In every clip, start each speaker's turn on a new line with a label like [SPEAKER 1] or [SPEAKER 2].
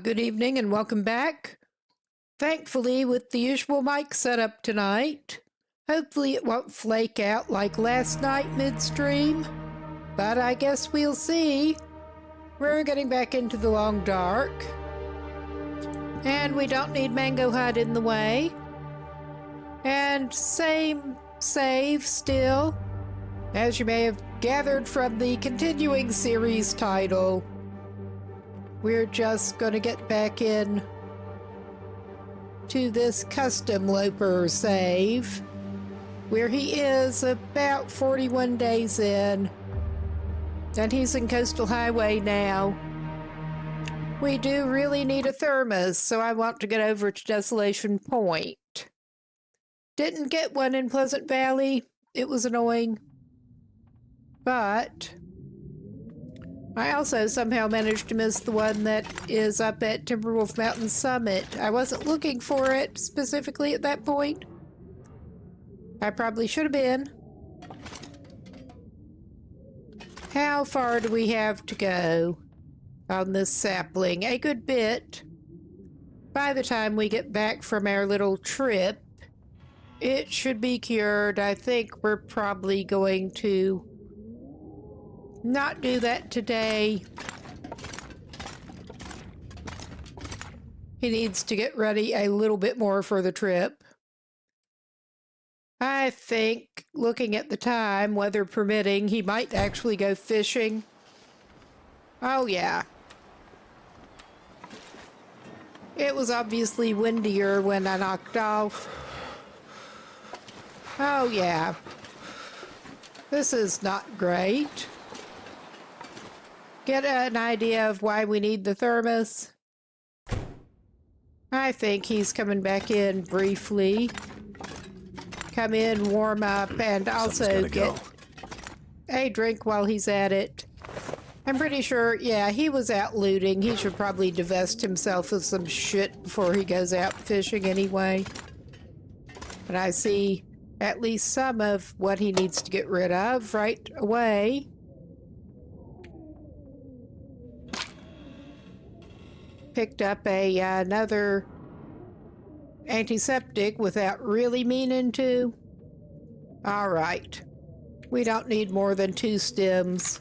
[SPEAKER 1] Good evening and welcome back. Thankfully, with the usual mic setup tonight. Hopefully it won't flake out like last night midstream, but I guess we'll see. We're getting back into the long dark, and we don't need Mango Hut in the way. And same save still, as you may have gathered from the continuing series title. We're just going to get back in to this Customloper save, where he is about 41 days in, and he's in Coastal Highway now. We do really need a thermos, so I want to get over to Desolation Point. Didn't get one in Pleasant Valley. It was annoying. But I also somehow managed to miss the one that is up at Timberwolf Mountain Summit. I wasn't looking for it specifically at that point. I probably should have been. How far do we have to go on this sapling? A good bit. By the time we get back from our little trip, it should be cured. I think we're probably going to not do that today. He needs to get ready a little bit more for the trip. I think, looking at the time, weather permitting, he might actually go fishing. Oh yeah. It was obviously windier when I knocked off. Oh yeah. This is not great. Get an idea of why we need the thermos? I think he's coming back in briefly. Come in, warm up, and also get a drink while he's at it. I'm pretty sure, yeah, he was out looting. He should probably divest himself of some shit before he goes out fishing anyway. And I see at least some of what he needs to get rid of right away. Picked up another antiseptic without really meaning to. All right. We don't need more than 2 stems.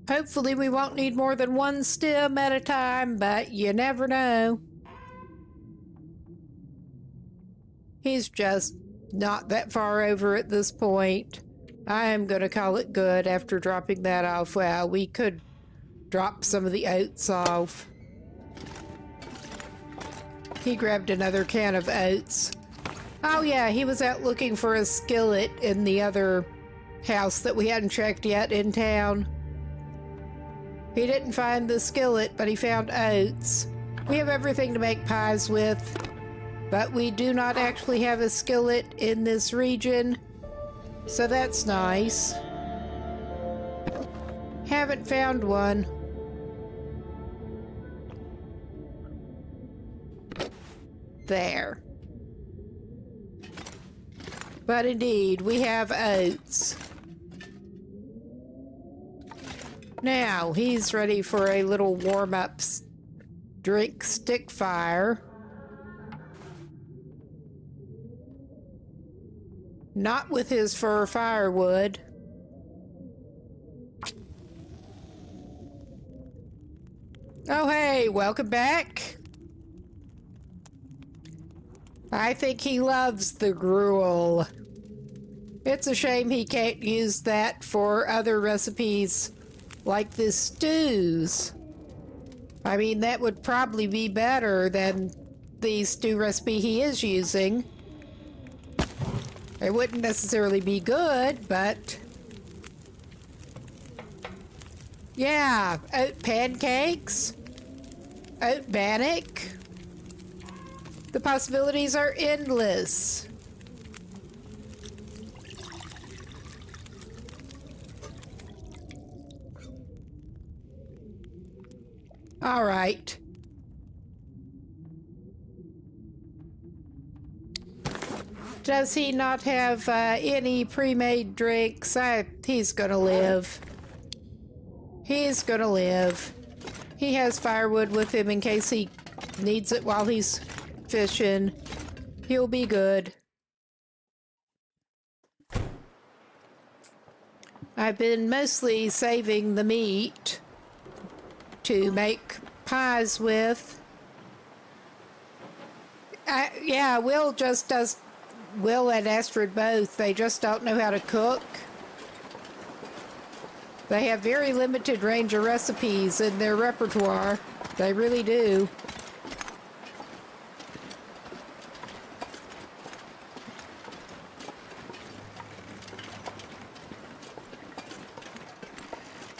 [SPEAKER 1] Hopefully we won't need more than 1 stem at a time, but you never know. He's just not that far over at this point. I am going to call it good after dropping that off. Well, we could drop some of the oats off. He grabbed another can of oats. Oh yeah, he was out looking for a skillet in the other house that we hadn't checked yet in town. He didn't find the skillet, but he found oats. We have everything to make pies with, but we do not actually have a skillet in this region, so that's nice. Haven't found one. There. But indeed, we have oats. Now, he's ready for a little warm-up drink stick fire. Not with his fur firewood. Oh, hey, welcome back. I think he loves the gruel. It's a shame he can't use that for other recipes like the stews. I mean, that would probably be better than the stew recipe he is using. It wouldn't necessarily be good, but yeah, oat pancakes, oat bannock. The possibilities are endless. All right. Does he not have any pre-made drinks? He's gonna live. He's gonna live. He has firewood with him in case he needs it while he's fishing. He'll be good. I've been mostly saving the meat to make pies with. Yeah, Will and Astrid both. They just don't know how to cook. They have very limited range of recipes in their repertoire. They really do.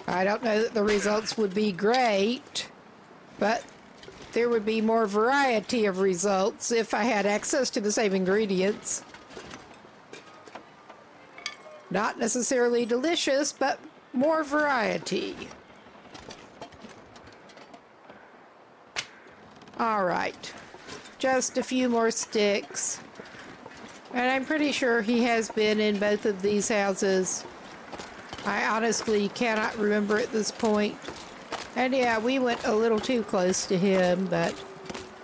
[SPEAKER 1] I don't know that the results would be great, but there would be more variety of results if I had access to the same ingredients. Not necessarily delicious, but more variety. All right, just a few more sticks. And I'm pretty sure he has been in both of these houses. I honestly cannot remember at this point. And yeah, we went a little too close to him, but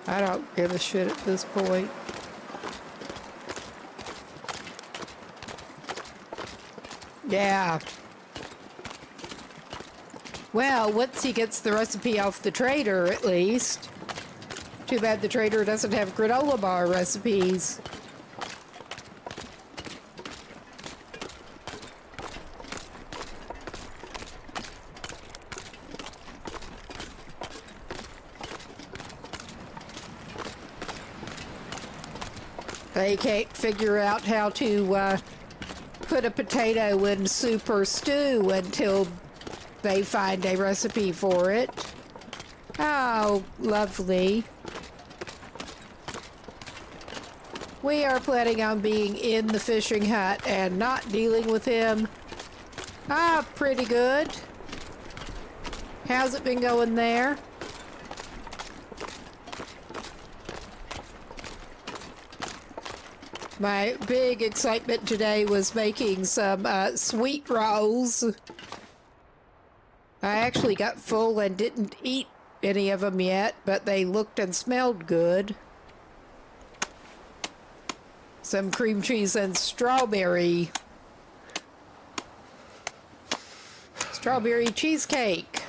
[SPEAKER 1] I don't give a shit at this point. Yeah. Well, once he gets the recipe off the trader, at least. Too bad the trader doesn't have granola bar recipes. They can't figure out how to put a potato in soup or stew until they find a recipe for it. Oh, lovely. We are planning on being in the fishing hut and not dealing with him Ah, pretty good. How's it been going there? My big excitement today was making some sweet rolls. I actually got full and didn't eat any of them yet, but they looked and smelled good. Some cream cheese and strawberry cheesecake.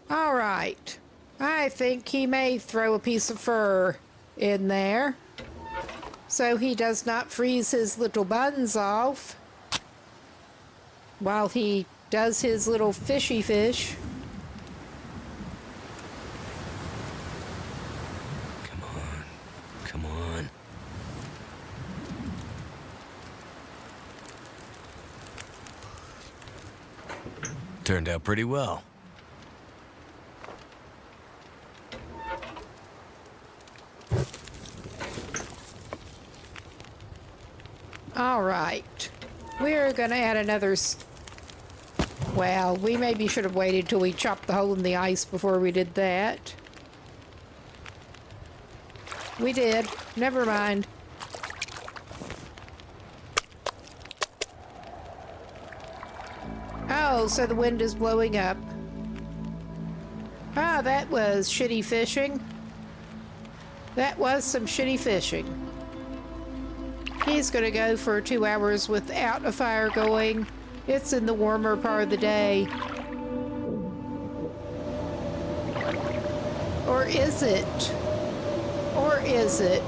[SPEAKER 1] All right. I think he may throw a piece of fur in there so he does not freeze his little buns off while he does his little fishy fish.
[SPEAKER 2] Come on. Come on. Turned out pretty well.
[SPEAKER 1] All right. We're going to add another... Well, we maybe should have waited till we chopped the hole in the ice before we did that. We did. Never mind. Oh, so the wind is blowing up. Ah, that was shitty fishing. That was some shitty fishing. He's gonna go for 2 hours without a fire going. It's in the warmer part of the day. Or is it? Or is it?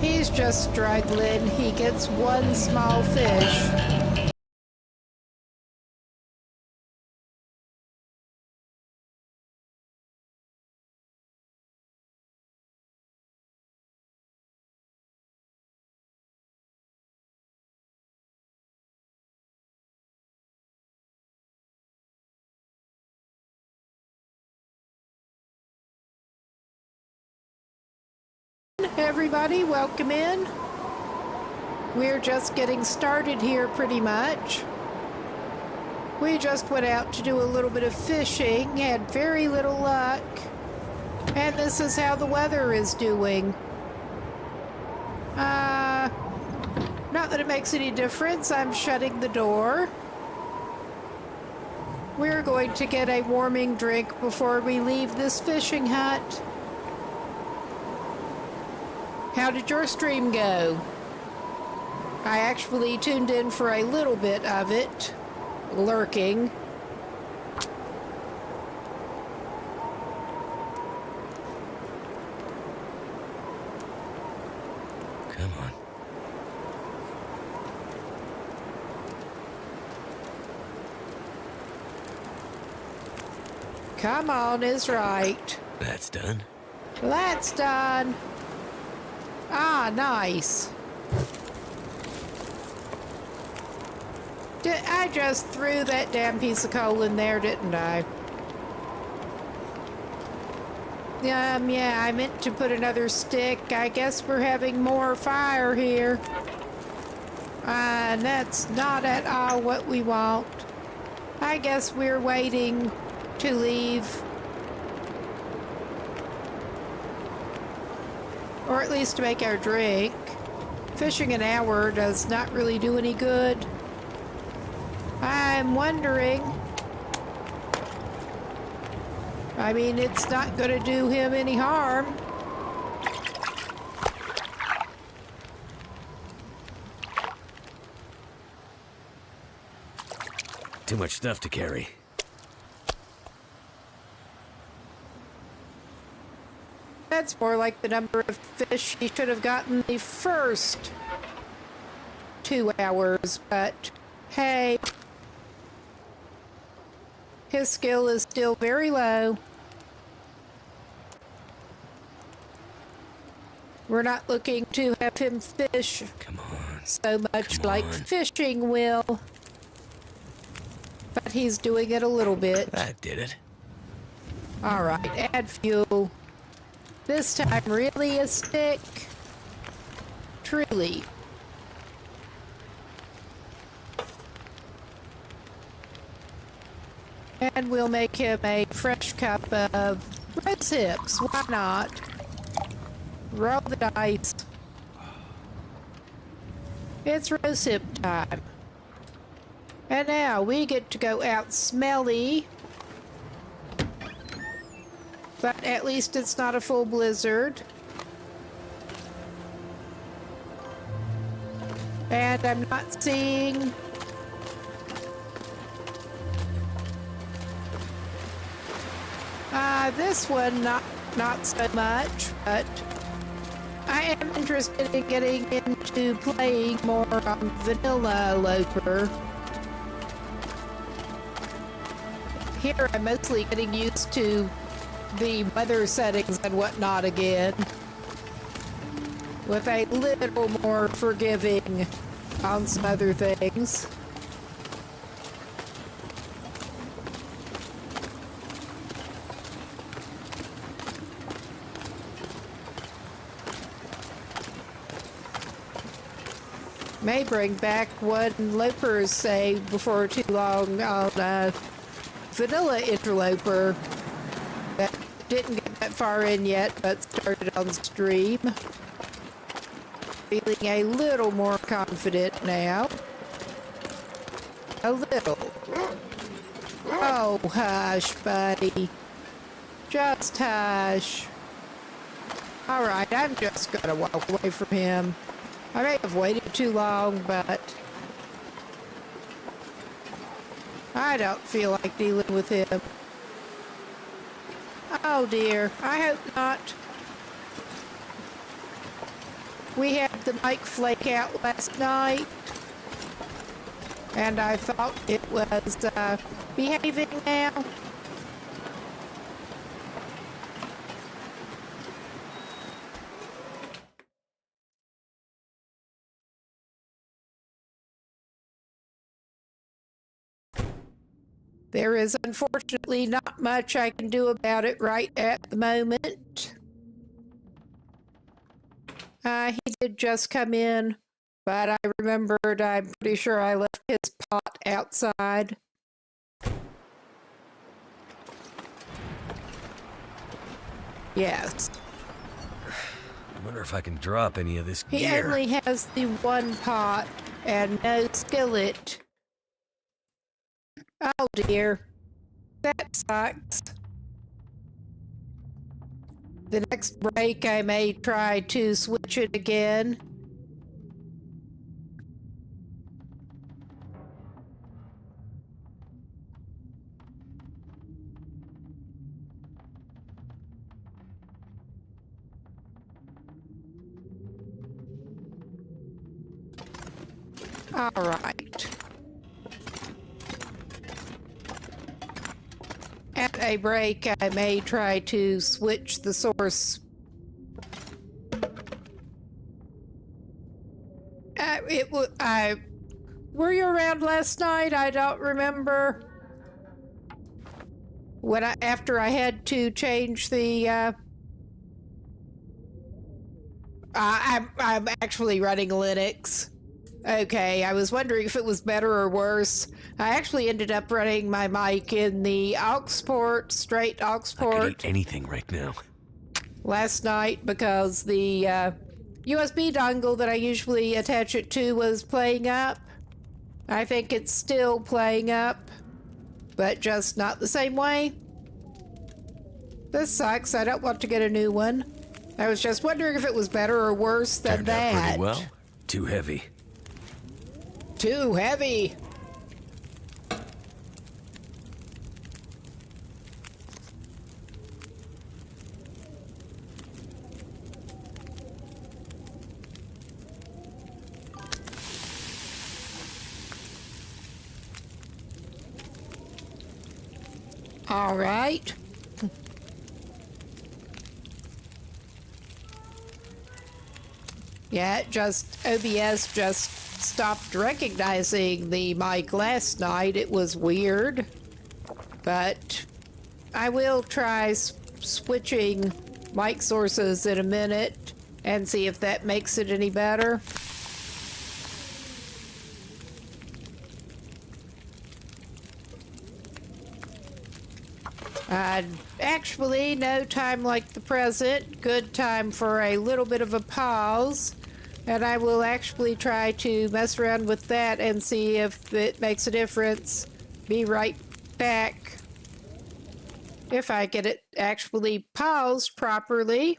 [SPEAKER 1] He's just struggling. He gets one small fish. Everybody, welcome in. We're just getting started here pretty much. We just went out to do a little bit of fishing, had very little luck, and this is how the weather is doing. Not that it makes any difference, I'm shutting the door. We're going to get a warming drink before we leave this fishing hut. How did your stream go? I actually tuned in for a little bit of it, lurking.
[SPEAKER 2] Come on.
[SPEAKER 1] Come on is right.
[SPEAKER 2] That's done.
[SPEAKER 1] That's done. Ah, nice. I just threw that damn piece of coal in there, didn't I? Yeah, I meant to put another stick. I guess we're having more fire here. And that's not at all what we want. I guess we're waiting to leave. Or at least to make our drink. Fishing an hour does not really do any good. I'm wondering... I mean, it's not going to do him any harm.
[SPEAKER 2] Too much stuff to carry.
[SPEAKER 1] That's more like the number of fish he should have gotten the first 2 hours, but hey, his skill is still very low. We're not looking to have him fish so much like fishing will, but he's doing it a little bit.
[SPEAKER 2] That did it.
[SPEAKER 1] All right, add fuel. This time really a stick. Truly. And we'll make him a fresh cup of rose hips. Why not? Roll the dice. It's rose hip time. And now we get to go out smelly. But at least it's not a full blizzard. And I'm not seeing... this one, not so much, but I am interested in getting into playing more on Vanilla Loper. Here I'm mostly getting used to the weather settings and whatnot again, with a little more forgiving on some other things. May bring back one Lopers save before too long on Vanilla Interloper that didn't get that far in yet, but started on stream. Feeling a little more confident now. A little. Oh, hush, buddy. Just hush. Alright, I'm just gonna walk away from him. I may have waited too long, but I don't feel like dealing with him. Oh dear, I hope not. We had the mic flake out last night, and I thought it was behaving now. There is unfortunately not much I can do about it right at the moment. He did just come in, but I remembered, I'm pretty sure I left his pot outside. Yes.
[SPEAKER 2] I wonder if I can drop any of this
[SPEAKER 1] He
[SPEAKER 2] gear.
[SPEAKER 1] only has the one pot and no skillet. Oh dear. That sucks. The next break I may try to switch it again. All right. At a break, I may try to switch the source. Were you around last night? I don't remember. After I had to change the, I'm actually running Linux. Okay, I was wondering if it was better or worse. I actually ended up running my mic in the aux port, straight aux port.
[SPEAKER 2] I could eat anything right now.
[SPEAKER 1] Last night because the USB dongle that I usually attach it to was playing up. I think it's still playing up, but just not the same way. This sucks. I don't want to get a new one. I was just wondering if it was better or worse than
[SPEAKER 2] Turned
[SPEAKER 1] that.
[SPEAKER 2] out pretty well. Too heavy.
[SPEAKER 1] Too heavy. All right. Yeah, OBS just stopped recognizing the mic last night. It was weird. But I will try switching mic sources in a minute and see if that makes it any better. Actually, no time like the present. Good time for a little bit of a pause. And I will actually try to mess around with that and see if it makes a difference. Be right back. If I get it actually paused properly.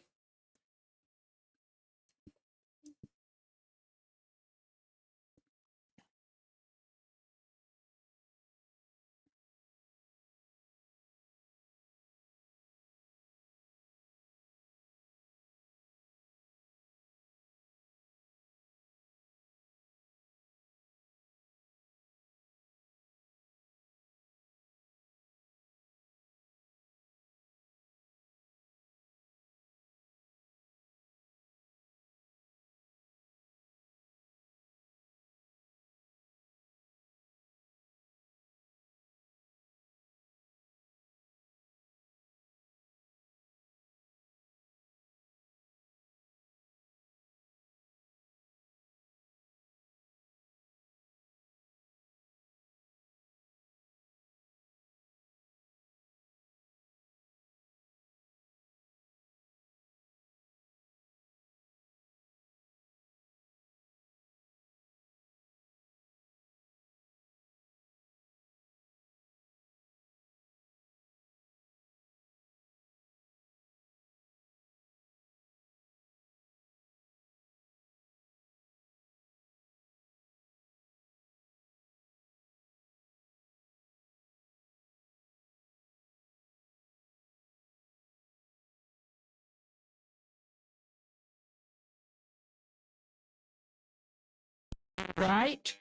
[SPEAKER 1] Right?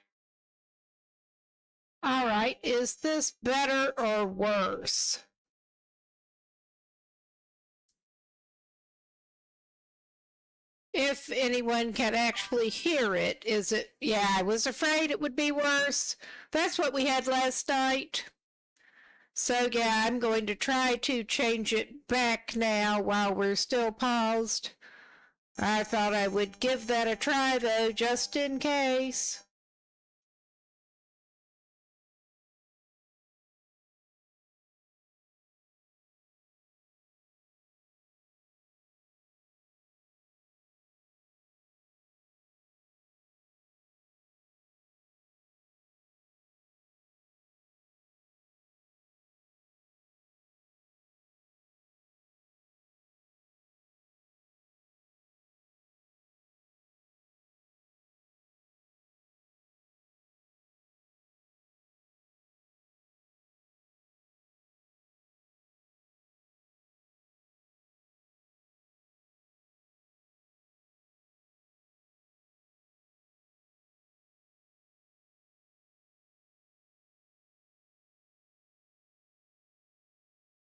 [SPEAKER 1] All right, is this better or worse? If anyone can actually hear it, is it? Yeah, I was afraid it would be worse. That's what we had last night. So, yeah, I'm going to try to change it back now while we're still paused. I thought I would give that a try, though, just in case.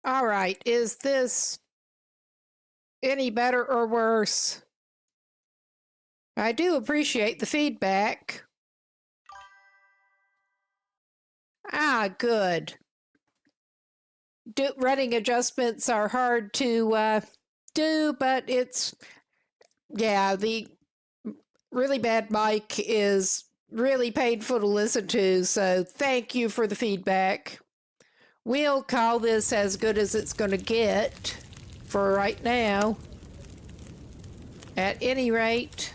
[SPEAKER 1] All right, is this any better or worse? I do appreciate the feedback. Ah, good. Running adjustments are hard to do, but the really bad mic is really painful to listen to, so thank you for the feedback. We'll call this as good as it's going to get for right now. At any rate,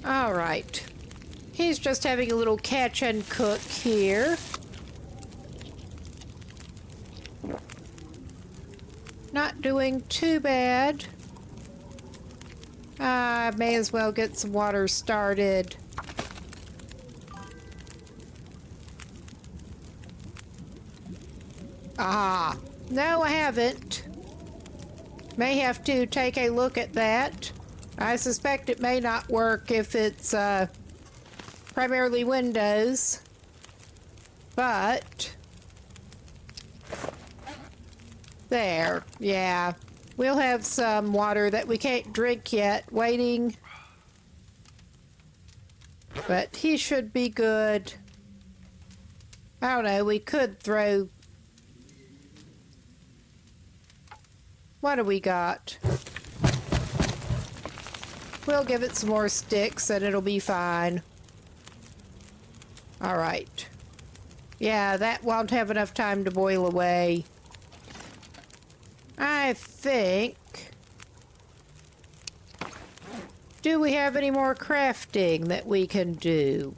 [SPEAKER 1] all right. He's just having a little catch and cook here. Not doing too bad. I may as well get some water started. Ah, no, I haven't. May have to take a look at that. I suspect it may not work if it's primarily Windows, but there, yeah. We'll have some water that we can't drink yet waiting, but he should be good. I don't know, we could throw... What do we got? We'll give it some more sticks and it'll be fine. Alright. Yeah, that won't have enough time to boil away. I think... Do we have any more crafting that we can do?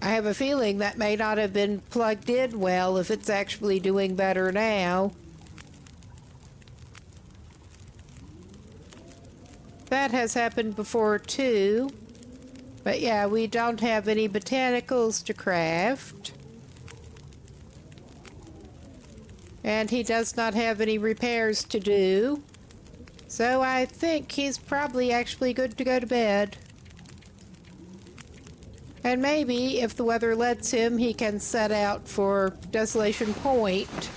[SPEAKER 1] I have a feeling that may not have been plugged in well if it's actually doing better now. That has happened before too. But yeah, we don't have any botanicals to craft. And he does not have any repairs to do. So I think he's probably actually good to go to bed. And maybe, if the weather lets him, he can set out for Desolation Point.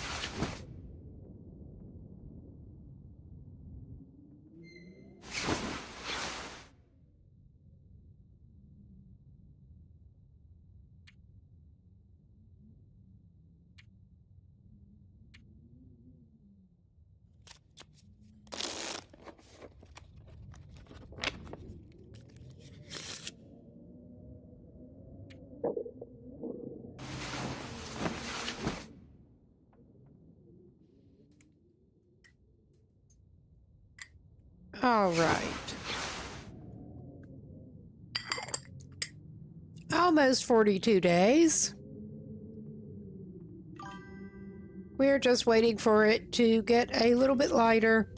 [SPEAKER 1] All right. Almost 42 days. We're just waiting for it to get a little bit lighter.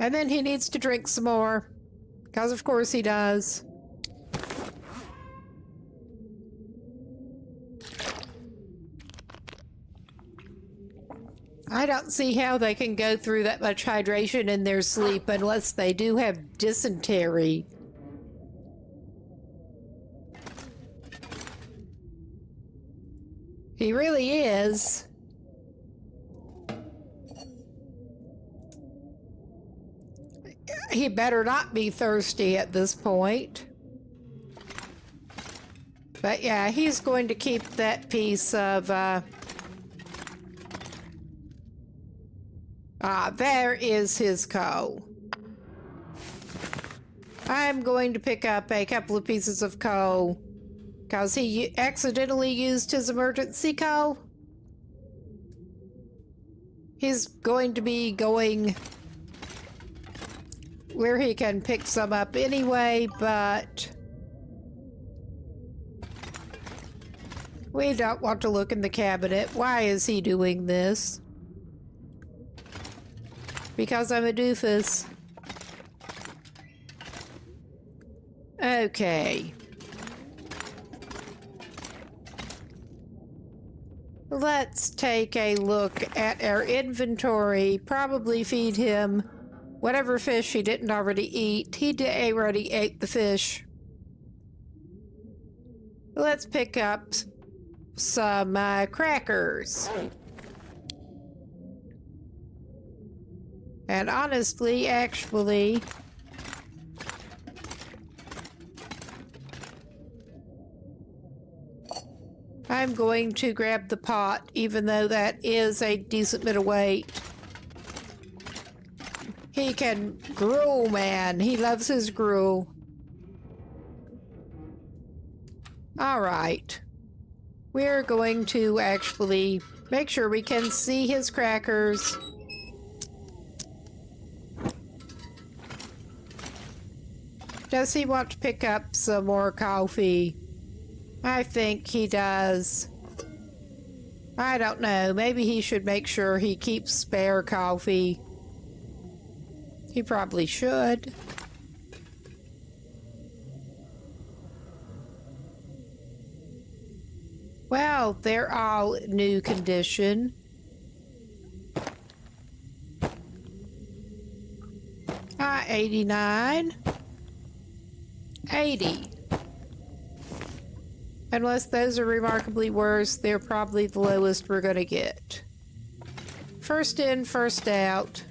[SPEAKER 1] And then he needs to drink some more. Because of course he does. I don't see how they can go through that much hydration in their sleep unless they do have dysentery. He really is. He better not be thirsty at this point. But yeah, he's going to keep that piece of... there is his coal. I'm going to pick up a couple of pieces of coal because he accidentally used his emergency coal. He's going to be going where he can pick some up anyway, but we don't want to look in the cabinet. Why is he doing this? Because I'm a doofus. Okay. Let's take a look at our inventory. Probably feed him whatever fish he didn't already eat. He already ate the fish. Let's pick up some crackers. And honestly, actually, I'm going to grab the pot, even though that is a decent bit of weight. He can gruel, man. He loves his gruel. All right. We're going to actually make sure we can see his crackers. Does he want to pick up some more coffee? I think he does. I don't know. Maybe he should make sure he keeps spare coffee. He probably should. Well, they're all new condition. Ah, 89. 80. Unless those are remarkably worse, they're probably the lowest we're gonna get. First in, first out.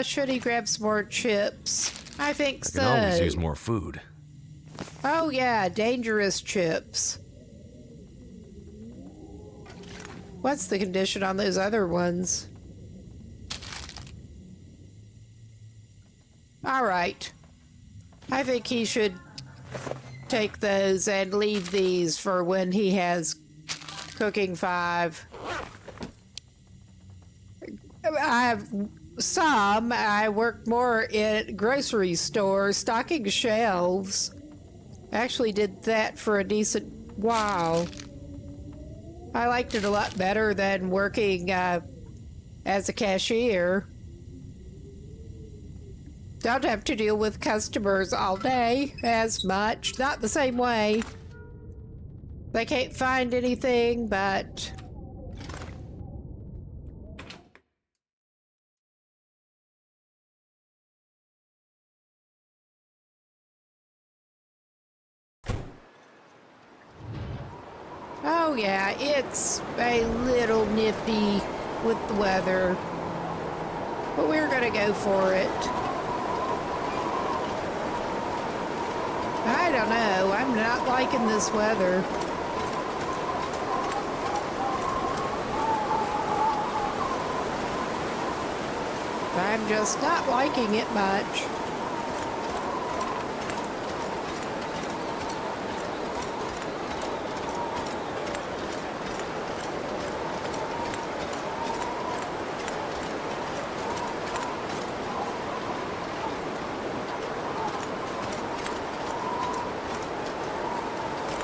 [SPEAKER 1] Should he grab some more chips? I think so.
[SPEAKER 2] I can always use more food.
[SPEAKER 1] Oh yeah, dangerous chips. What's the condition on those other ones? Alright. I think he should take those and leave these for when he has cooking 5. I worked more in grocery stores, stocking shelves. Actually did that for a decent while. I liked it a lot better than working as a cashier. Don't have to deal with customers all day as much. Not the same way. They can't find anything, but... Oh yeah, it's a little nippy with the weather. But we're gonna go for it. I don't know. I'm not liking this weather. I'm just not liking it much.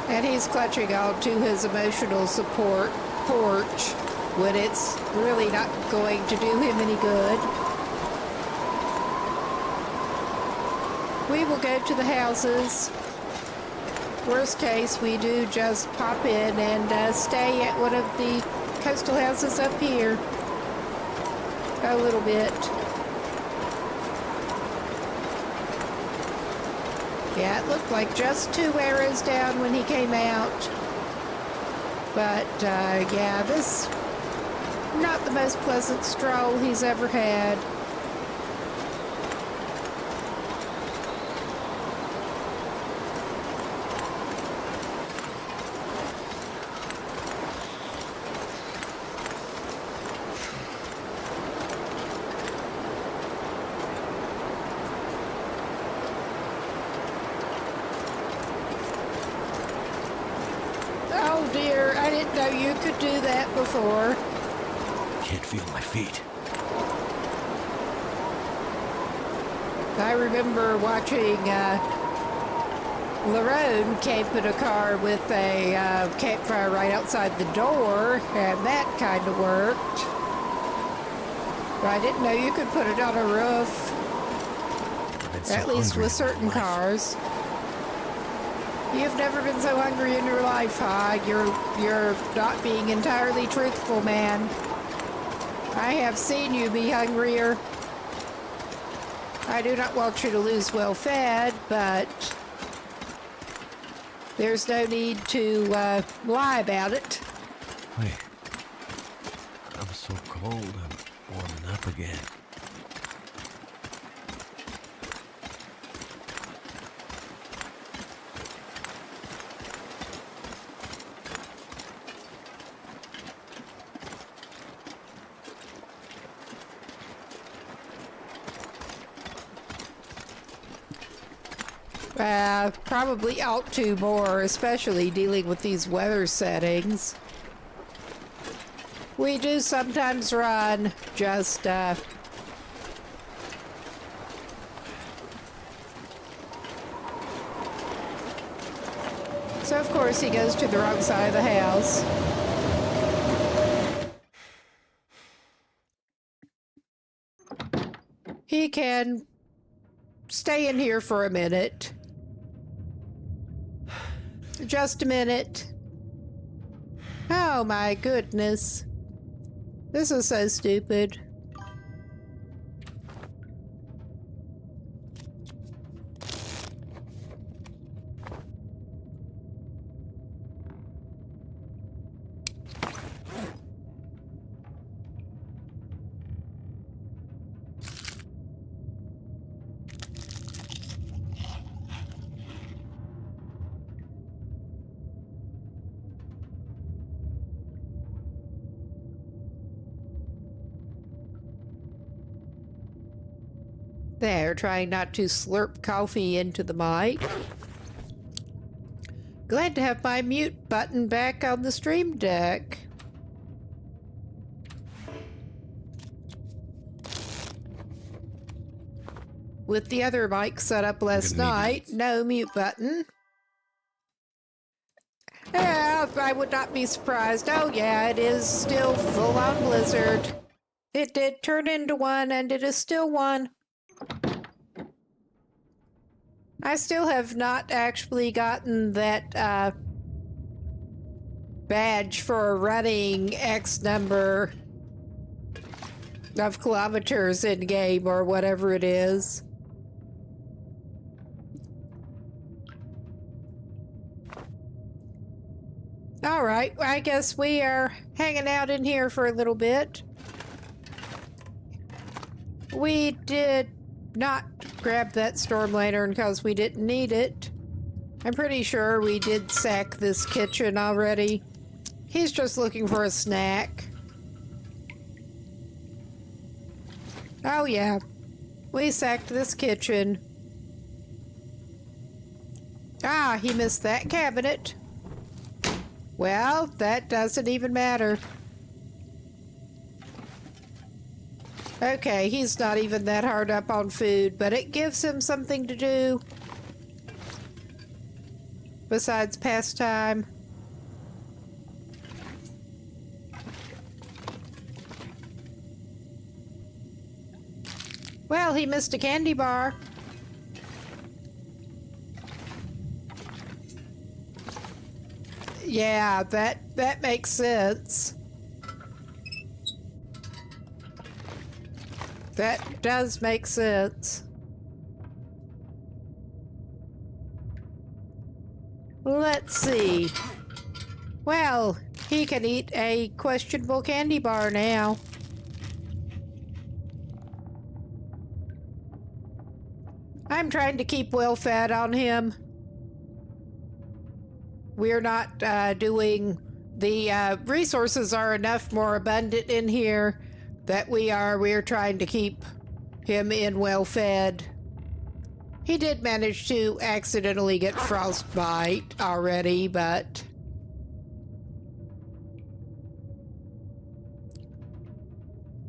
[SPEAKER 1] And he's clutching on to his emotional support porch when it's really not going to do him any good. We will go to the houses. Worst case, we do just pop in and stay at one of the coastal houses up here. A little bit. Yeah, it looked like just 2 arrows down when he came out. But, yeah, this... not the most pleasant stroll he's ever had. Oh dear, I didn't know you could do that before.
[SPEAKER 2] Can't feel my feet.
[SPEAKER 1] I remember watching Lerone camp in a car with a campfire right outside the door, and that kind of worked. But I didn't know you could put it on a roof, at least with certain cars. You've never been so hungry in your life, huh? You're not being entirely truthful, man. I have seen you be hungrier. I do not want you to lose well-fed, but there's no need to lie about it.
[SPEAKER 2] Wait. I'm so cold, I'm warming up again.
[SPEAKER 1] Probably ought to more, especially dealing with these weather settings. We do sometimes run, just, So of course he goes to the wrong side of the house. He can stay in here for a minute. Just a minute. Oh my goodness. This is so stupid. There, trying not to slurp coffee into the mic. Glad to have my mute button back on the stream deck. With the other mic set up last night, no mute button. Yeah, I would not be surprised. Oh yeah, it is still full-on blizzard. It did turn into one, and it is still one. I still have not actually gotten that badge for running X number of kilometers in game or whatever it is. All right, I guess we are hanging out in here for a little bit. We did not grab that storm lantern because we didn't need it. I'm pretty sure we did sack this kitchen already. He's just looking for a snack. Oh yeah, we sacked this kitchen. Ah, he missed that cabinet. Well, that doesn't even matter. Okay, he's not even that hard up on food, but it gives him something to do besides pastime. Well, he missed a candy bar. Yeah, that makes sense. That does make sense. Let's see. Well, he can eat a questionable candy bar now. I'm trying to keep well fed on him. We're not doing... The resources are enough more abundant in here that we're trying to keep him in well fed. He did manage to accidentally get frostbite already, but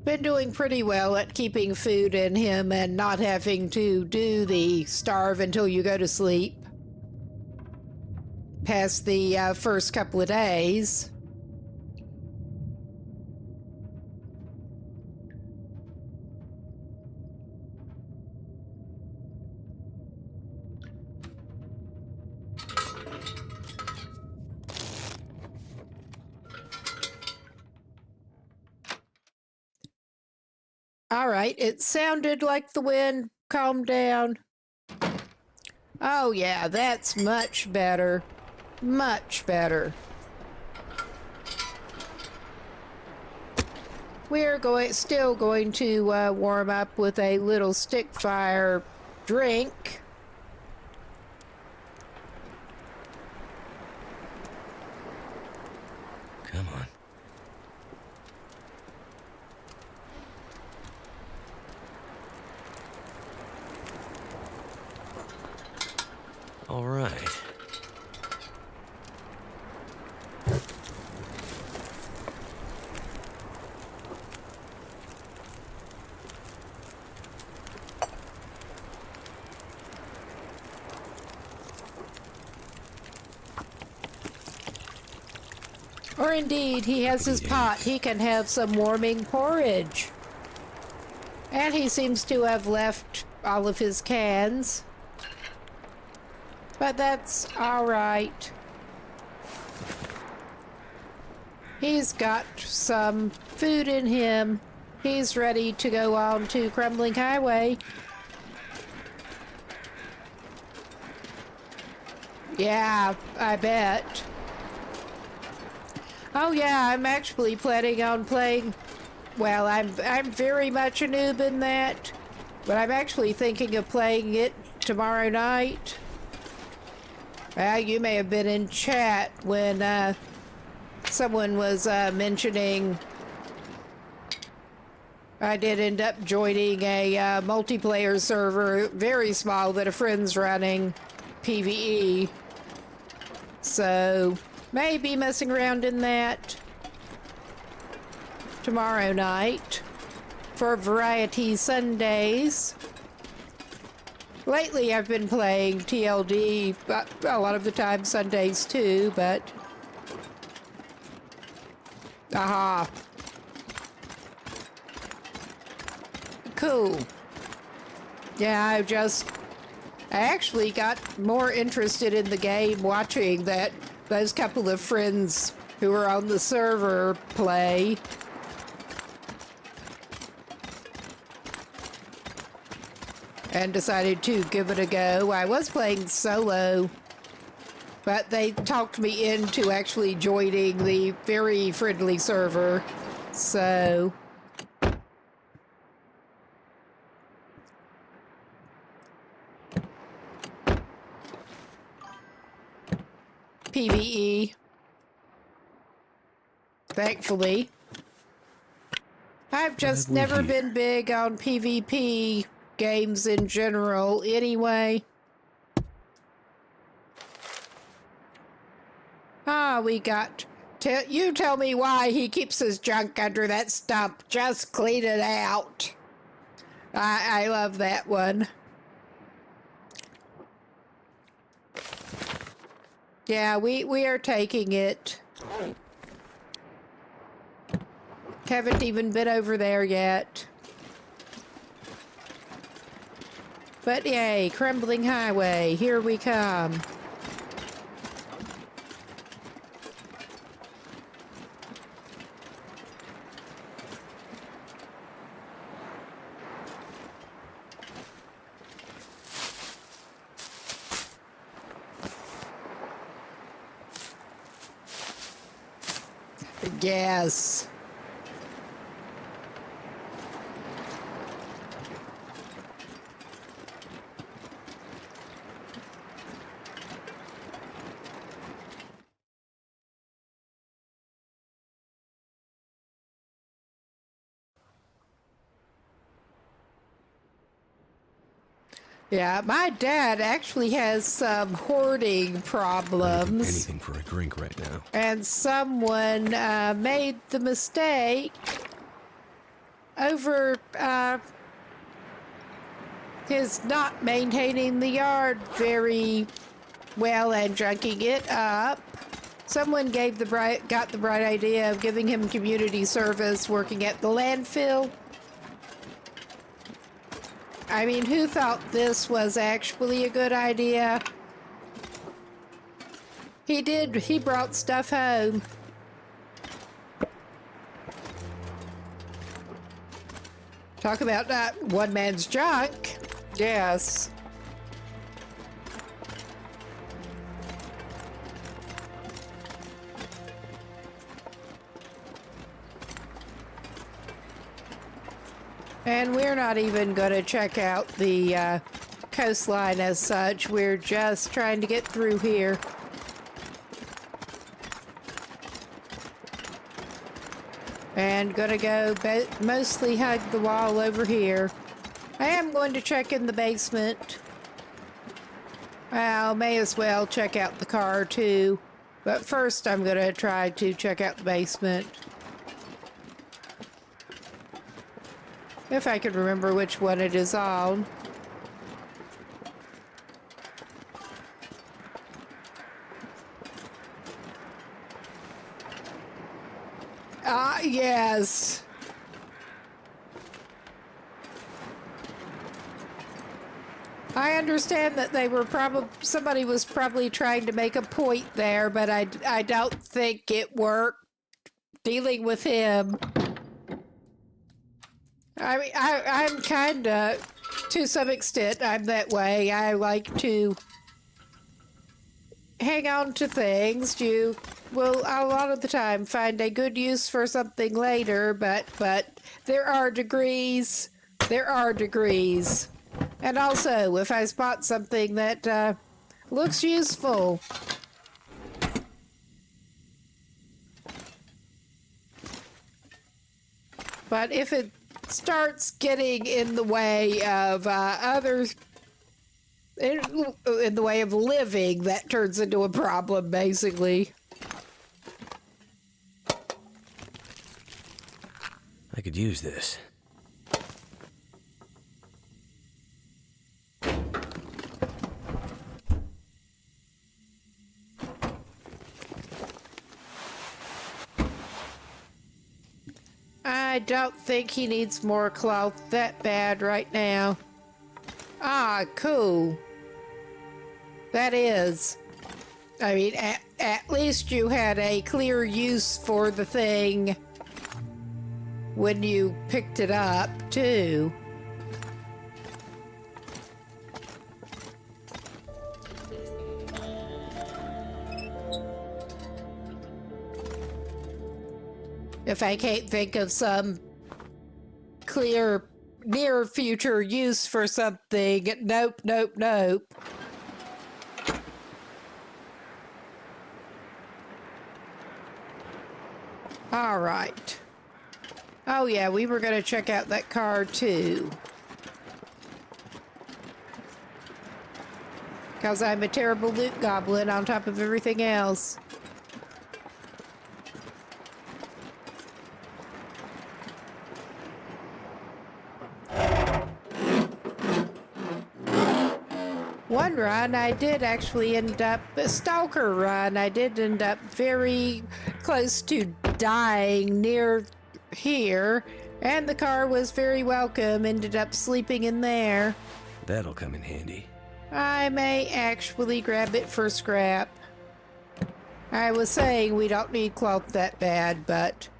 [SPEAKER 1] been doing pretty well at keeping food in him and not having to do the starve until you go to sleep past the first couple of days. All right, it sounded like the wind calmed down. Oh yeah, that's much better. Much better. We're still going to warm up with a little stick fire drink.
[SPEAKER 2] Come on. All right.
[SPEAKER 1] Or indeed, he has his pot. He can have some warming porridge. And he seems to have left all of his cans. But that's all right. He's got some food in him. He's ready to go on to Crumbling Highway. Yeah, I bet. Oh yeah, I'm actually planning on playing. Well, I'm very much a noob in that, but I'm actually thinking of playing it tomorrow night. Well, you may have been in chat when someone was mentioning. I did end up joining a multiplayer server, very small, that a friend's running, PvE. So, maybe messing around in that tomorrow night for Variety Sundays. Lately, I've been playing TLD, but a lot of the time Sundays too, but... Aha. Cool. Yeah, I actually got more interested in the game watching those couple of friends who were on the server play. And decided to give it a go. I was playing solo, but they talked me into actually joining the very friendly server, so... PvE. Thankfully. I've just never been big on PvP games in general anyway. We got... you tell me why he keeps his junk under that stump. Just clean it out. I love that one. Yeah, we are taking it. Haven't even been over there yet. But yay, Crumbling Highway, here we come. Yes. Yeah, my dad actually has some hoarding problems.
[SPEAKER 2] Anything for a drink right now.
[SPEAKER 1] And someone made the mistake over his not maintaining the yard very well and junking it up. Someone got the bright idea of giving him community service working at the landfill. I mean, who thought this was actually a good idea? He did. He brought stuff home. Talk about one man's junk. Yes. And we're not even going to check out the coastline as such. We're just trying to get through here. And gonna go mostly hug the wall over here. I am going to check in the basement. Well, may as well check out the car too. But first I'm gonna try to check out the basement. If I can remember which one it is on. Ah, yes. I understand that they were somebody was probably trying to make a point there, but I don't think it worked dealing with him. I mean, I'm kind of, to some extent, I'm that way. I like to hang on to things. You will, a lot of the time, find a good use for something later, but there are degrees. There are degrees. And also, if I spot something that looks useful, but if it starts getting in the way of others, in the way of living, that turns into a problem, basically.
[SPEAKER 2] I could use this.
[SPEAKER 1] I don't think he needs more cloth that bad right now. Ah, cool. That is. I mean, at least you had a clear use for the thing when you picked it up, too. If I can't think of some clear near future use for something, nope. All right. Oh yeah, we were going to check out that car too. Because I'm a terrible loot goblin on top of everything else. One run, I did actually end up, a stalker run, I did end up very close to dying near here, and the car was very welcome, ended up sleeping in there.
[SPEAKER 2] That'll come in handy.
[SPEAKER 1] I may actually grab it for scrap. I was saying we don't need cloth that bad, but...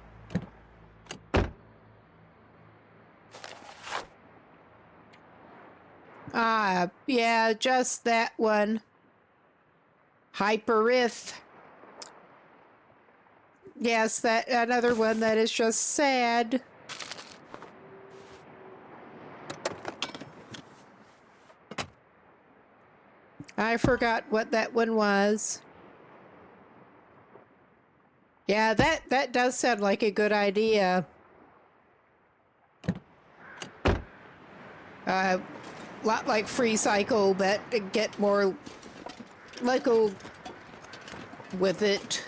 [SPEAKER 1] Ah, yeah, just that one. Hyperith. Yes, that another one that is just sad. I forgot what that one was. Yeah, that does sound like a good idea. Lot like free cycle, but get more local with it.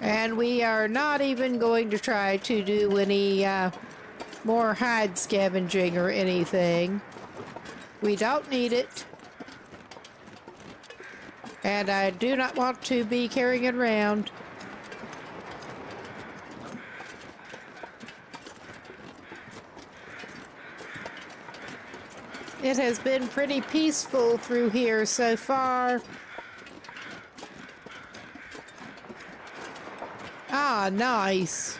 [SPEAKER 1] And we are not even going to try to do any more hide scavenging or anything. We don't need it. And I do not want to be carrying it around. It has been pretty peaceful through here so far. Ah, nice.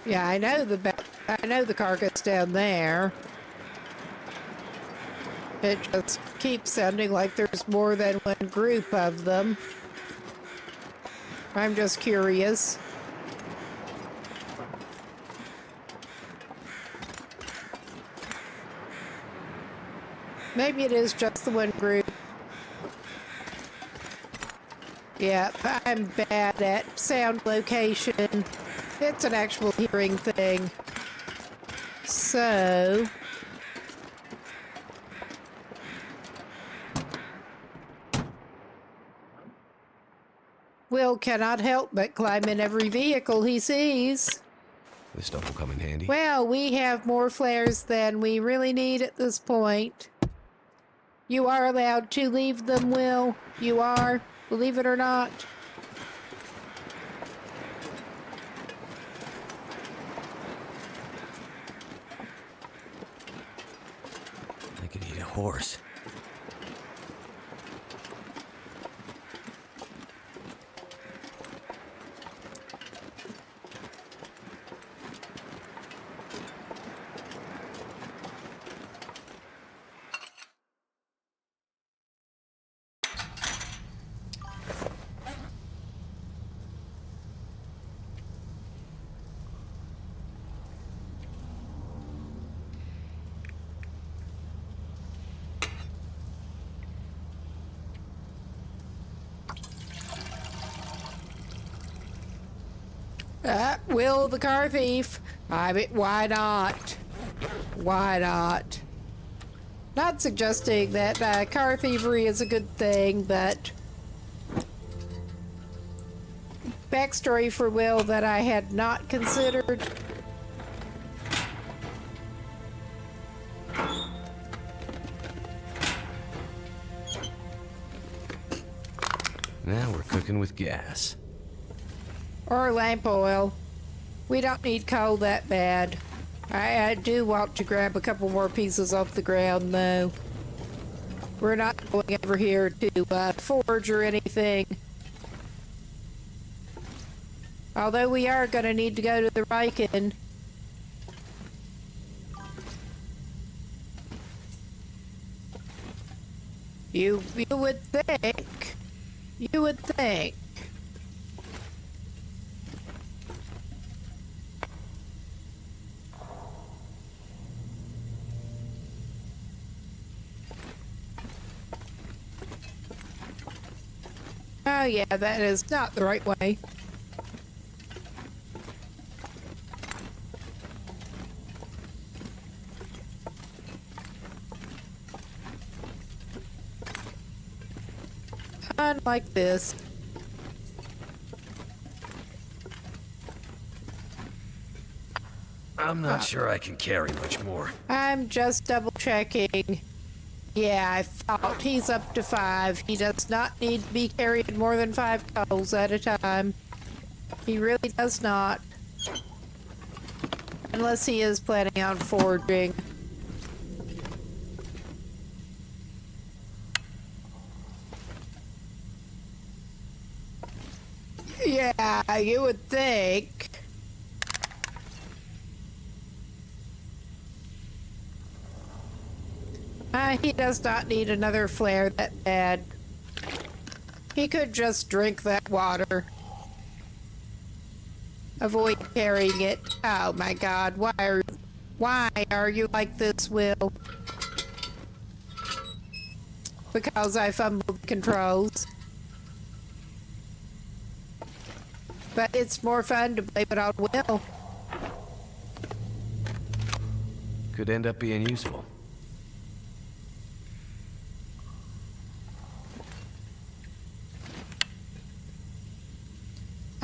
[SPEAKER 1] Yeah, I know the carcass down there. It just keeps sounding like there's more than one group of them. I'm just curious. Maybe it is just the one group. Yep, I'm bad at sound location. It's an actual hearing thing. So... Will cannot help but climb in every vehicle he sees.
[SPEAKER 2] This stuff will come in handy.
[SPEAKER 1] Well, we have more flares than we really need at this point. You are allowed to leave them, Will. You are, believe it or not.
[SPEAKER 2] I could eat a horse.
[SPEAKER 1] Will the car thief. I mean, why not? Why not? Not suggesting that car thievery is a good thing, but backstory for Will that I had not considered.
[SPEAKER 2] Now we're cooking with gas.
[SPEAKER 1] Or lamp oil. We don't need coal that bad. I do want to grab a couple more pieces off the ground, though. We're not going over here to forge or anything. Although we are going to need to go to the Riken. You would think. You would think. Oh yeah, that is not the right way. Unlike this.
[SPEAKER 2] I'm not sure I can carry much more.
[SPEAKER 1] I'm just double checking. Yeah, I thought he's up to 5. He does not need to be carrying more than 5 coals at a time. He really does not. Unless he is planning on forging. Yeah, you would think. He does not need another flare that bad. He could just drink that water. Avoid carrying it. Oh my god, why are you like this, Will? Because I fumbled the controls. But it's more fun to blame it on Will.
[SPEAKER 2] Could end up being useful.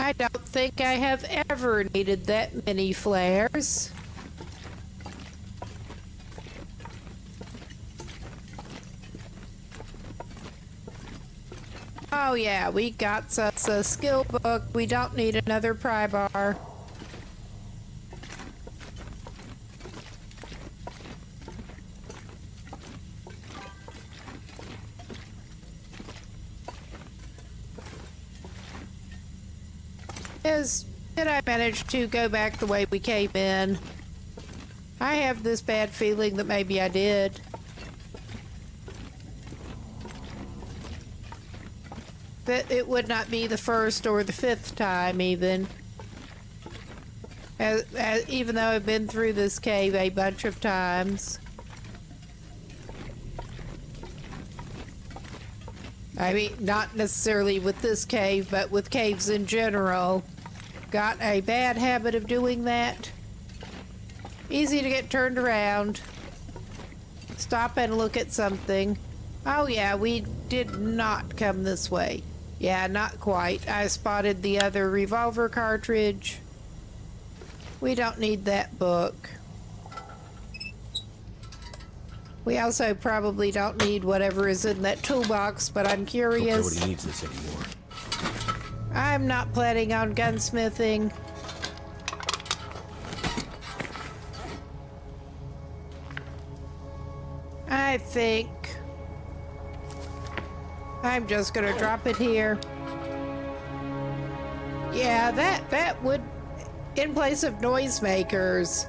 [SPEAKER 1] I don't think I have ever needed that many flares. Oh yeah, we got us a skill book. We don't need another pry bar. Did I manage to go back the way we came in? I have this bad feeling that maybe I did. That it would not be the 1st or the 5th time even. Even though I've been through this cave a bunch of times. I mean, not necessarily with this cave, but with caves in general. Got a bad habit of doing that. Easy to get turned around. Stop and look at something. Oh yeah, we did not come this way. Yeah, not quite. I spotted the other revolver cartridge. We don't need that book. We also probably don't need whatever is in that toolbox, but I'm curious.
[SPEAKER 2] Nobody needs this anymore.
[SPEAKER 1] I'm not planning on gunsmithing. I think I'm just gonna drop it here. Yeah, that would, in place of noisemakers.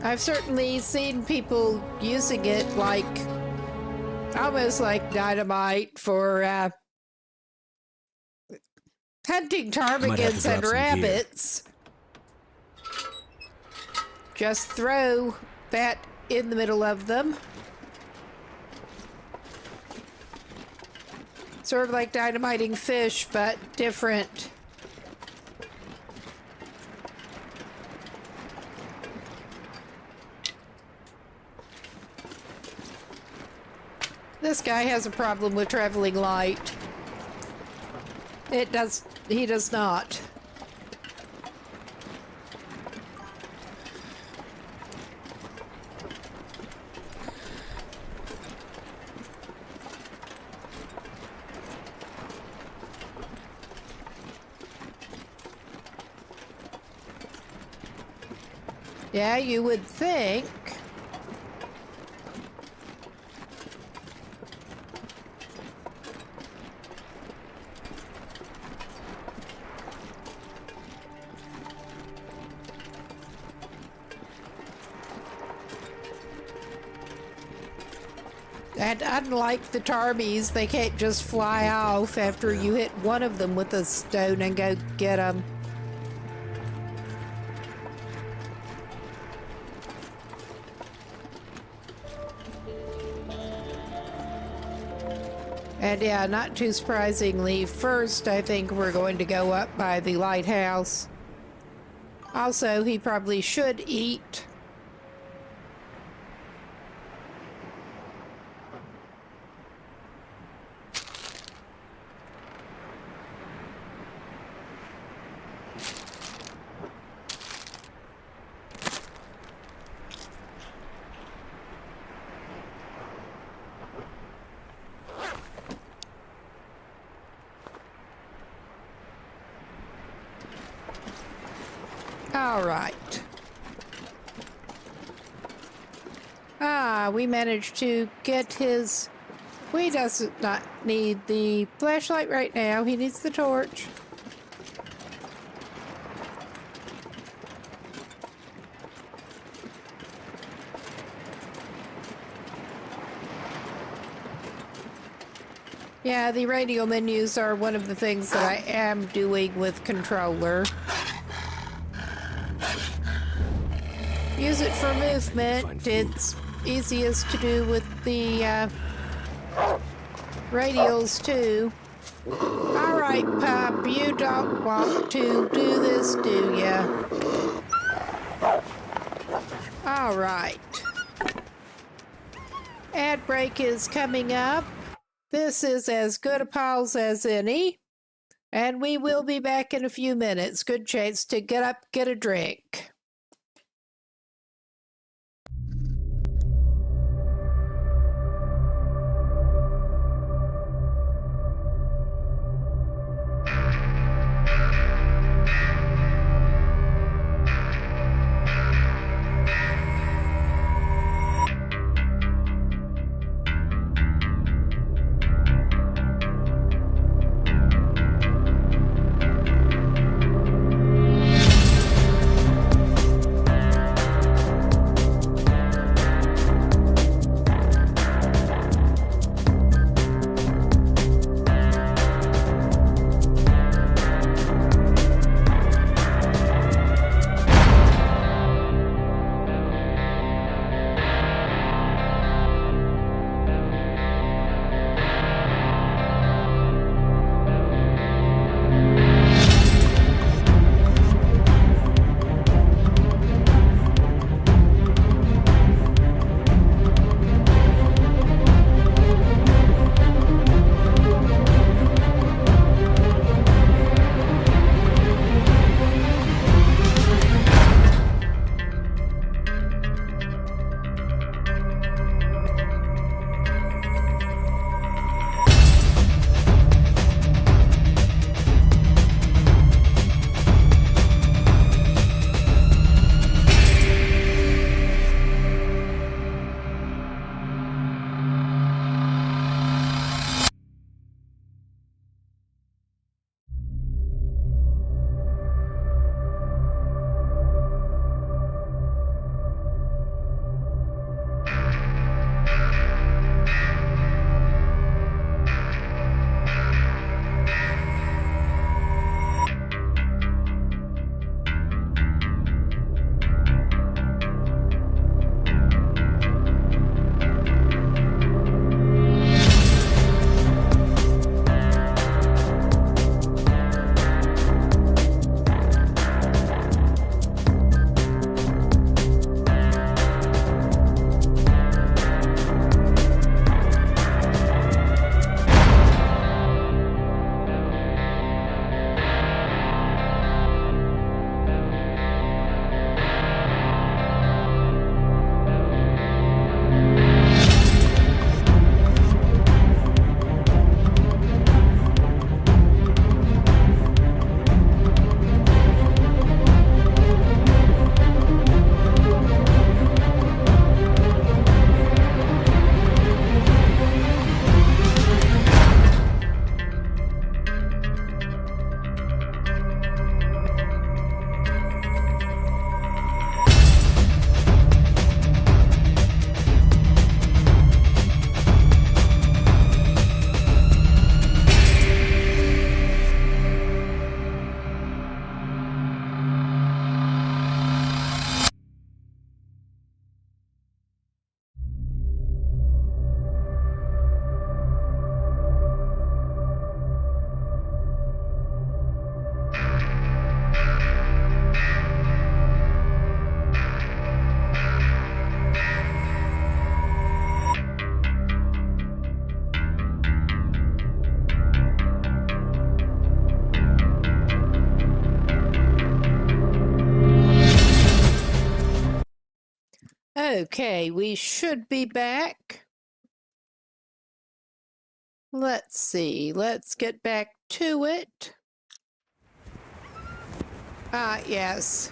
[SPEAKER 1] I've certainly seen people using it like, almost like dynamite for hunting ptarmigans and rabbits. Just throw that in the middle of them. Sort of like dynamiting fish, but different. This guy has a problem with traveling light. He does not. Yeah, you would think. And unlike the tarbies, they can't just fly off after you hit one of them with a stone and go get them. And yeah, not too surprisingly, first I think we're going to go up by the lighthouse. Also, he probably should eat. All right. We managed to get his... He does not need the flashlight right now. He needs the torch. Yeah, the radio menus are one of the things that I am doing with controller. Use it for movement. It's easiest to do with the radials too. All right, pup, you don't want to do this, do ya? All right. Ad break is coming up. This is as good a pause as any. And we will be back in a few minutes. Good chance to get up, get a drink. Okay, we should be back. Let's see. Let's get back to it. Ah, yes.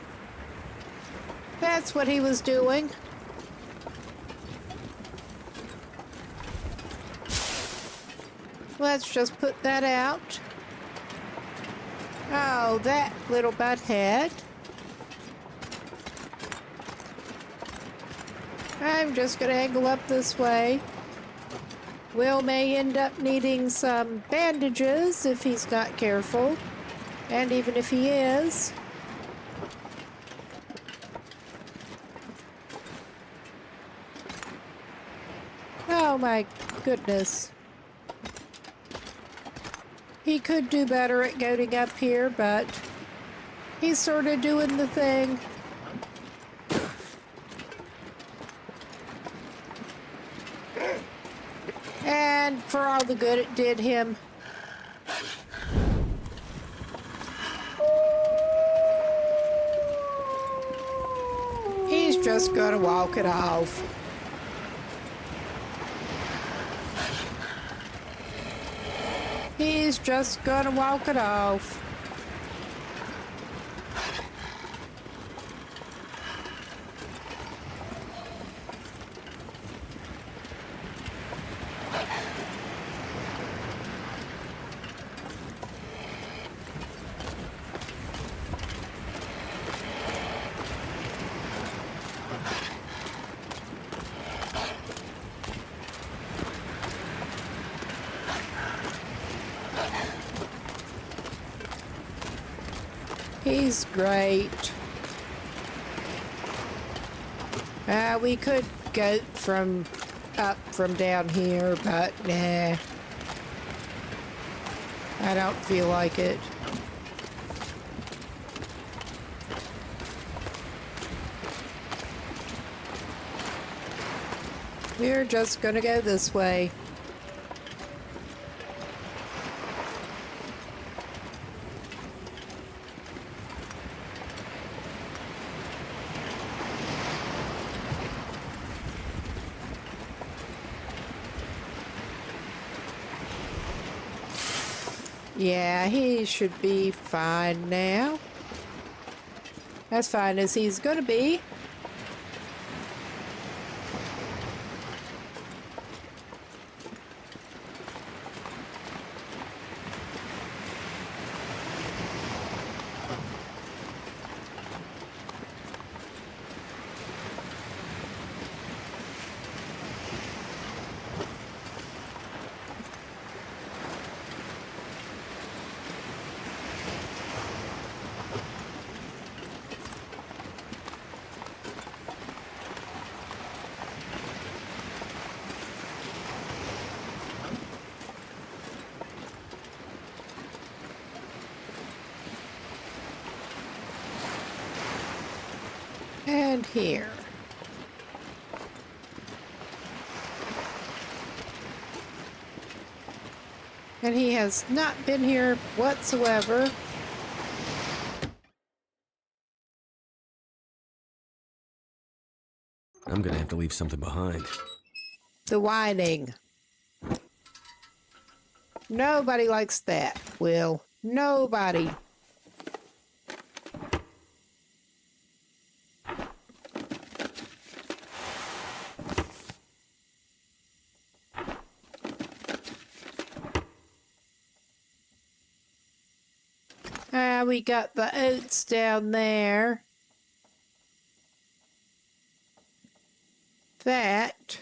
[SPEAKER 1] That's what he was doing. Let's just put that out. Oh, that little butthead. I'm just gonna angle up this way. Will may end up needing some bandages if he's not careful. And even if he is. Oh my goodness. He could do better at goading up here, but he's sort of doing the thing. And for all the good it did him. He's just gonna walk it off. He's just gonna walk it off. He's great. We could go from down here, but nah. I don't feel like it. We're just gonna go this way. Yeah, he should be fine now. As fine as he's gonna be. And here. And he has not been here whatsoever.
[SPEAKER 2] I'm gonna have to leave something behind.
[SPEAKER 1] The whining. Nobody likes that, Will. Nobody. We got the oats down there. That.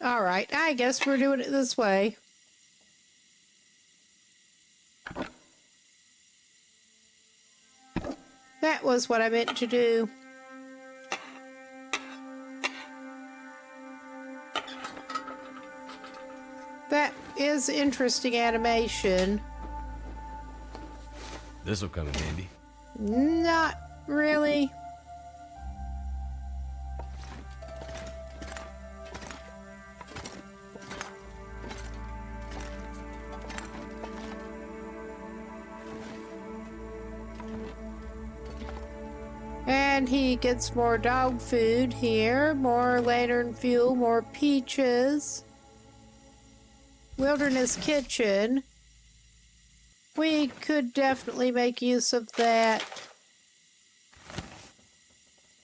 [SPEAKER 1] All right, I guess we're doing it this way. That was what I meant to do. That is interesting animation.
[SPEAKER 2] This'll come in handy.
[SPEAKER 1] Not really. And he gets more dog food here, more lantern fuel, more peaches. Wilderness kitchen. We could definitely make use of that.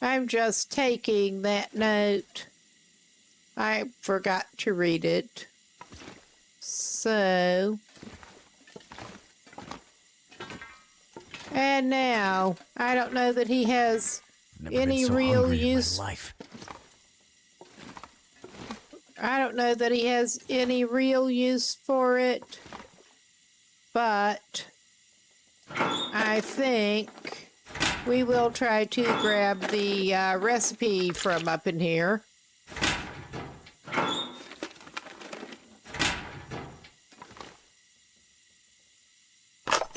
[SPEAKER 1] I'm just taking that note. I forgot to read it. So... And now, I don't know that he has
[SPEAKER 2] Never
[SPEAKER 1] any
[SPEAKER 2] been so
[SPEAKER 1] real
[SPEAKER 2] hungry in
[SPEAKER 1] use.
[SPEAKER 2] my life.
[SPEAKER 1] I don't know that he has any real use for it, but I think we will try to grab the recipe from up in here.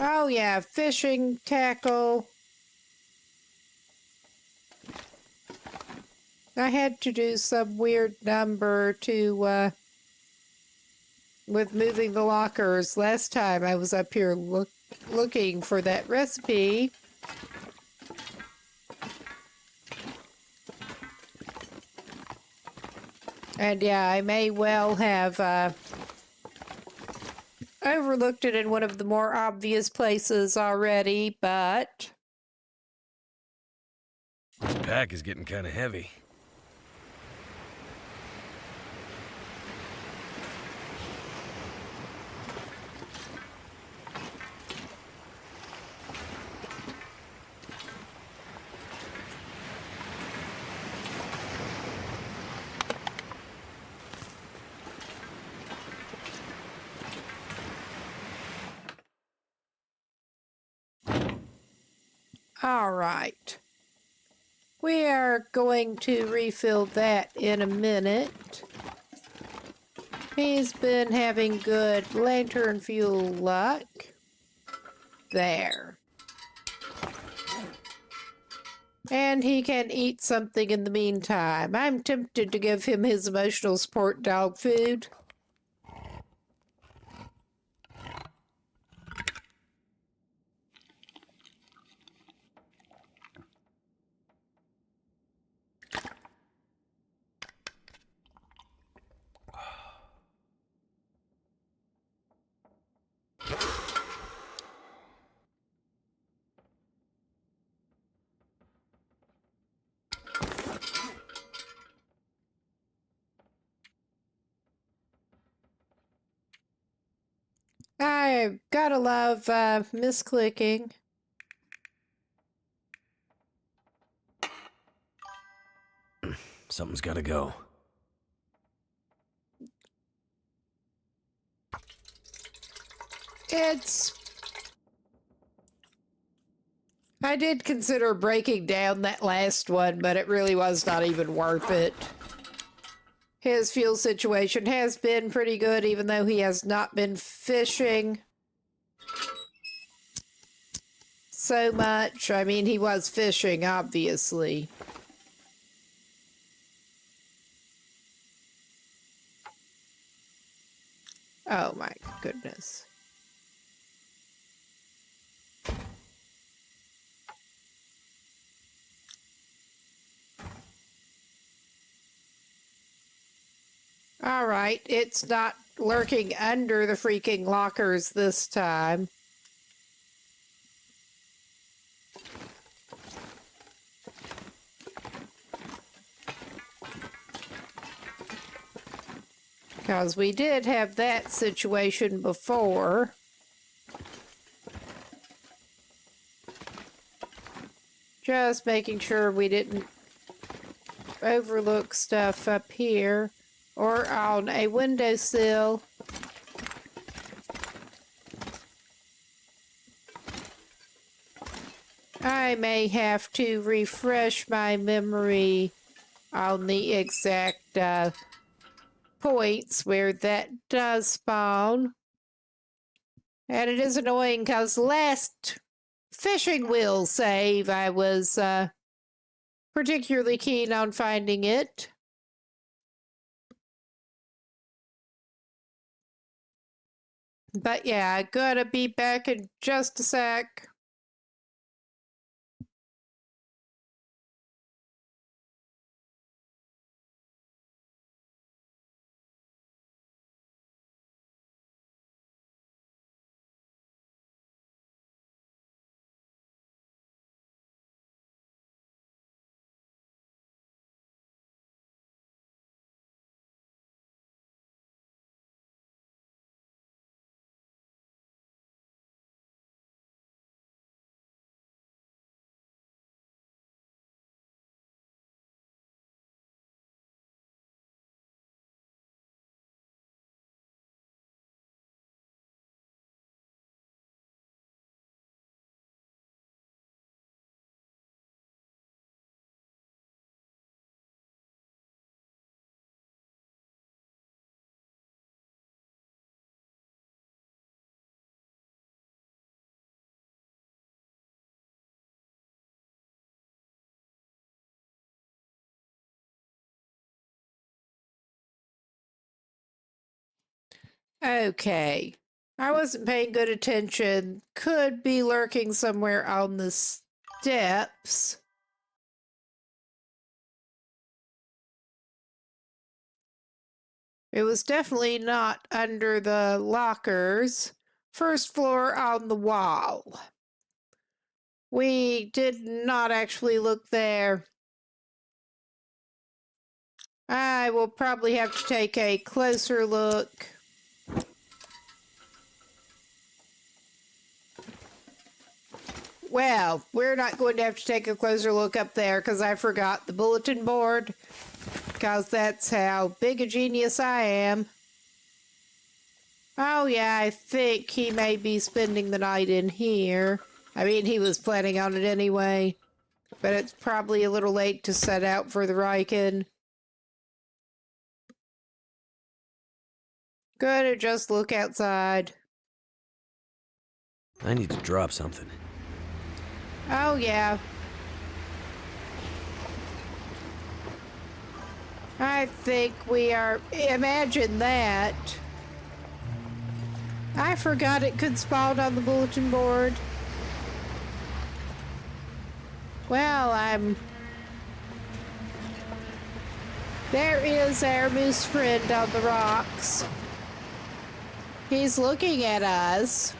[SPEAKER 1] Oh yeah, fishing tackle. I had to do some weird number to, with moving the lockers. Last time I was up here looking for that recipe. And yeah, I may well have overlooked it in one of the more obvious places already, but...
[SPEAKER 2] This pack is getting kind of heavy.
[SPEAKER 1] All right. We are going to refill that in a minute. He's been having good lantern fuel luck. There. And he can eat something in the meantime. I'm tempted to give him his emotional support dog food. I gotta love misclicking.
[SPEAKER 2] Something's gotta go.
[SPEAKER 1] I did consider breaking down that last one, but it really was not even worth it. His fuel situation has been pretty good, even though he has not been fishing so much. I mean, he was fishing, obviously. Oh my goodness. All right, it's not lurking under the freaking lockers this time. Because we did have that situation before. Just making sure we didn't overlook stuff up here or on a windowsill. I may have to refresh my memory on the exact points where that does spawn. And it is annoying because last fishing will save, I was particularly keen on finding it. But yeah, gotta be back in just a sec. Okay. I wasn't paying good attention. Could be lurking somewhere on the steps. It was definitely not under the lockers. First floor on the wall. We did not actually look there. I will probably have to take a closer look. Well, we're not going to have to take a closer look up there because I forgot the bulletin board. Because that's how big a genius I am. Oh yeah, I think he may be spending the night in here. I mean, he was planning on it anyway. But it's probably a little late to set out for the Riken. Gonna just look outside.
[SPEAKER 2] I need to drop something.
[SPEAKER 1] Oh yeah. I think we are... Imagine that. I forgot it could spawn on the bulletin board. Well, There is our moose friend on the rocks. He's looking at us.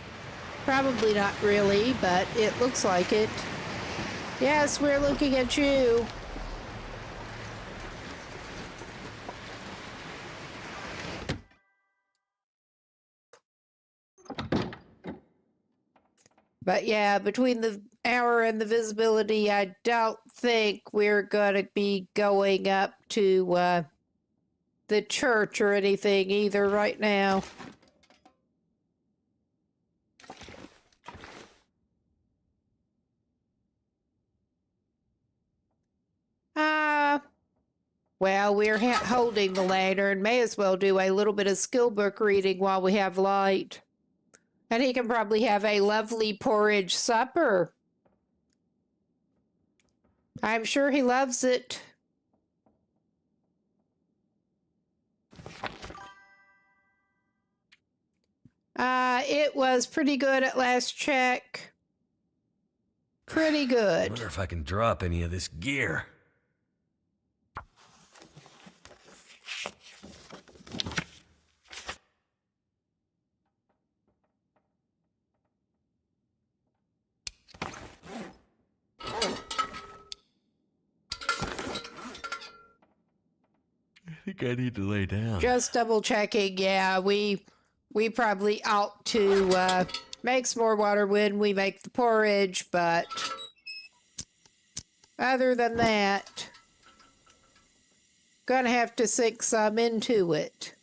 [SPEAKER 1] Probably not really, but it looks like it. Yes, we're looking at you. But yeah, between the hour and the visibility, I don't think we're going to be going up to the church or anything either right now. Well, we're holding the lantern. May as well do a little bit of skill book reading while we have light. And he can probably have a lovely porridge supper. I'm sure he loves it. It was pretty good at last check. Pretty
[SPEAKER 2] I
[SPEAKER 1] good.
[SPEAKER 2] wonder if I can drop any of this gear. I think I need to lay down.
[SPEAKER 1] Just double checking. Yeah, we probably ought to make some more water when we make the porridge, but other than that, gonna have to sink some into it.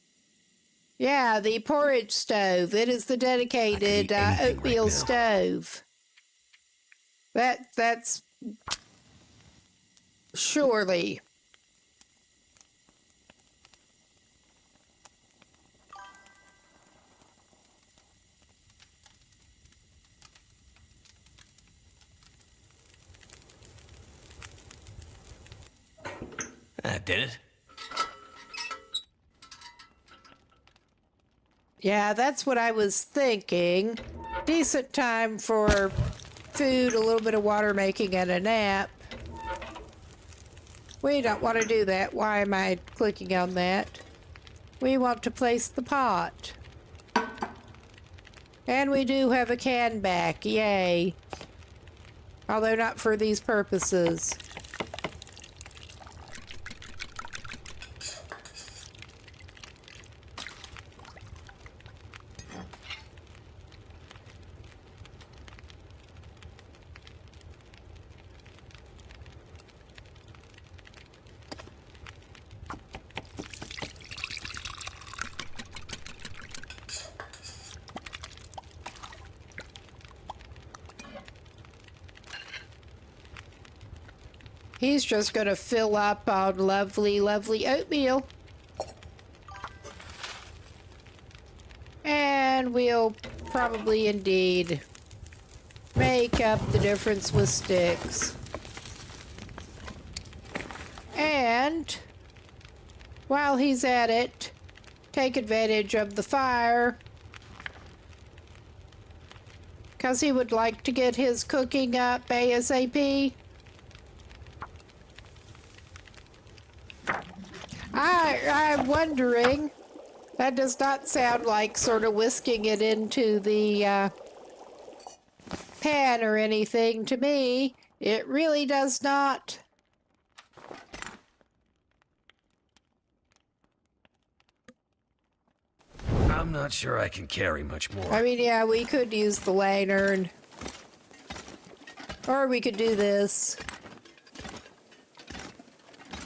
[SPEAKER 1] Yeah, the porridge stove. It is the dedicated oatmeal stove. That's surely.
[SPEAKER 2] That did it.
[SPEAKER 1] Yeah, that's what I was thinking. Decent time for food, a little bit of water making, and a nap. We don't want to do that. Why am I clicking on that? We want to place the pot. And we do have a can back. Yay. Although not for these purposes. He's just going to fill up on lovely, lovely oatmeal. And we'll probably indeed make up the difference with sticks. And while he's at it, take advantage of the fire. Because he would like to get his cooking up ASAP. I'm wondering, that does not sound like sort of whisking it into the pan or anything to me. It really does not.
[SPEAKER 2] I'm not sure I can carry much more.
[SPEAKER 1] I mean, yeah, we could use the lantern. Or we could do this.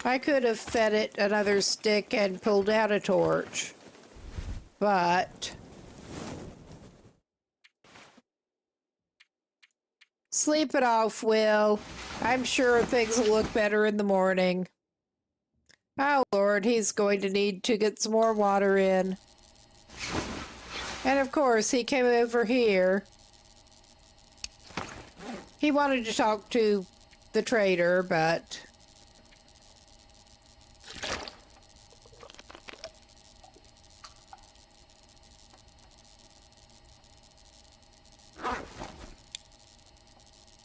[SPEAKER 1] I could have fed it another stick and pulled out a torch. But sleep it off, Will. I'm sure things will look better in the morning. Oh, Lord, he's going to need to get some more water in. And of course, he came over here. He wanted to talk to the trader, but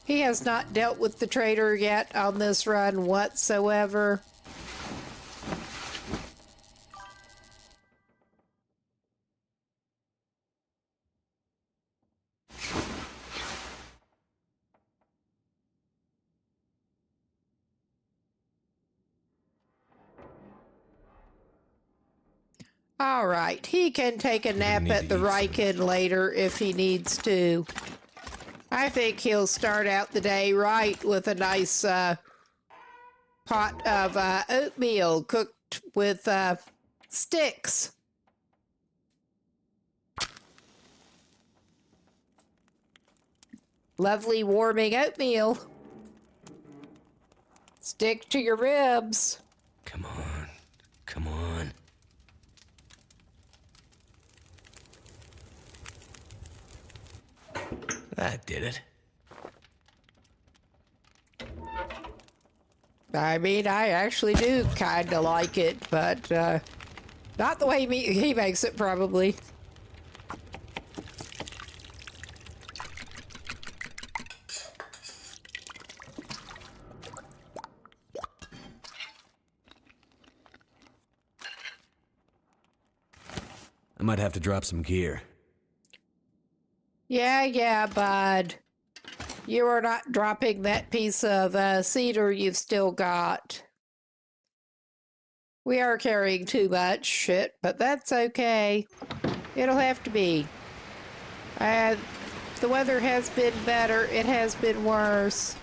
[SPEAKER 1] he has not dealt with the trader yet on this run whatsoever. All right, he can take a nap at the Riken later if he needs to. I think he'll start out the day right with a nice pot of oatmeal cooked with sticks. Lovely warming oatmeal. Stick to your ribs.
[SPEAKER 2] Come on. Come on. That did it.
[SPEAKER 1] I mean, I actually do kind of like it, but not the way he makes it, probably.
[SPEAKER 2] I might have to drop some gear.
[SPEAKER 1] Yeah, bud. You are not dropping that piece of cedar you've still got. We are carrying too much shit, but that's okay. It'll have to be. The weather has been better. It has been worse.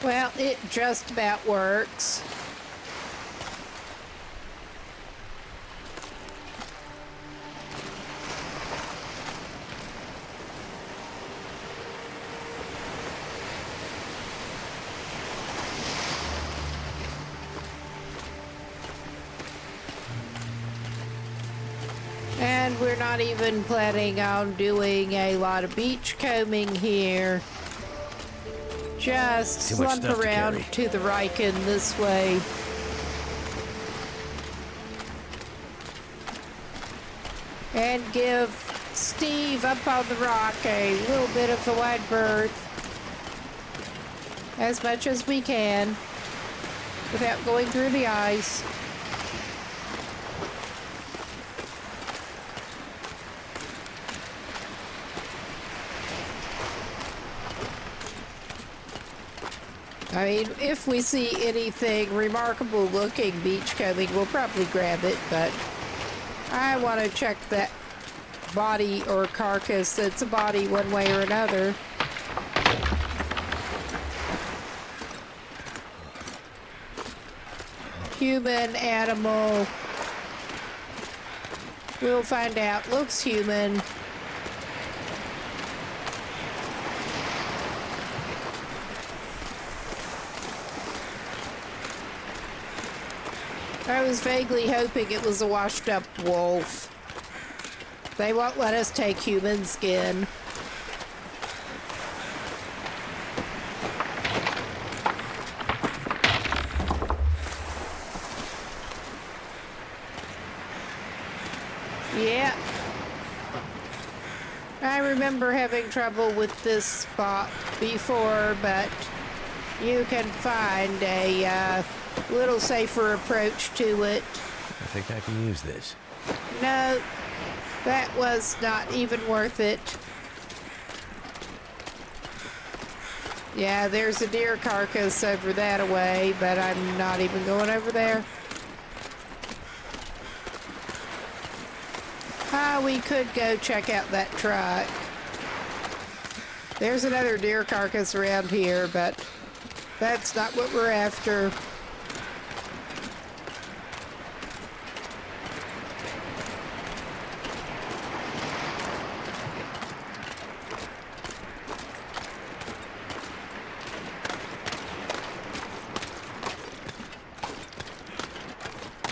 [SPEAKER 1] Well, it just about works. And we're not even planning on doing a lot of beach combing here. Just slump around to the Riken this way. And give Steve up on the rock a little bit of a wide berth. As much as we can. Without going through the ice. I mean, if we see anything remarkable looking beachcombing, we'll probably grab it, but I want to check that body or carcass. It's a body one way or another. Human, animal. We'll find out. Looks human. I was vaguely hoping it was a washed up wolf. They won't let us take human skin. Yeah. I remember having trouble with this spot before, but you can find a little safer approach to it.
[SPEAKER 2] I think I can use this.
[SPEAKER 1] No, that was not even worth it. Yeah, there's a deer carcass over that away, but I'm not even going over there. We could go check out that truck. There's another deer carcass around here, but that's not what we're after.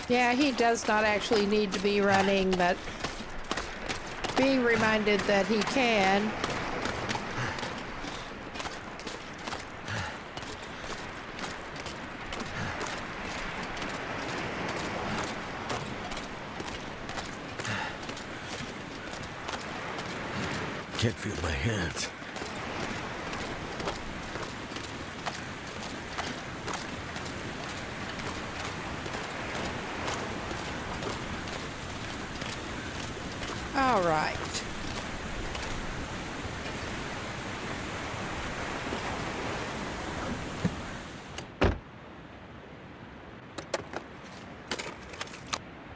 [SPEAKER 1] Yeah, he does not actually need to be running, but being reminded that he can.
[SPEAKER 2] Can't feel my hands.
[SPEAKER 1] All right.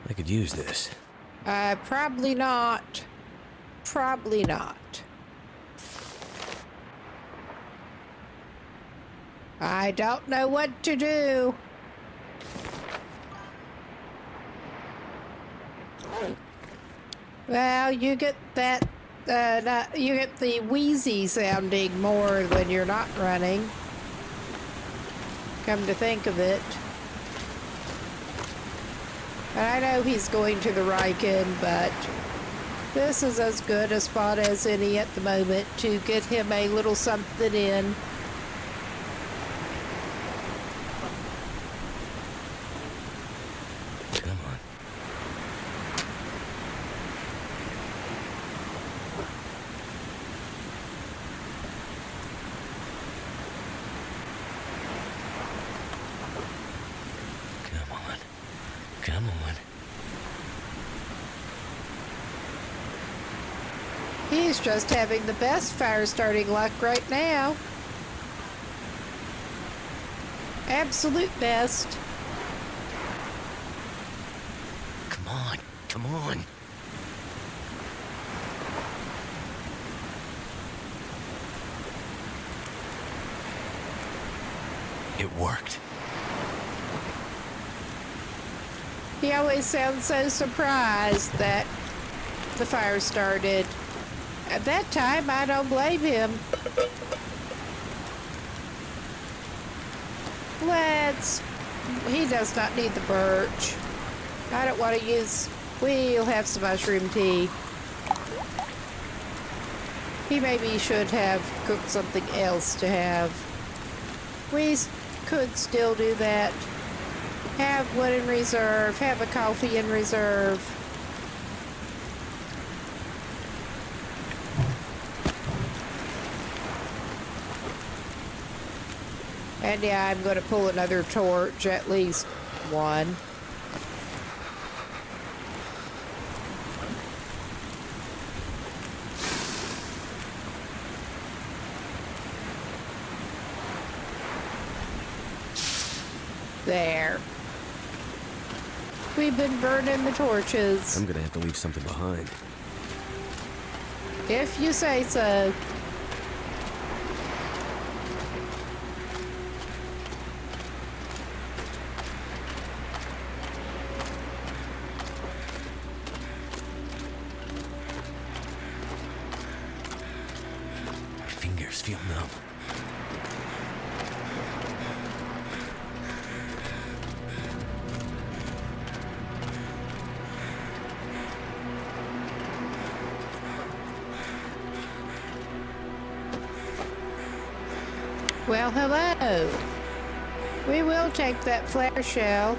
[SPEAKER 2] I could use this.
[SPEAKER 1] Probably not. Probably not. I don't know what to do. Well, you get that, you get the wheezy sounding more when you're not running. Come to think of it. And I know he's going to the Riken, but this is as good a spot as any at the moment to get him a little something in.
[SPEAKER 2] Come on. Come on. Come on.
[SPEAKER 1] He's just having the best fire starting luck right now. Absolute best.
[SPEAKER 2] Come on. Come on. It worked.
[SPEAKER 1] He always sounds so surprised that the fire started. At that time, I don't blame him. He does not need the birch. I don't want to use, we'll have some mushroom tea. He maybe should have cooked something else to have. We could still do that. Have wood in reserve, have a coffee in reserve. And yeah, I'm going to pull another torch, at least one. There. We've been burning the torches.
[SPEAKER 2] I'm gonna have to leave something behind.
[SPEAKER 1] If you say so.
[SPEAKER 2] My fingers feel numb.
[SPEAKER 1] Well, hello. We will take that flare shell.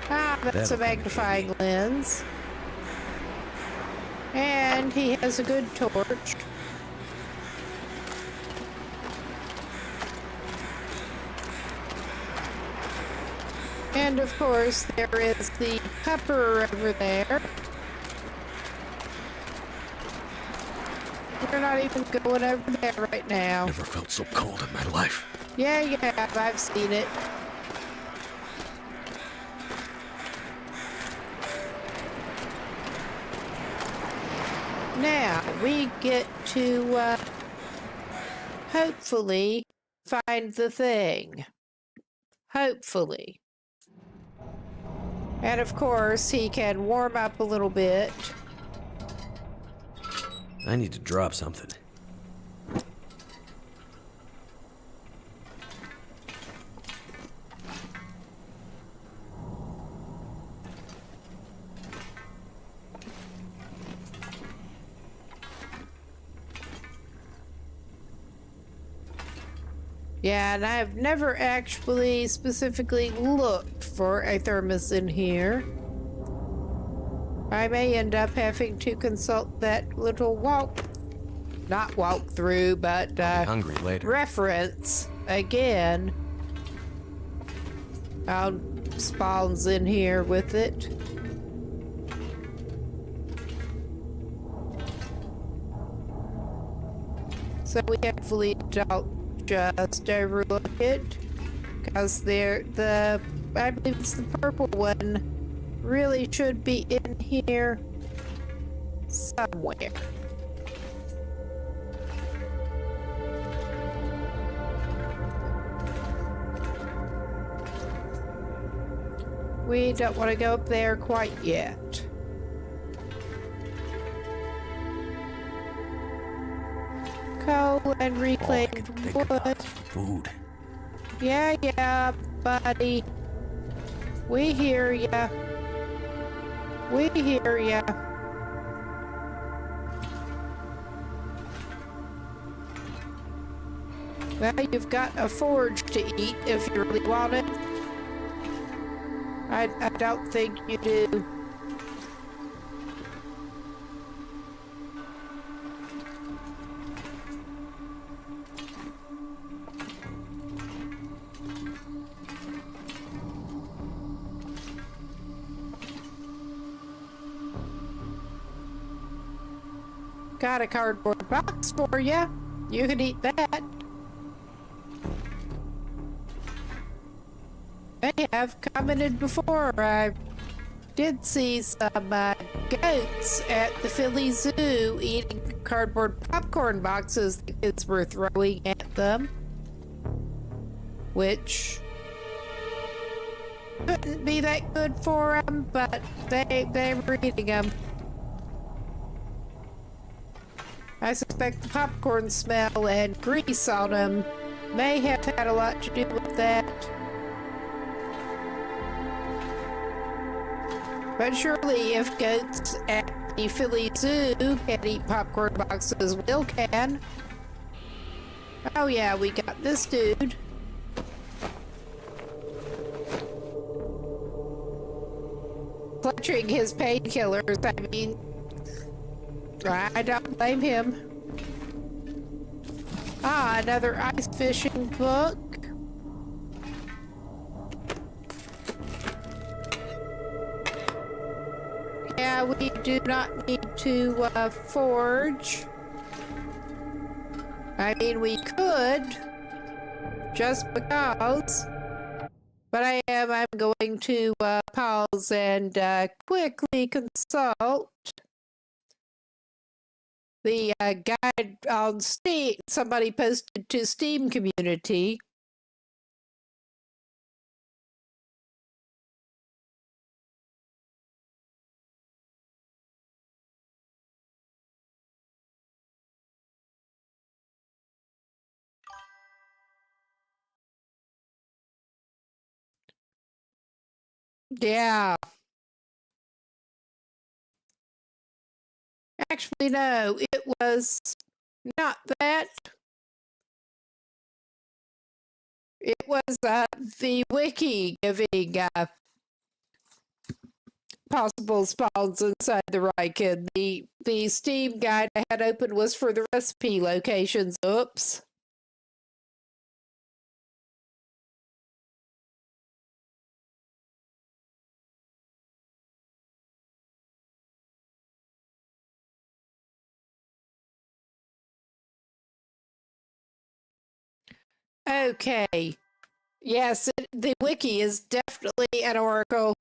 [SPEAKER 1] Ah, that's a magnifying lens. And he has a good torch. And of course, there is the pupper over there. We're not even going over there right now.
[SPEAKER 2] Never felt so cold in my life.
[SPEAKER 1] Yeah, you have. I've seen it. Now, we get to, hopefully find the thing. Hopefully. And of course, he can warm up a little bit.
[SPEAKER 2] I need to drop something.
[SPEAKER 1] Yeah, and I've never actually specifically looked for a thermos in here. I may end up having to consult that little not walk through, but
[SPEAKER 2] Hungry later.
[SPEAKER 1] reference again. I'll spawns in here with it. So we hopefully don't just overlook it, because I believe it's the purple one, really should be in here somewhere. We don't want to go up there quite yet. Coal and reclaimed wood.
[SPEAKER 2] Food.
[SPEAKER 1] Yeah, buddy. We hear ya. We hear ya. Well, you've got a forge to eat if you really want it. I don't think you do. Got a cardboard box for you. You can eat that. They have commented before. I did see some goats at the Philly Zoo eating cardboard popcorn boxes the kids were throwing at them, which couldn't be that good for them, but they were eating them. I suspect the popcorn smell and grease on them may have had a lot to do with that. But surely if goats at the Philly Zoo can eat popcorn boxes, Will can. Oh yeah, we got this dude. Clutching his painkillers, I mean, I don't blame him. Ah, another ice fishing book. Yeah, we do not need to forge. I mean, we could, just because. But I'm going to pause and quickly consult the guide on Steam. Somebody posted to Steam community. Yeah. Actually, no, it was not that. It was the wiki giving possible spawns inside the Ryken. The Steam guide I had open was for the recipe locations. Oops. Okay. Yes, the wiki is definitely an oracle.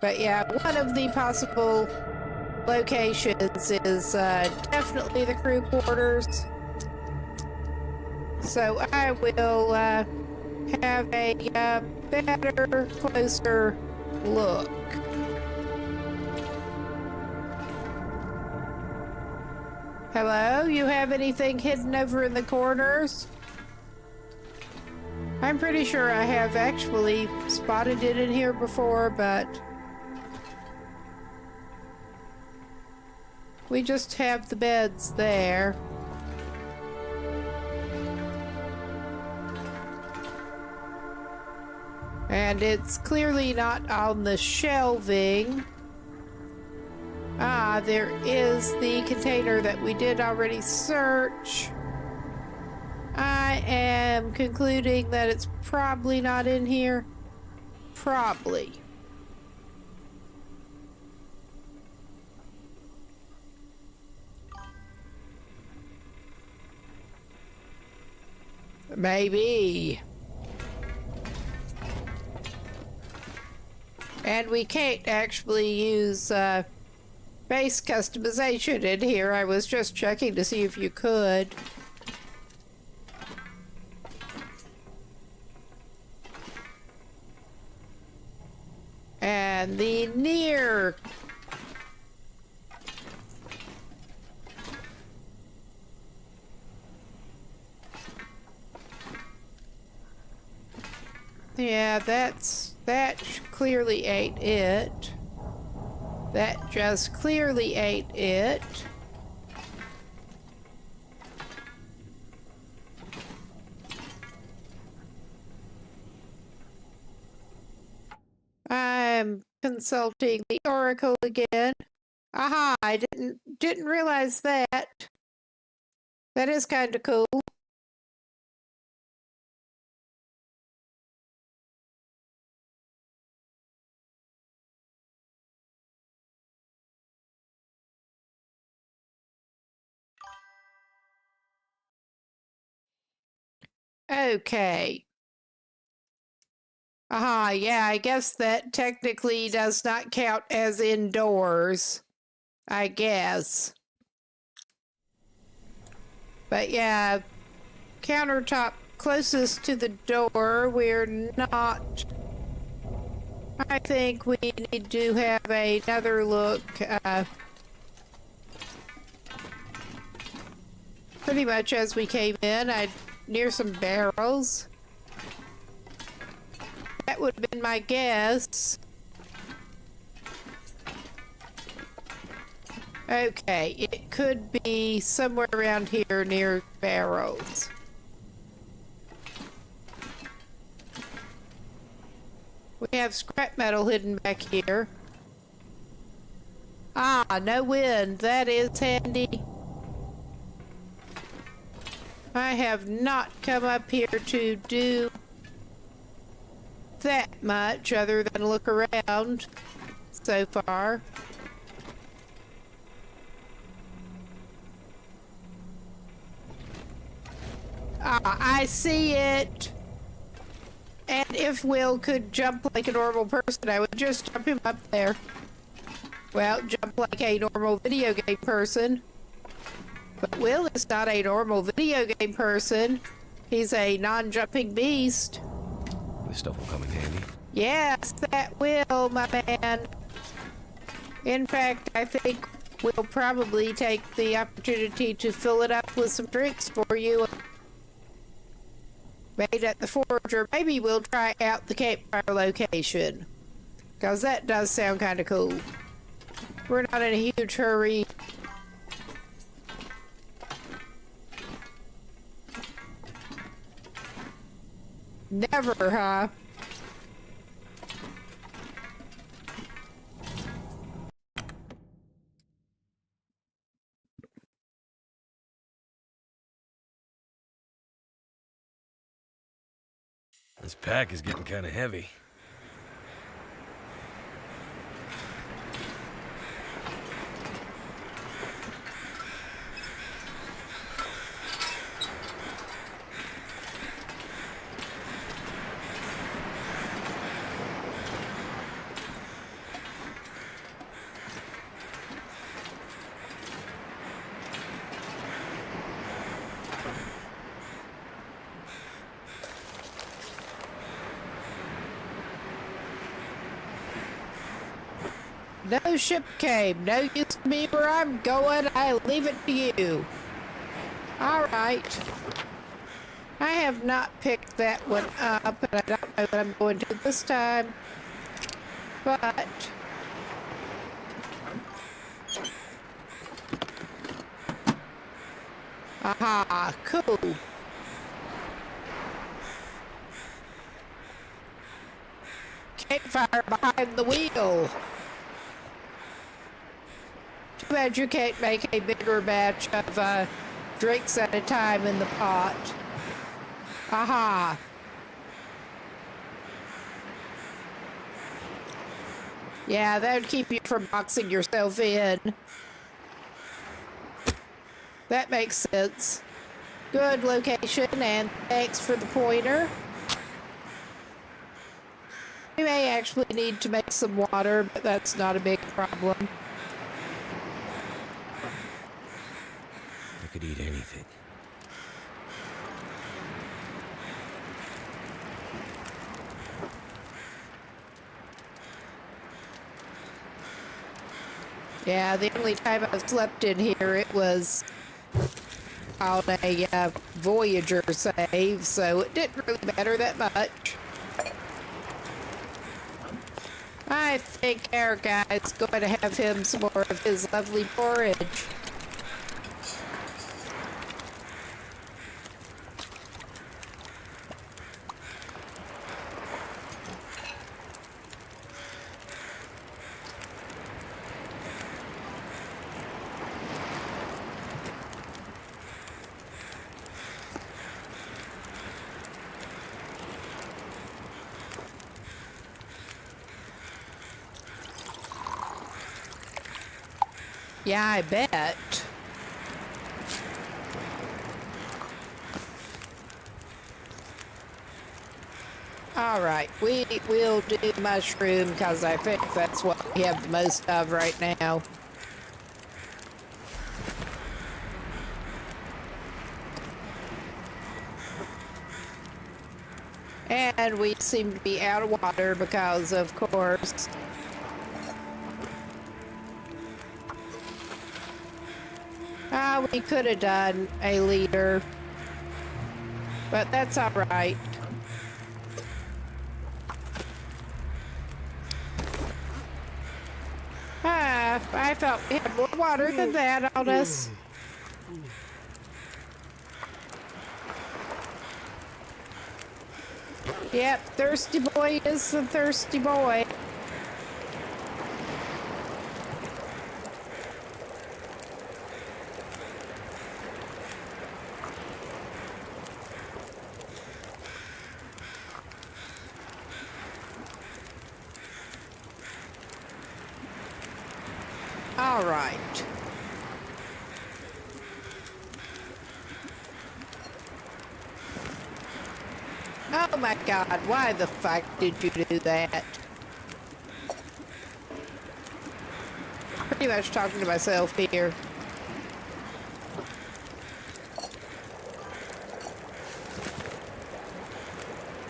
[SPEAKER 1] But yeah, one of the possible locations is definitely the crew quarters. So I will have a better, closer look. Hello? You have anything hidden over in the corners? I'm pretty sure I have actually spotted it in here before, but we just have the beds there. And it's clearly not on the shelving. Ah, there is the container that we did already search. I am concluding that it's probably not in here. Probably. Maybe. And we can't actually use base customization in here. I was just checking to see if you could. And the near yeah, that clearly ain't it. That just clearly ain't it. I'm consulting the oracle again. Aha, I didn't realize that. That is kind of cool. Okay. Aha, yeah, I guess that technically does not count as indoors. I guess. But yeah, countertop closest to the door, we're not. I think we need to have another look. Pretty much as we came in, near some barrels. That would have been my guess. Okay, it could be somewhere around here near barrels. We have scrap metal hidden back here. Ah, no wind. That is handy. I have not come up here to do that much other than look around so far. Aha! I see it! And if Will could jump like a normal person, I would just jump him up there. Well, jump like a normal video game person. But Will is not a normal video game person. He's a non-jumping beast.
[SPEAKER 2] This stuff will come in handy.
[SPEAKER 1] Yes, that will, my man. In fact, I think we'll probably take the opportunity to fill it up with some drinks for you. Made at the forge, or maybe we'll try out the campfire location. Because that does sound kind of cool. We're not in a huge hurry. Never, huh?
[SPEAKER 2] This pack is getting kind of heavy.
[SPEAKER 1] No ship came. No use to me where I'm going. I leave it to you. Alright. I have not picked that one up, and I don't know what I'm going to this time. But... aha, cool. Campfire behind the wheel. Too bad you can't make a bigger batch of drinks at a time in the pot. Aha. Yeah, that would keep you from boxing yourself in. That makes sense. Good location, and thanks for the pointer. We may actually need to make some water, but that's not a big problem.
[SPEAKER 2] I could eat anything.
[SPEAKER 1] Yeah, the only time I slept in here, it was on a Voyager save, so it didn't really matter that much. I think our guy's going to have him some more of his lovely porridge. Yeah, I bet. All right, we will do mushroom because I think that's what we have the most of right now. And we seem to be out of water because, of course, we could have done a liter, but that's all right. I thought we had more water than that on us. Yep, thirsty boy is the thirsty boy. All right. Oh my God, why the fuck did you do that? Pretty much talking to myself here.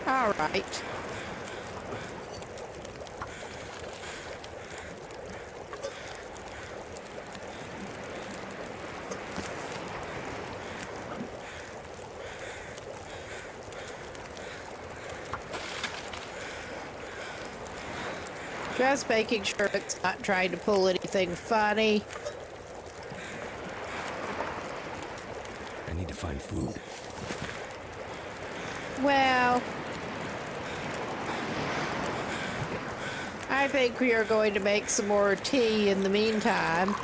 [SPEAKER 1] All right. Just making sure it's not trying to pull anything funny.
[SPEAKER 2] I need to find food.
[SPEAKER 1] Well, I think we are going to make some more tea in the meantime.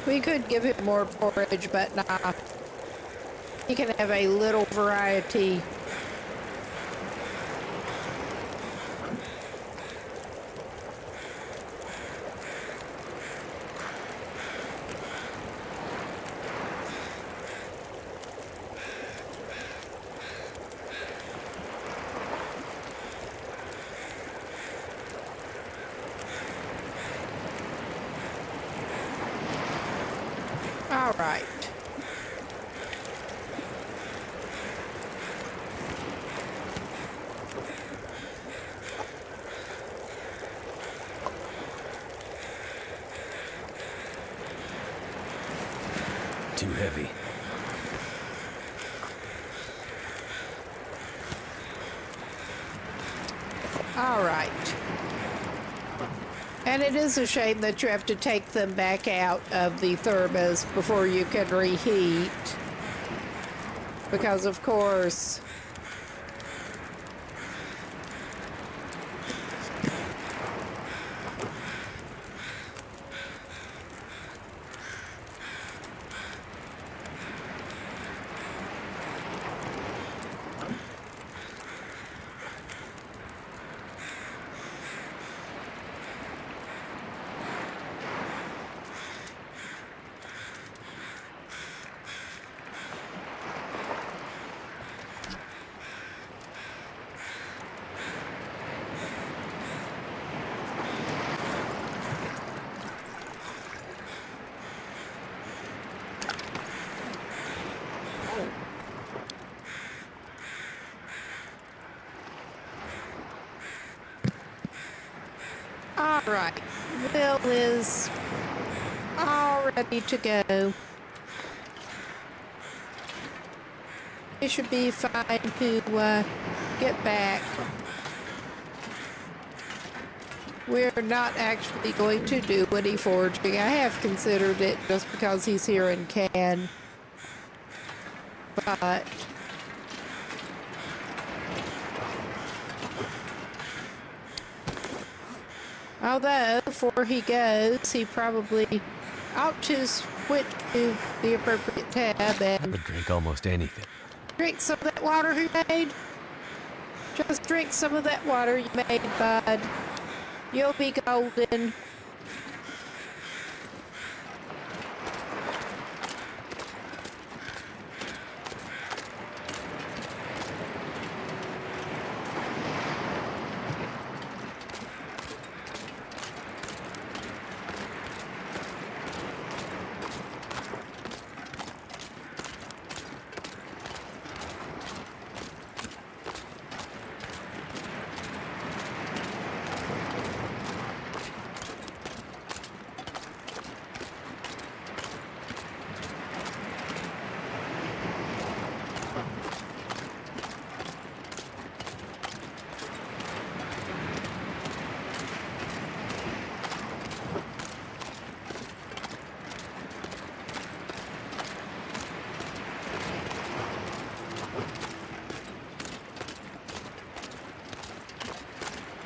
[SPEAKER 1] We could give him more porridge, but nah. He can have a little variety. All right.
[SPEAKER 2] Too heavy.
[SPEAKER 1] All right. And it is a shame that you have to take them back out of the thermos before you can reheat. Because, of course, all right. Will is all ready to go. He should be fine to get back. We're not actually going to do any foraging. I have considered it just because he's here and can. But although, before he goes, he probably ought to switch to the appropriate tab
[SPEAKER 2] I
[SPEAKER 1] and
[SPEAKER 2] would drink almost anything.
[SPEAKER 1] drink some of that water he made. Just drink some of that water you made, bud. You'll be golden.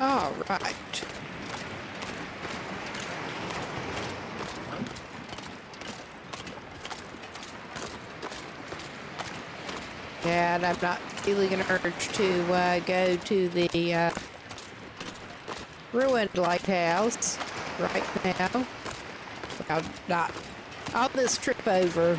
[SPEAKER 1] All right. And I'm not feeling an urge to go to the ruined lighthouse right now. Well, not on this trip over.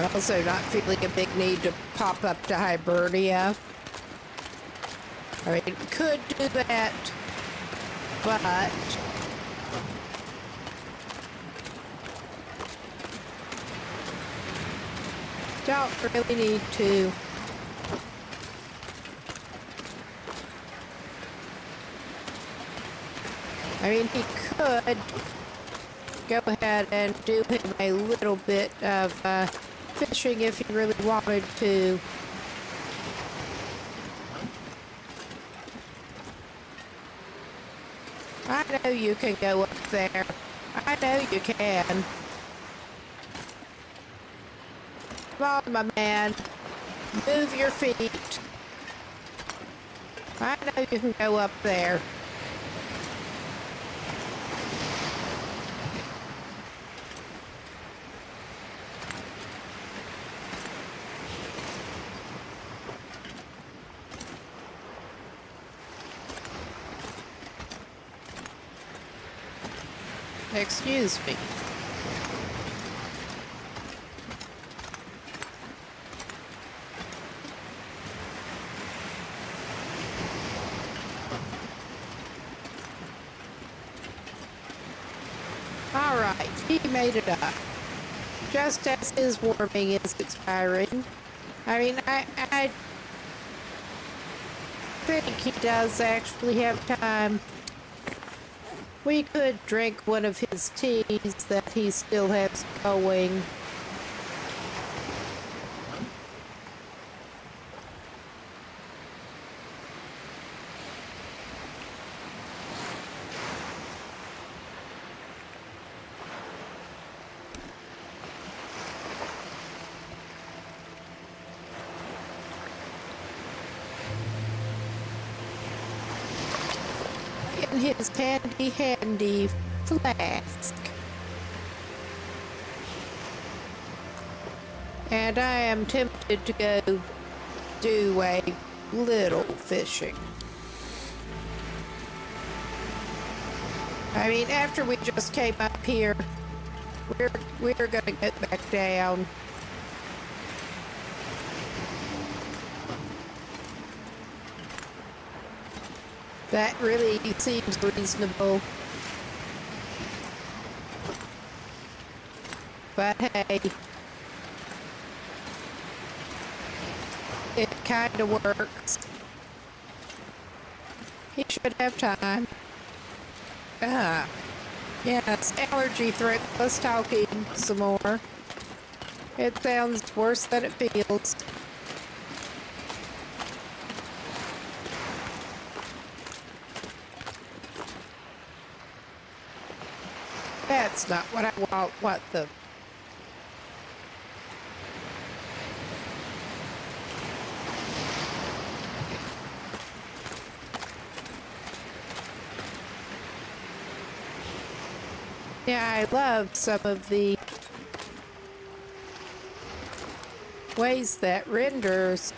[SPEAKER 1] I'm also not feeling a big need to pop up to Hibernia. I mean, could do that, but don't really need to. I mean, he could go ahead and do him a little bit of fishing if he really wanted to. I know you can go up there. I know you can. Come on, my man. Move your feet. I know you can go up there. Excuse me. All right, he made it up. Just as his warming is expiring. I mean, I think he does actually have time. We could drink one of his teas that he still has going. In his handy flask. And I am tempted to go do a little fishing. I mean, after we just came up here, we're gonna get back down. That really seems reasonable. But hey, it kind of works. He should have time. Yes, allergy threat plus talking some more. It sounds worse than it feels. That's not what I want. What the? Yeah, I love some of the ways that renders.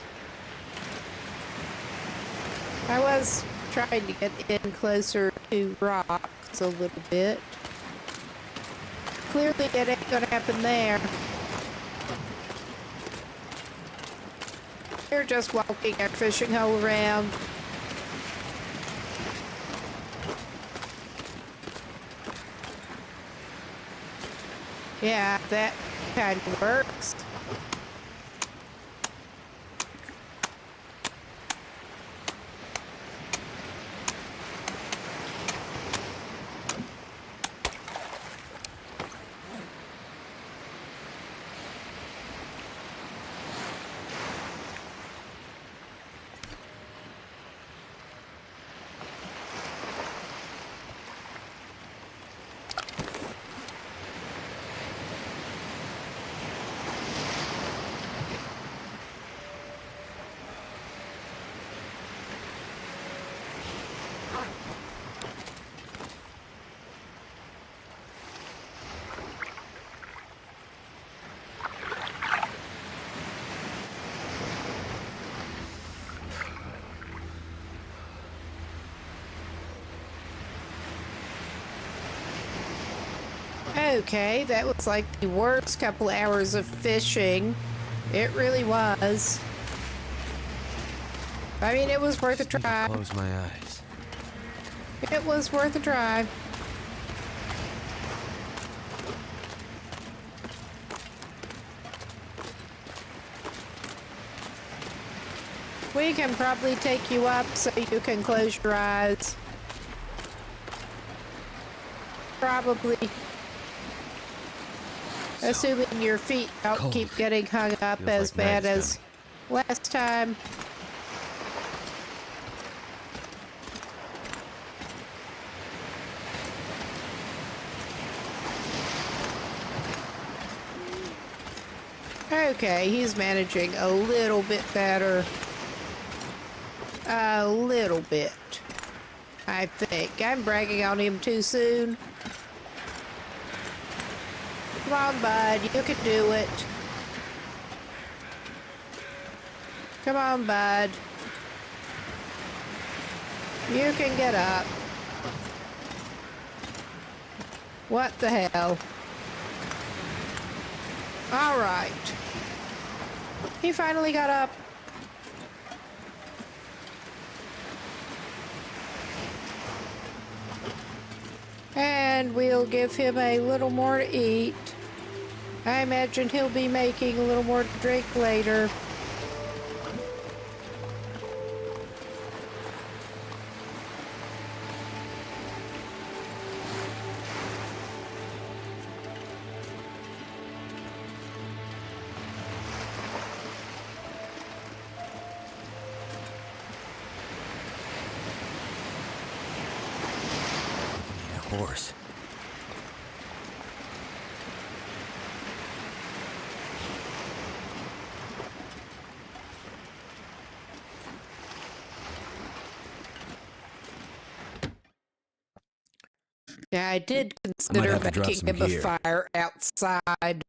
[SPEAKER 1] I was trying to get in closer to rocks a little bit. Clearly it ain't gonna happen there. We're just walking our fishing hole around. Yeah, that kind of works. Okay, that was like the worst couple hours of fishing. It really was. I mean, it was worth a
[SPEAKER 2] Just need to
[SPEAKER 1] try.
[SPEAKER 2] close my eyes.
[SPEAKER 1] It was worth a try. We can probably take you up so you can close your eyes. Probably. Assuming your feet don't
[SPEAKER 2] cold.
[SPEAKER 1] keep getting hung up
[SPEAKER 2] Feels
[SPEAKER 1] as
[SPEAKER 2] like night
[SPEAKER 1] bad
[SPEAKER 2] is
[SPEAKER 1] as last time. Okay, he's managing a little bit better. A little bit, I think. I'm bragging on him too soon. Come on, bud. You can do it. Come on, bud. You can get up. What the hell? All right. He finally got up. And we'll give him a little more to eat. I imagine he'll be making a little more to drink later.
[SPEAKER 2] Horse.
[SPEAKER 1] Yeah, I did consider
[SPEAKER 2] have to drop
[SPEAKER 1] making
[SPEAKER 2] some
[SPEAKER 1] him a
[SPEAKER 2] gear.
[SPEAKER 1] fire outside.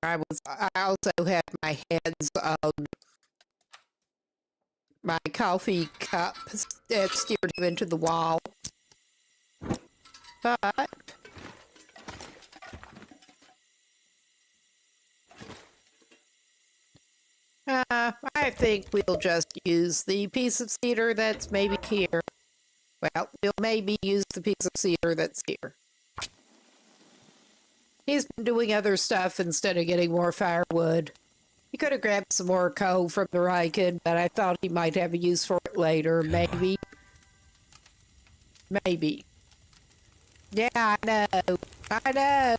[SPEAKER 1] I also had my hands on my coffee cup that steered him into the wall. But I think we'll just use the piece of cedar that's maybe here. Well, we'll maybe use the piece of cedar that's here. He's been doing other stuff instead of getting more firewood. He could have grabbed some more coal from the Riken, but I thought he might have a use for it later. Maybe. Maybe. Yeah, I know. I know.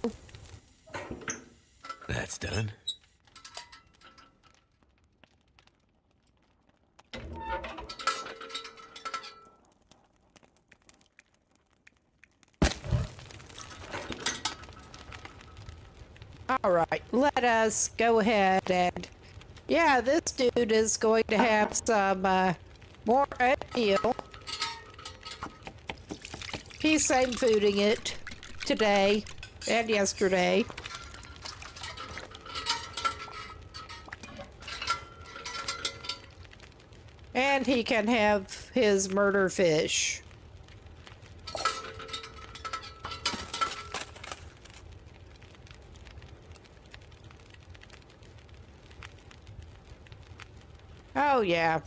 [SPEAKER 2] That's done.
[SPEAKER 1] All right, let us go ahead and... Yeah, this dude is going to have some more oatmeal. He's same fooding it today and yesterday. And he can have his murder fish. Oh, yeah.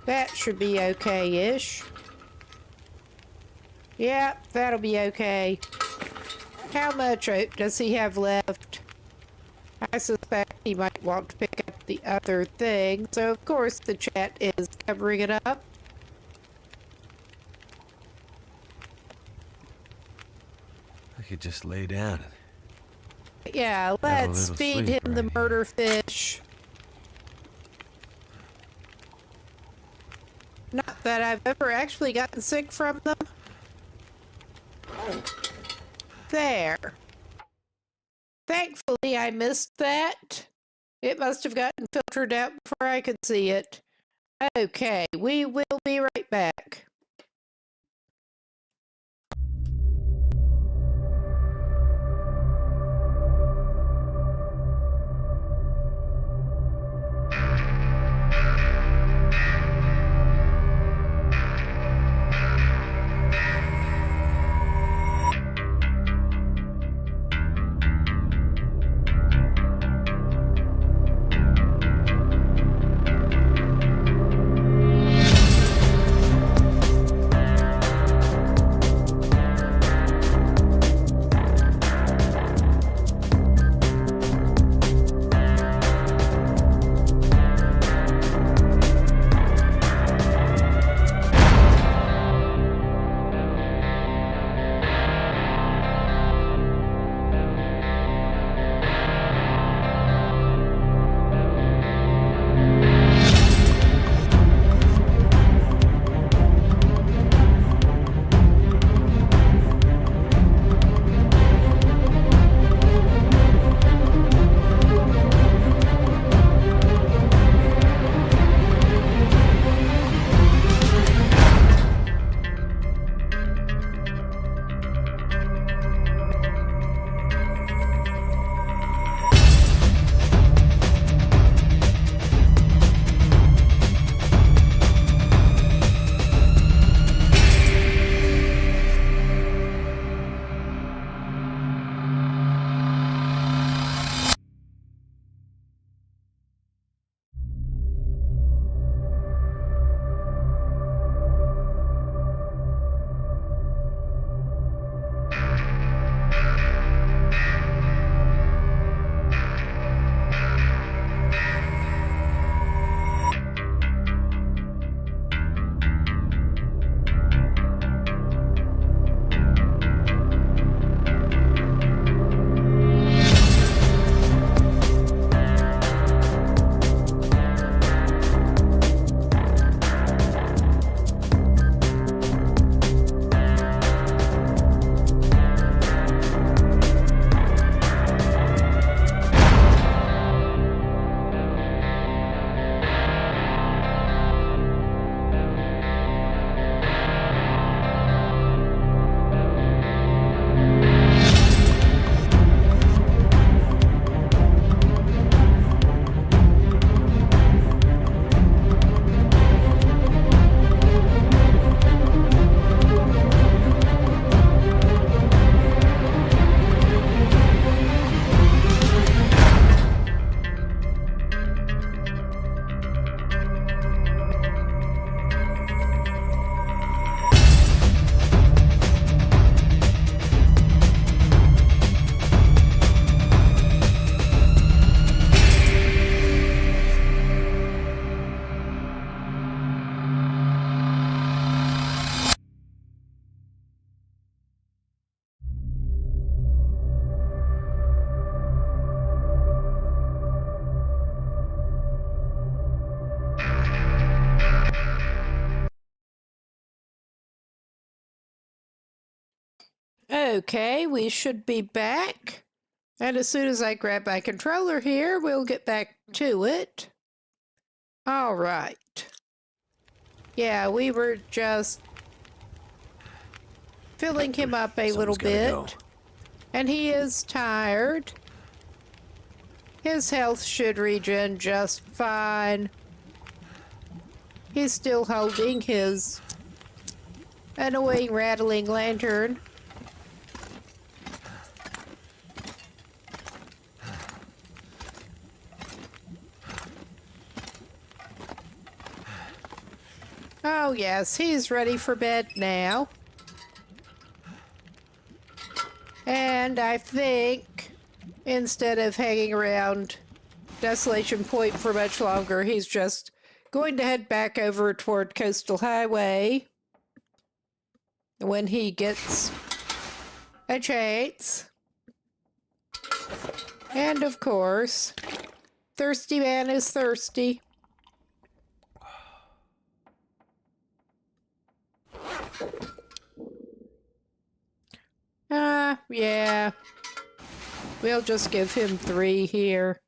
[SPEAKER 1] That should be okay-ish. Yeah, that'll be okay. How much oat does he have left? I suspect he might want to pick up the other thing, so of course the chat is covering it up.
[SPEAKER 2] I could just lay down and
[SPEAKER 1] Yeah, let's
[SPEAKER 2] little
[SPEAKER 1] feed
[SPEAKER 2] sleep
[SPEAKER 1] him the
[SPEAKER 2] right
[SPEAKER 1] murder fish. Not that I've ever actually gotten sick from them. There. Thankfully, I missed that. It must have gotten filtered out before I could see it. Okay, we will be right back. Okay, we should be back. And as soon as I grab my controller here, we'll get back to it. All right. Yeah, we were just filling him up a little bit.
[SPEAKER 2] Go.
[SPEAKER 1] And he is tired. His health should regen just fine. He's still holding his annoying rattling lantern. Oh yes, he's ready for bed now. And I think instead of hanging around Desolation Point for much longer, he's just going to head back over toward Coastal Highway when he gets a chance. And of course, thirsty man is thirsty. Yeah. We'll just give him 3 here.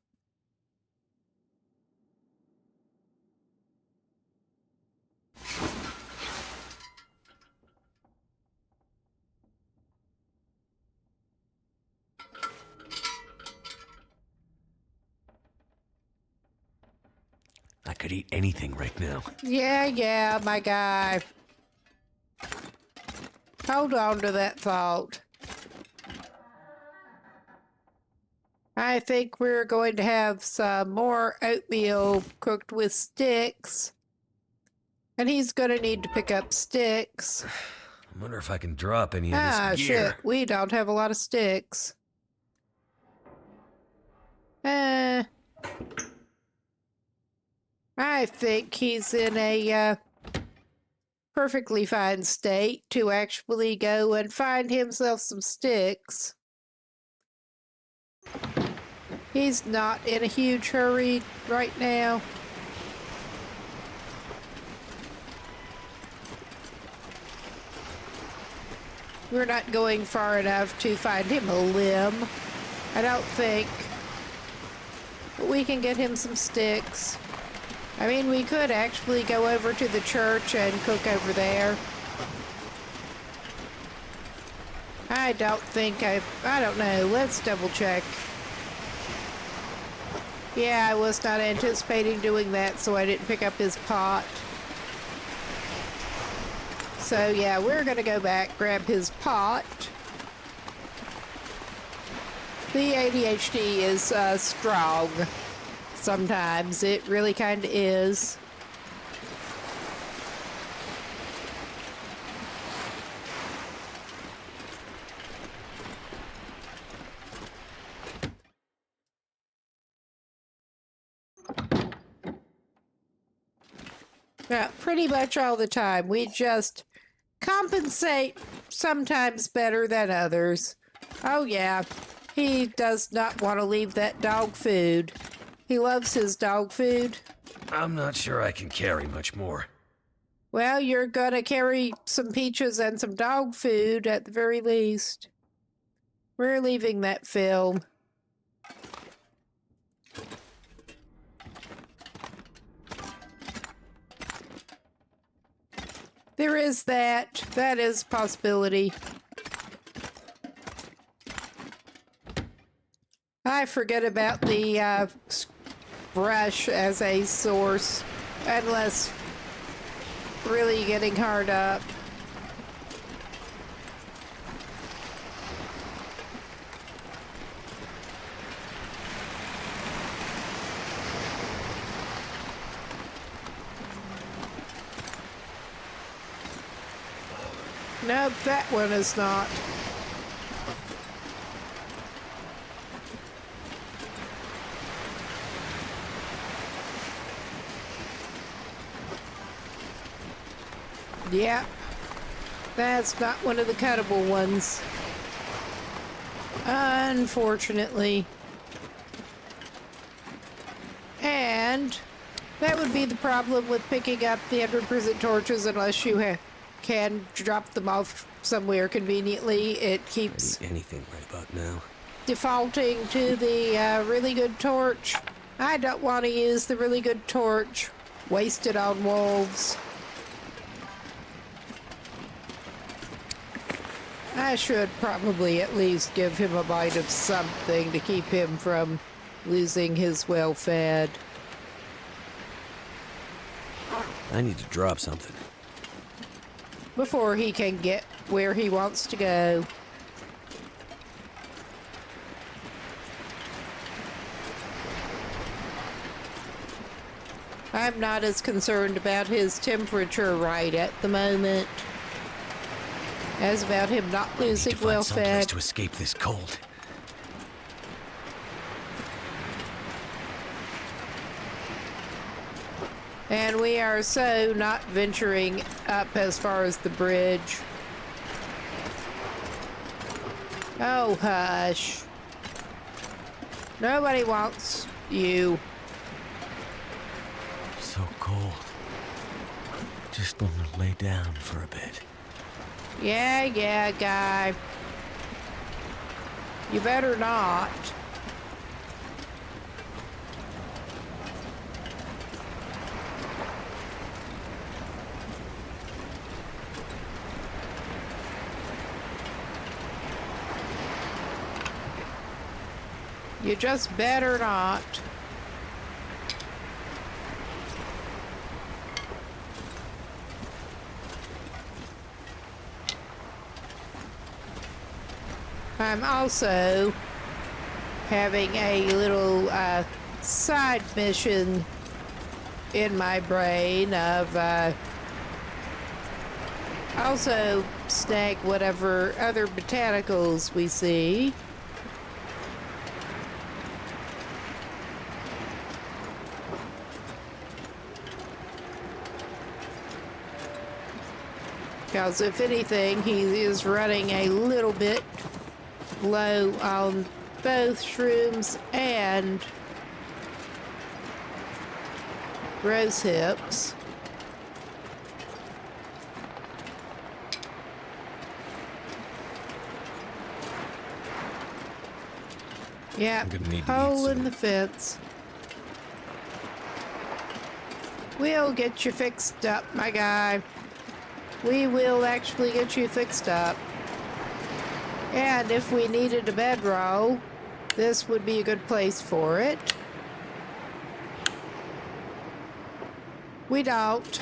[SPEAKER 2] I could eat anything right now.
[SPEAKER 1] Yeah, my guy. Hold on to that thought. I think we're going to have some more oatmeal cooked with sticks. And he's going to need to pick up sticks.
[SPEAKER 2] I wonder if I can drop any of this gear.
[SPEAKER 1] Shit. We don't have a lot of sticks. I think he's in a perfectly fine state to actually go and find himself some sticks. He's not in a huge hurry right now. We're not going far enough to find him a limb, I don't think. But we can get him some sticks. I mean, we could actually go over to the church and cook over there. I don't think I don't know. Let's double check. Yeah, I was not anticipating doing that, so I didn't pick up his pot. So yeah, we're gonna go back, grab his pot. The ADHD is strong. Sometimes it really kind of is. Yeah, pretty much all the time. We just compensate sometimes better than others. Oh yeah, he does not want to leave that dog food. He loves his dog food.
[SPEAKER 2] I'm not sure I can carry much more.
[SPEAKER 1] Well, you're gonna carry some peaches and some dog food at the very least. We're leaving that film. There is that. That is a possibility. I forget about the brush as a source, unless really getting hard up. Nope, that one is not. Yeah, that's not one of the cuttable ones. Unfortunately. And that would be the problem with picking up the 100% torches unless you can drop them off somewhere conveniently. It
[SPEAKER 2] I
[SPEAKER 1] keeps
[SPEAKER 2] eat anything right about now.
[SPEAKER 1] defaulting to the really good torch. I don't want to use the really good torch. Waste it on wolves. I should probably at least give him a bite of something to keep him from losing his well-fed.
[SPEAKER 2] I need to drop something.
[SPEAKER 1] Before he can get where he wants to go. I'm not as concerned about his temperature right at the moment as about him not losing
[SPEAKER 2] Need to find some place
[SPEAKER 1] well-fed.
[SPEAKER 2] to escape this cold.
[SPEAKER 1] And we are so not venturing up as far as the bridge. Oh, hush. Nobody wants you.
[SPEAKER 2] So cold. Just want to lay down for a bit.
[SPEAKER 1] Yeah, guy. You better not. You just better not. I'm also having a little side mission in my brain of also snag whatever other botanicals we see. Because if anything, he is running a little bit low on both shrooms and rose hips. Yeah,
[SPEAKER 2] I'm gonna need to eat
[SPEAKER 1] hole in
[SPEAKER 2] soon.
[SPEAKER 1] the fence. We'll get you fixed up, my guy. We will actually get you fixed up. And if we needed a bedroll, this would be a good place for it. We don't.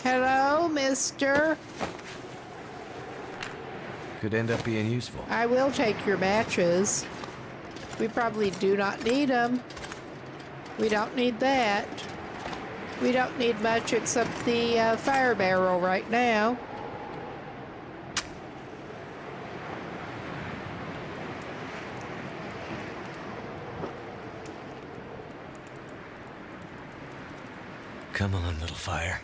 [SPEAKER 1] Hello, mister.
[SPEAKER 2] Could end up being useful.
[SPEAKER 1] I will take your matches. We probably do not need them. We don't need that. We don't need much except the fire barrel right now.
[SPEAKER 2] Come on, little fire.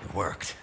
[SPEAKER 2] It worked.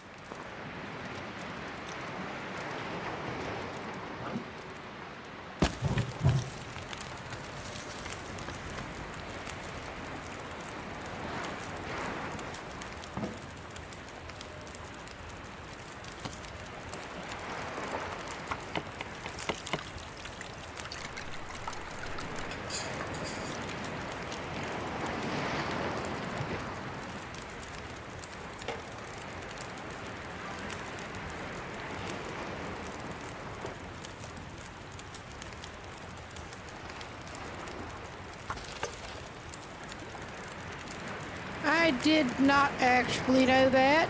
[SPEAKER 1] I did not actually know that.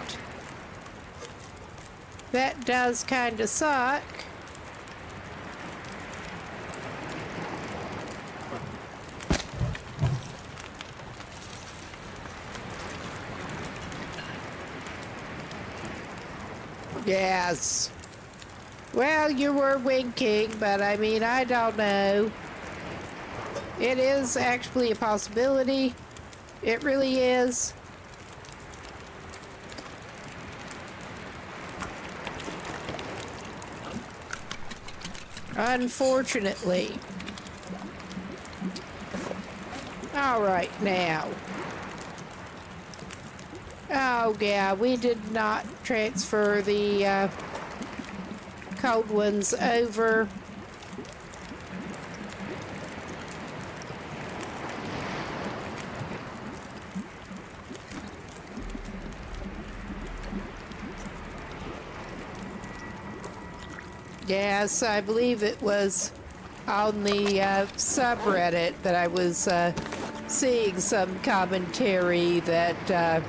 [SPEAKER 1] That does kind of suck. Yes. Well, you were winking, but I mean, I don't know. It is actually a possibility. It really is. Unfortunately. All right, now. Oh, yeah, we did not transfer the cold ones over. Yes, I believe it was on the subreddit that I was seeing some commentary that,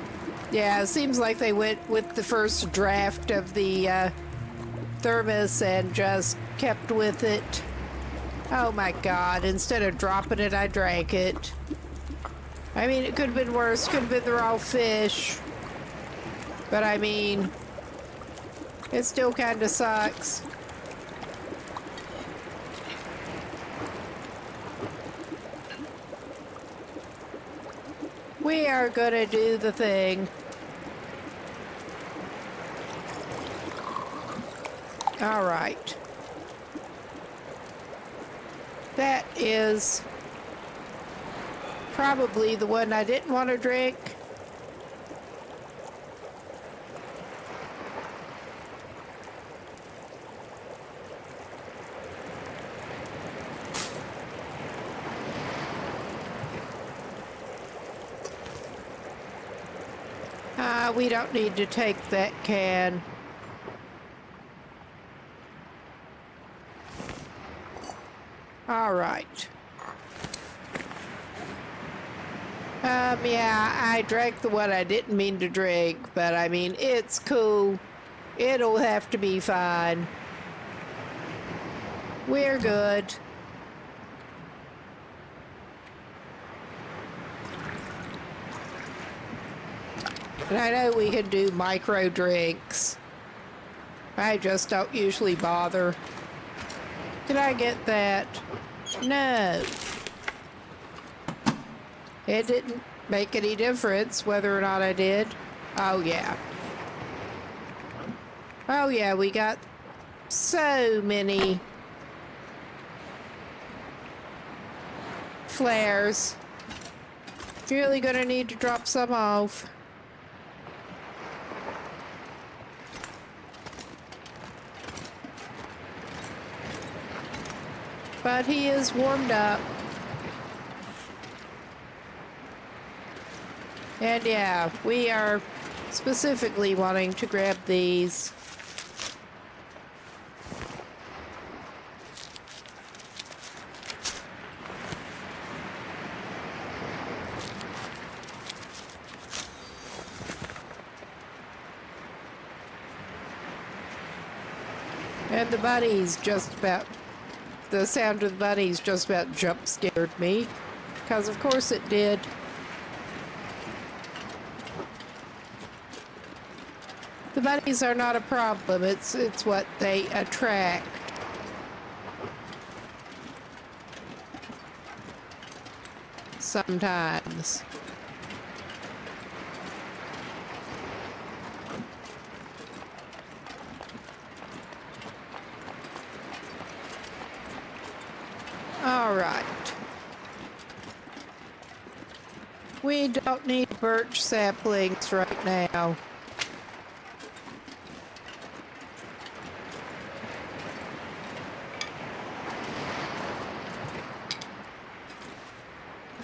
[SPEAKER 1] yeah, it seems like they went with the first draft of the thermos and just kept with it. Oh my God, instead of dropping it, I drank it. I mean, it could have been worse, could have been the raw fish. But I mean, it still kind of sucks. We are gonna do the thing. All right. That is probably the one I didn't want to drink. We don't need to take that can. All right. Yeah, I drank the one I didn't mean to drink, but I mean, it's cool. It'll have to be fine. We're good. And I know we can do micro drinks. I just don't usually bother. Did I get that? No. It didn't make any difference whether or not I did. Oh, yeah. Oh, yeah, we got so many flares. Really gonna need to drop some off. But he is warmed up. And yeah, we are specifically wanting to grab these. And the bunnies just about, the sound of the bunnies just about jump scared me. Because of course it did. The bunnies are not a problem, it's what they attract. Sometimes. All right. We don't need birch saplings right now.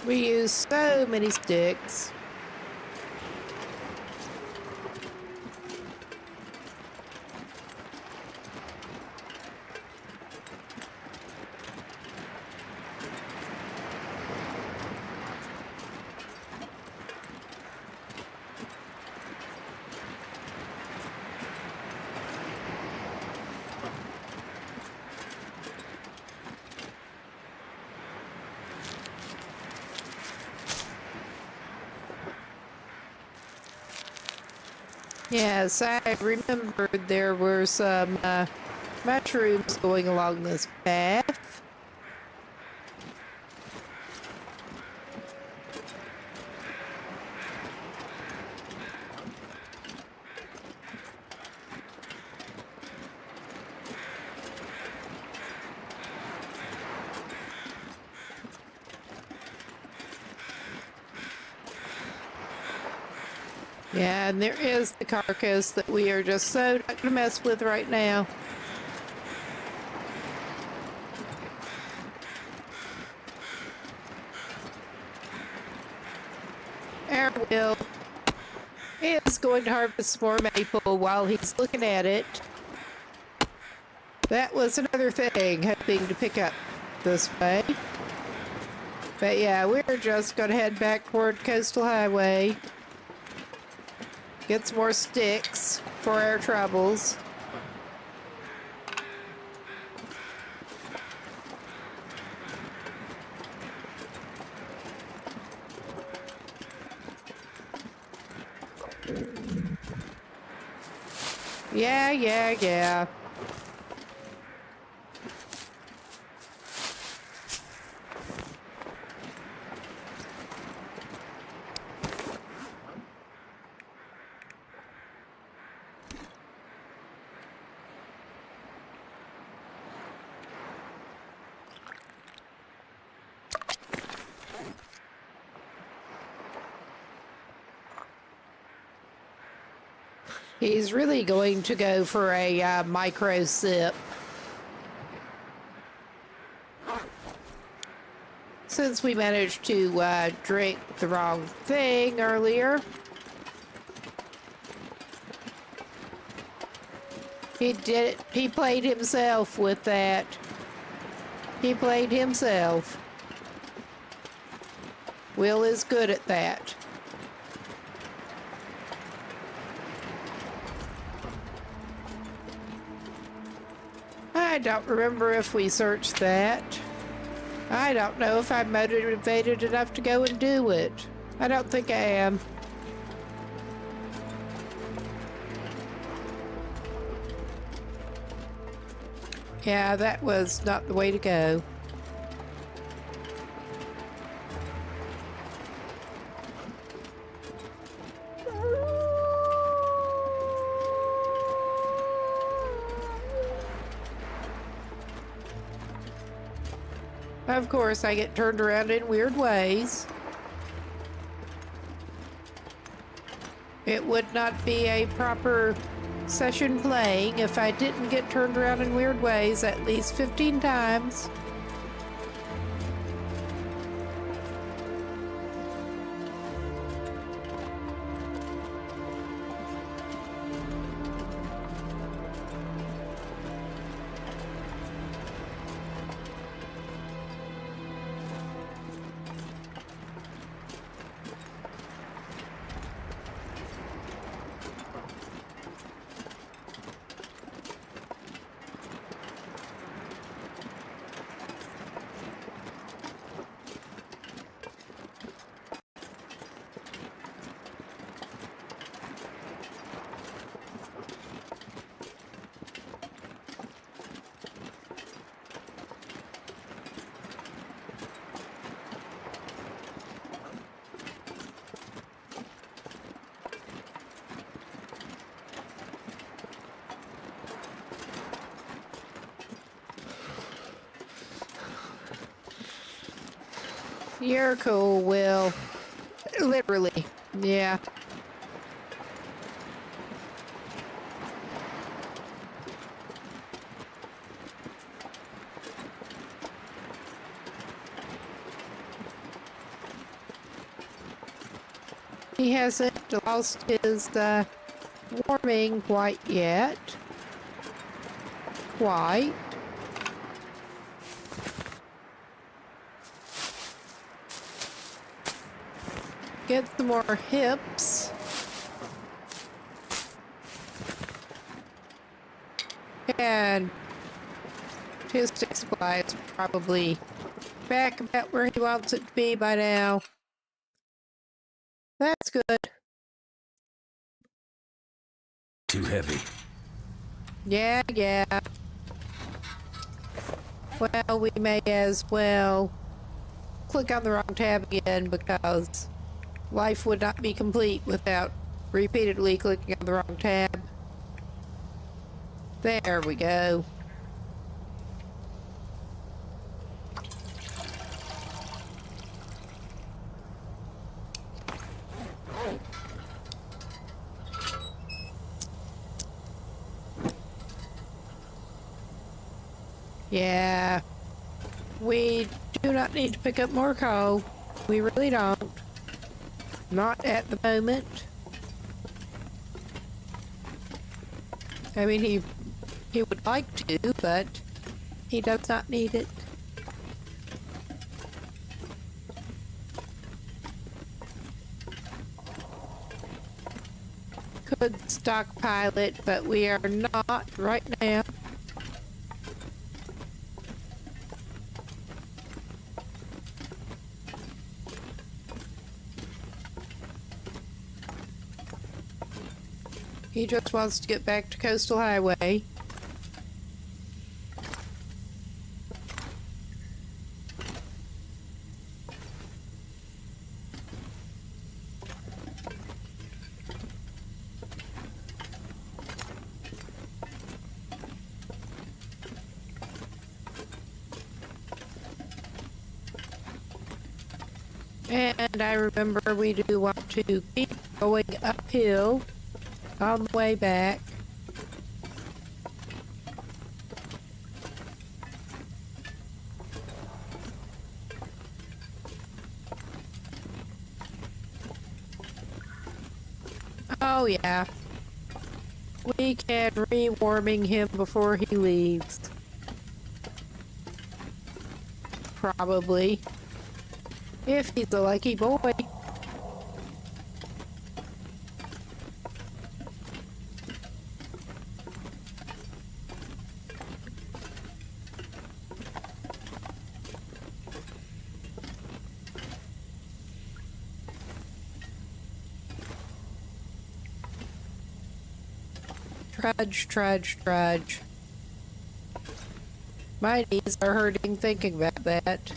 [SPEAKER 1] We use so many sticks. Yes, I remembered there were some mushrooms going along this path. Yeah, and there is the carcass that we are just so not going to mess with right now. Our Will is going to harvest more maple while he's looking at it. That was another thing, hoping to pick up this way. But yeah, we're just going to head back toward Coastal Highway. Get some more sticks for our troubles. Yeah. He's really going to go for a micro sip. Since we managed to drink the wrong thing earlier. He did it. He played himself with that. He played himself. Will is good at that. I don't remember if we searched that. I don't know if I'm motivated enough to go and do it. I don't think I am. Yeah, that was not the way to go. Of course, I get turned around in weird ways. It would not be a proper session playing if I didn't get turned around in weird ways at least 15 times. You're cool, Will. Literally. Yeah. He hasn't lost his warming quite yet. Quite. Get some more hips. And his stick supply is probably back about where he wants it to be by now. That's good.
[SPEAKER 2] Too heavy.
[SPEAKER 1] Yeah. Well, we may as well click on the wrong tab again because life would not be complete without repeatedly clicking on the wrong tab. There we go. Yeah, we do not need to pick up more coal. We really don't. Not at the moment. I mean, he would like to, but he does not need it. Could stockpile it, but we are not right now. He just wants to get back to Coastal Highway. And I remember we do want to keep going uphill on the way back. Oh yeah, we can rewarming him before he leaves. Probably. If he's a lucky boy. Trudge, trudge, trudge. My knees are hurting thinking about that.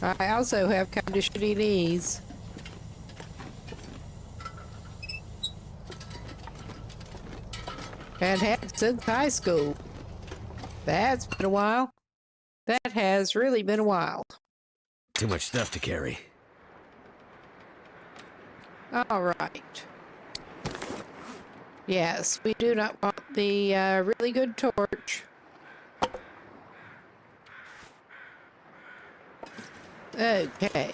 [SPEAKER 1] I also have kind of shitty knees. And had since high school. That's been a while. That has really been a while.
[SPEAKER 2] Too much stuff to carry.
[SPEAKER 1] All right. Yes, we do not want the really good torch. Okay.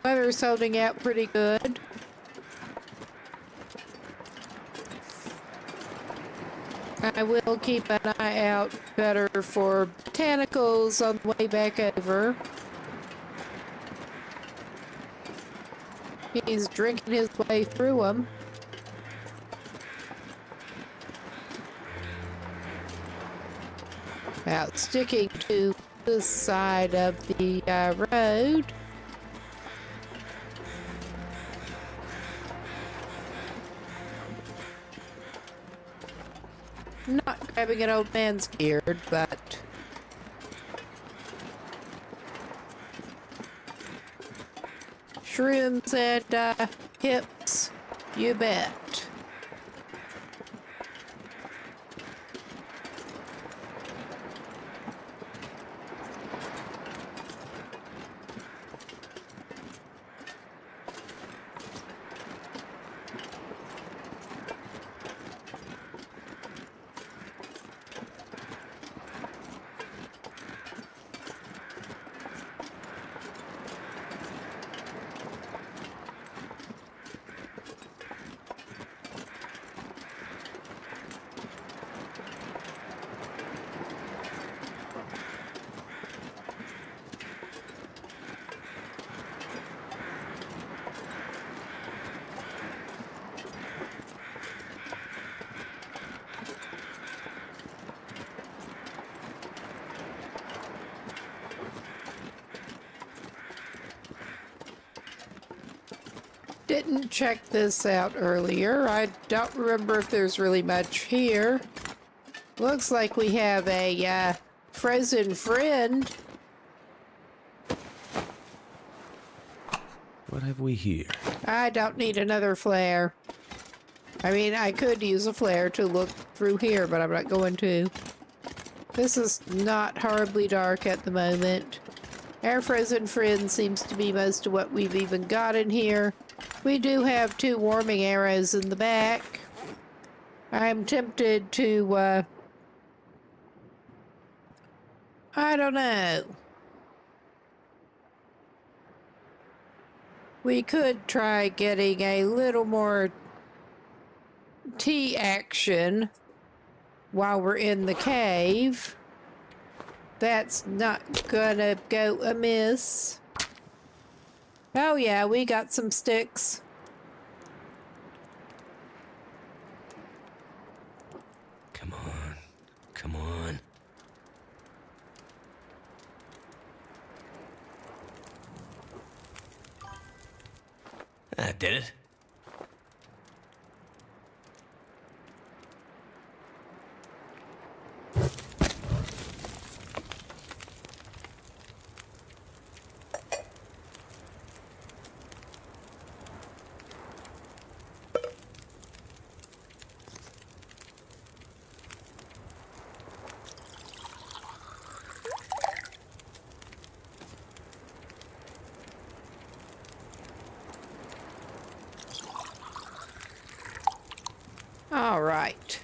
[SPEAKER 1] Weather's holding out pretty good. I will keep an eye out better for botanicals on the way back over. He's drinking his way through them. Now, sticking to this side of the road. Not grabbing an old man's beard, but shrooms and hips, you bet. Didn't check this out earlier. I don't remember if there's really much here. Looks like we have a frozen friend.
[SPEAKER 2] What have we here?
[SPEAKER 1] I don't need another flare. I mean, I could use a flare to look through here, but I'm not going to. This is not horribly dark at the moment. Our frozen friend seems to be most of what we've even got in here. We do have 2 warming arrows in the back. I'm tempted to, I don't know. We could try getting a little more tea action while we're in the cave. That's not gonna go amiss. Oh yeah, we got some sticks.
[SPEAKER 2] Come on. Come on. That did it.
[SPEAKER 1] All right.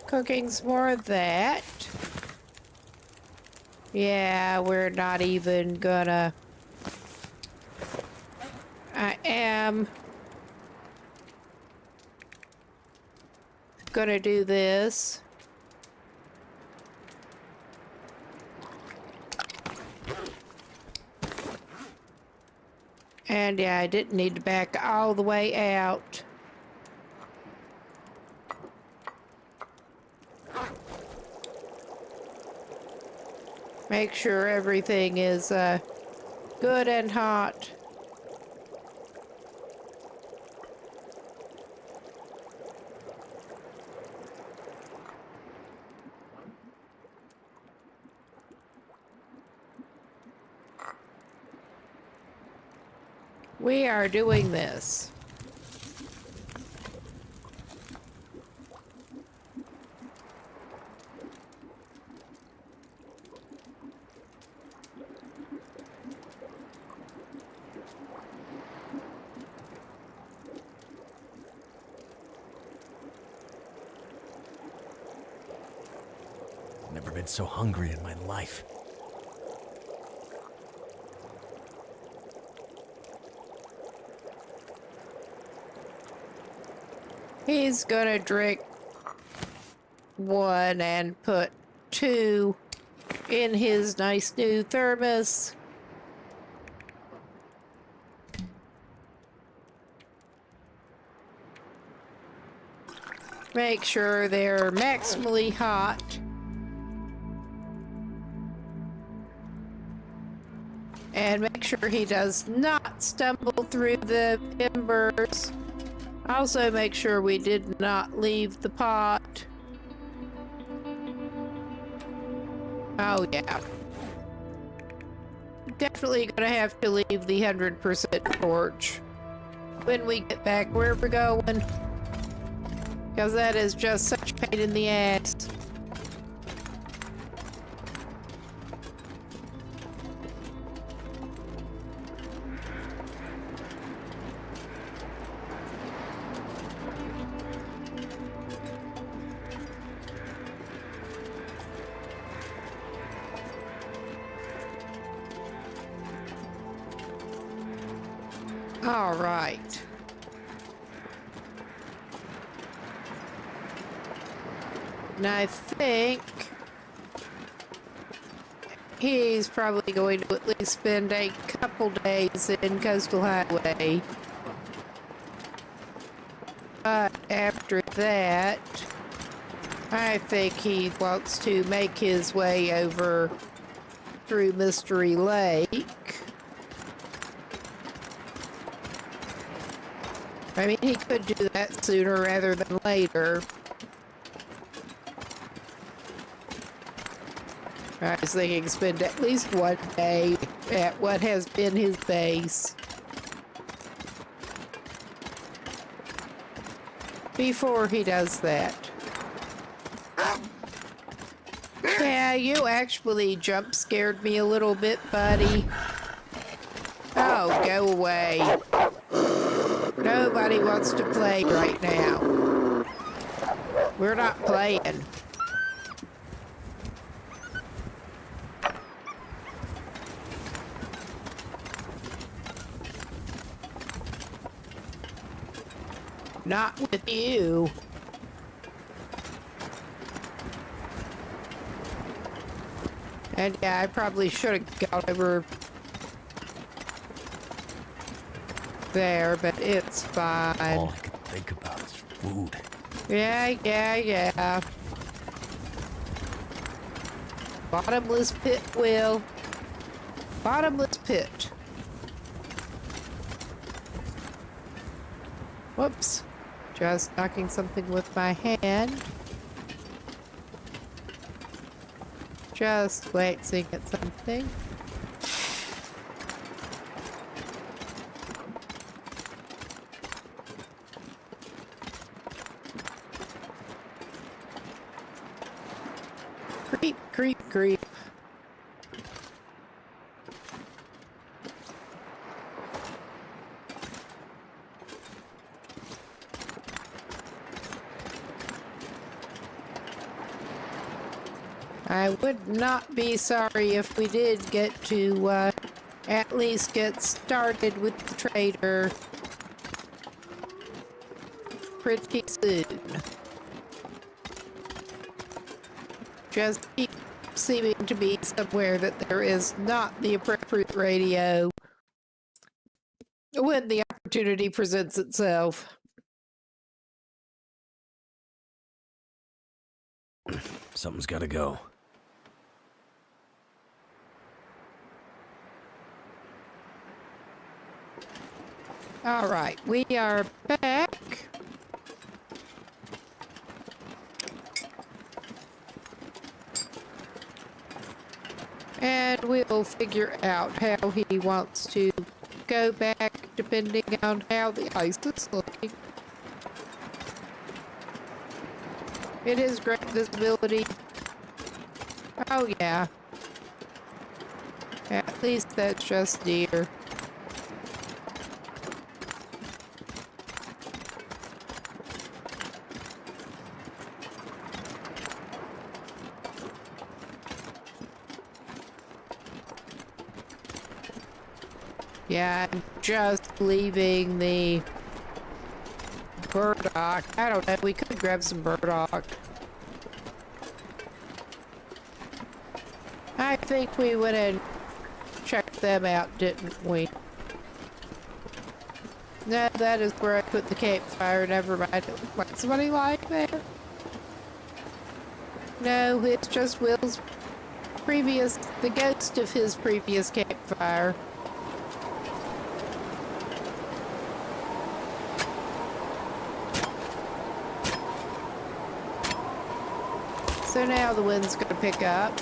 [SPEAKER 1] Cooking some more of that. Yeah, we're not even gonna... I am gonna do this. And yeah, I didn't need to back all the way out. Make sure everything is good and hot. We are doing this.
[SPEAKER 2] I've never been so hungry in my life.
[SPEAKER 1] He's gonna drink one and put two in his nice new thermos. Make sure they're maximally hot. And make sure he does not stumble through the embers. Also make sure we did not leave the pot. Oh yeah. Definitely gonna have to leave the 100% torch when we get back where we're going. Because that is just such a pain in the ass. All right. And I think he's probably going to at least spend a couple days in Coastal Highway. But after that, I think he wants to make his way over through Mystery Lake. I mean, he could do that sooner rather than later. I was thinking spend at least one day at what has been his base before he does that. Yeah, you actually jump scared me a little bit, buddy. Oh, go away. Nobody wants to play right now. We're not playing. Not with you. And yeah, I probably should have gone over there, but it's fine.
[SPEAKER 2] All I can think about is food.
[SPEAKER 1] Yeah. Bottomless pit, Will. Bottomless pit. Whoops. Just knocking something with my hand. Just glancing at something. Creep. I would not be sorry if we did get to at least get started with the trader pretty soon. Just keep seeming to be somewhere that there is not the appropriate radio when the opportunity presents itself.
[SPEAKER 2] Something's gotta go.
[SPEAKER 1] All right, we are back. And we'll figure out how he wants to go back depending on how the ice is looking. It is great visibility. Oh yeah. At least that's just deer. Yeah, I'm just leaving the burdock. I don't know, we could grab some burdock. I think we went and checked them out, didn't we? No, that is where I put the campfire. Never mind. Like somebody like there? No, it's just Will's previous, the ghost of his previous campfire. So now the wind's gonna pick up.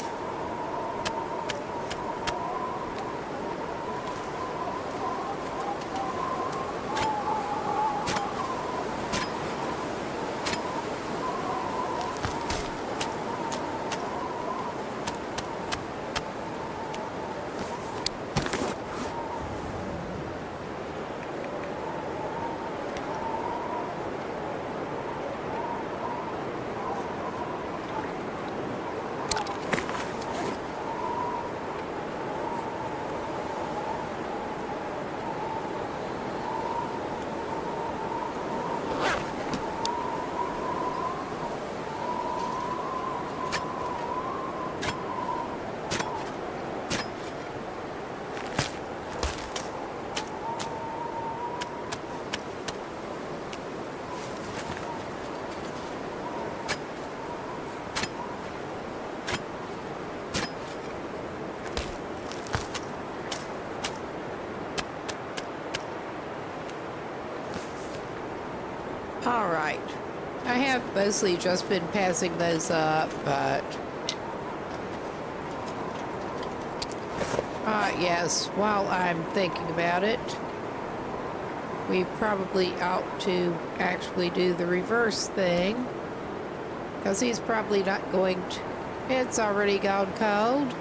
[SPEAKER 1] All right. I have mostly just been passing those up, but... yes, while I'm thinking about it, we probably ought to actually do the reverse thing, because he's probably not going to... It's already gone cold.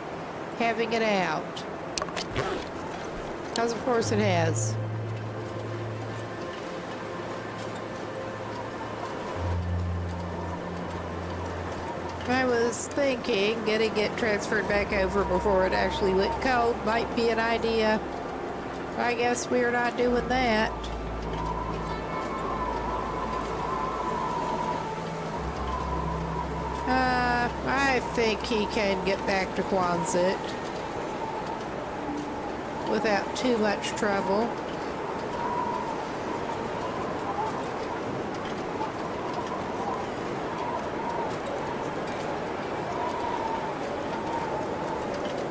[SPEAKER 1] Having it out. Because of course it has. I was thinking getting it transferred back over before it actually went cold might be an idea. I guess we're not doing that. I think he can get back to Quonset without too much trouble.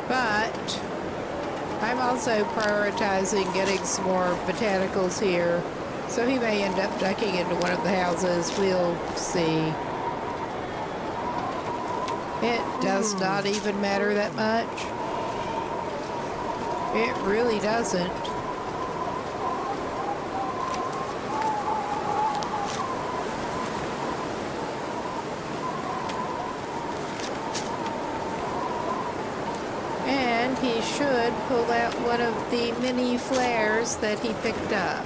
[SPEAKER 1] But I'm also prioritizing getting some more botanicals here, so he may end up ducking into one of the houses. We'll see. It does not even matter that much. It really doesn't. And he should pull out one of the mini flares that he picked up.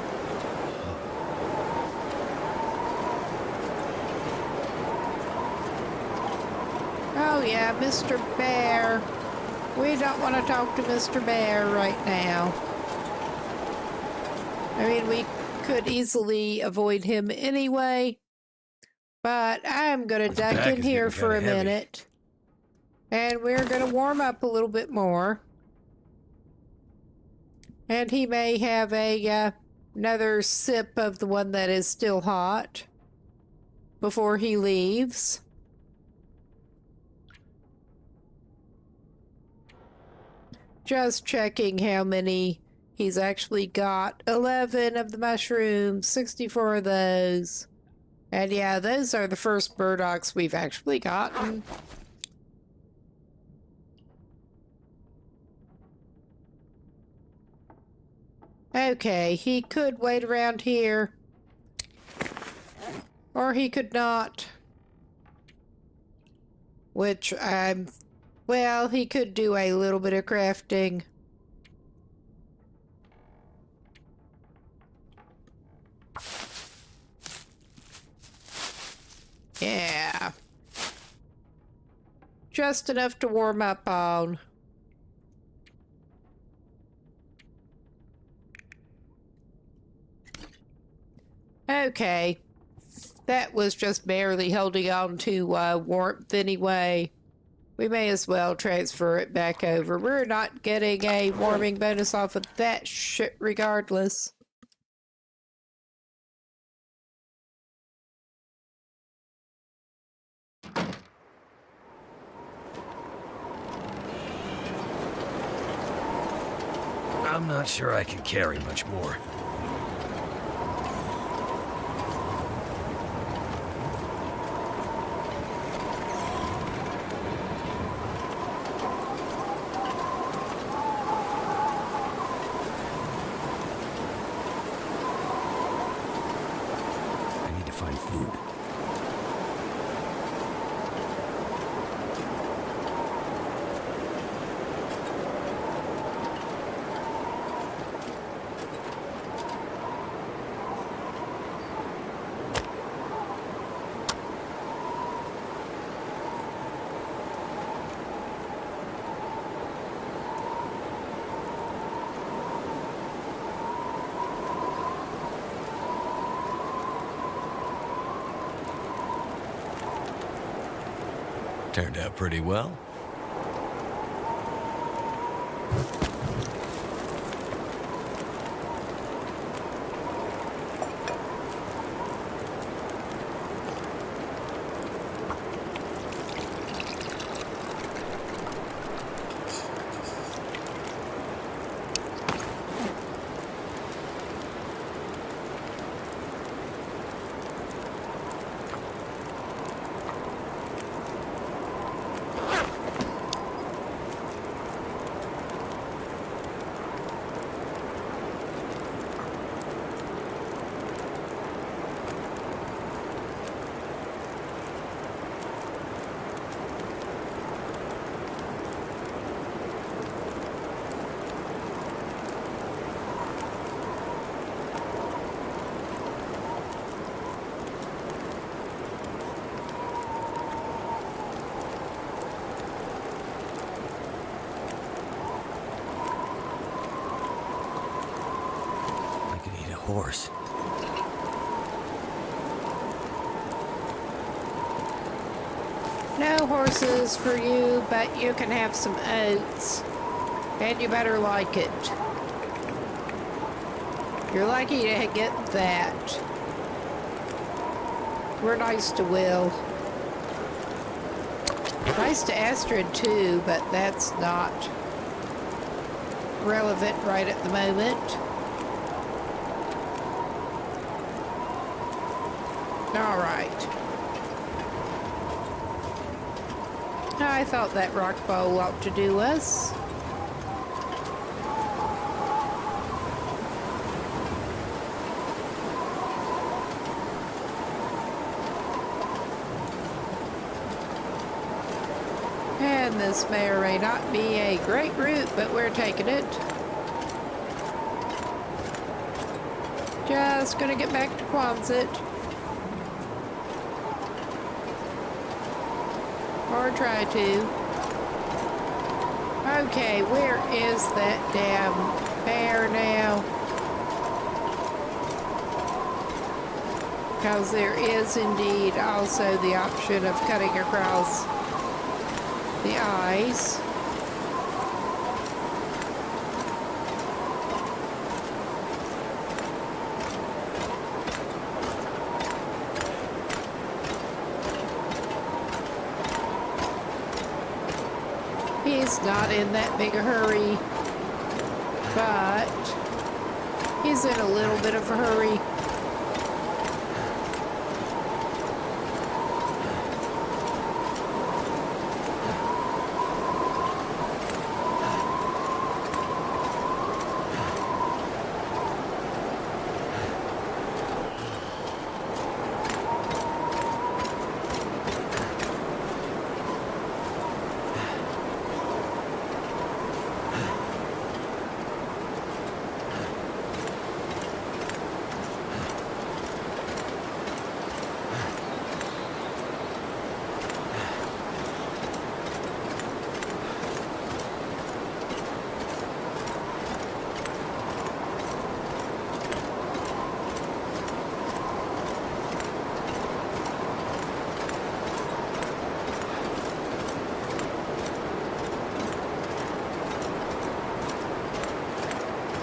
[SPEAKER 1] Oh yeah, Mr. Bear. We don't want to talk to Mr. Bear right now. I mean, we could easily avoid him anyway, but I'm going to duck in here for a minute. And we're going to warm up a little bit more. And he may have a another sip of the one that is still hot before he leaves. Just checking how many he's actually got. 11 of the mushrooms, 64 of those. And yeah, those are the first burdocks we've actually gotten. Okay, he could wait around here. Or he could not. Which well, he could do a little bit of crafting. Yeah. Just enough to warm up on. Okay. That was just barely holding on to warmth anyway. We may as well transfer it back over. We're not getting a warming bonus off of that shit regardless.
[SPEAKER 2] I'm not sure I can carry much more. Find food. Turned out pretty well. horse.
[SPEAKER 1] No horses for you, but you can have some oats. And you better like it. You're lucky to get that. We're nice to Will. Nice to Astrid too, but that's not relevant right at the moment. All right. I thought that rock bowl ought to do us. And this may or may not be a great route, but we're taking it. Just gonna get back to Quonset. Or try to. Okay, where is that damn bear now? Because there is indeed also the option of cutting across the ice. He's not in that big a hurry, but he's in a little bit of a hurry.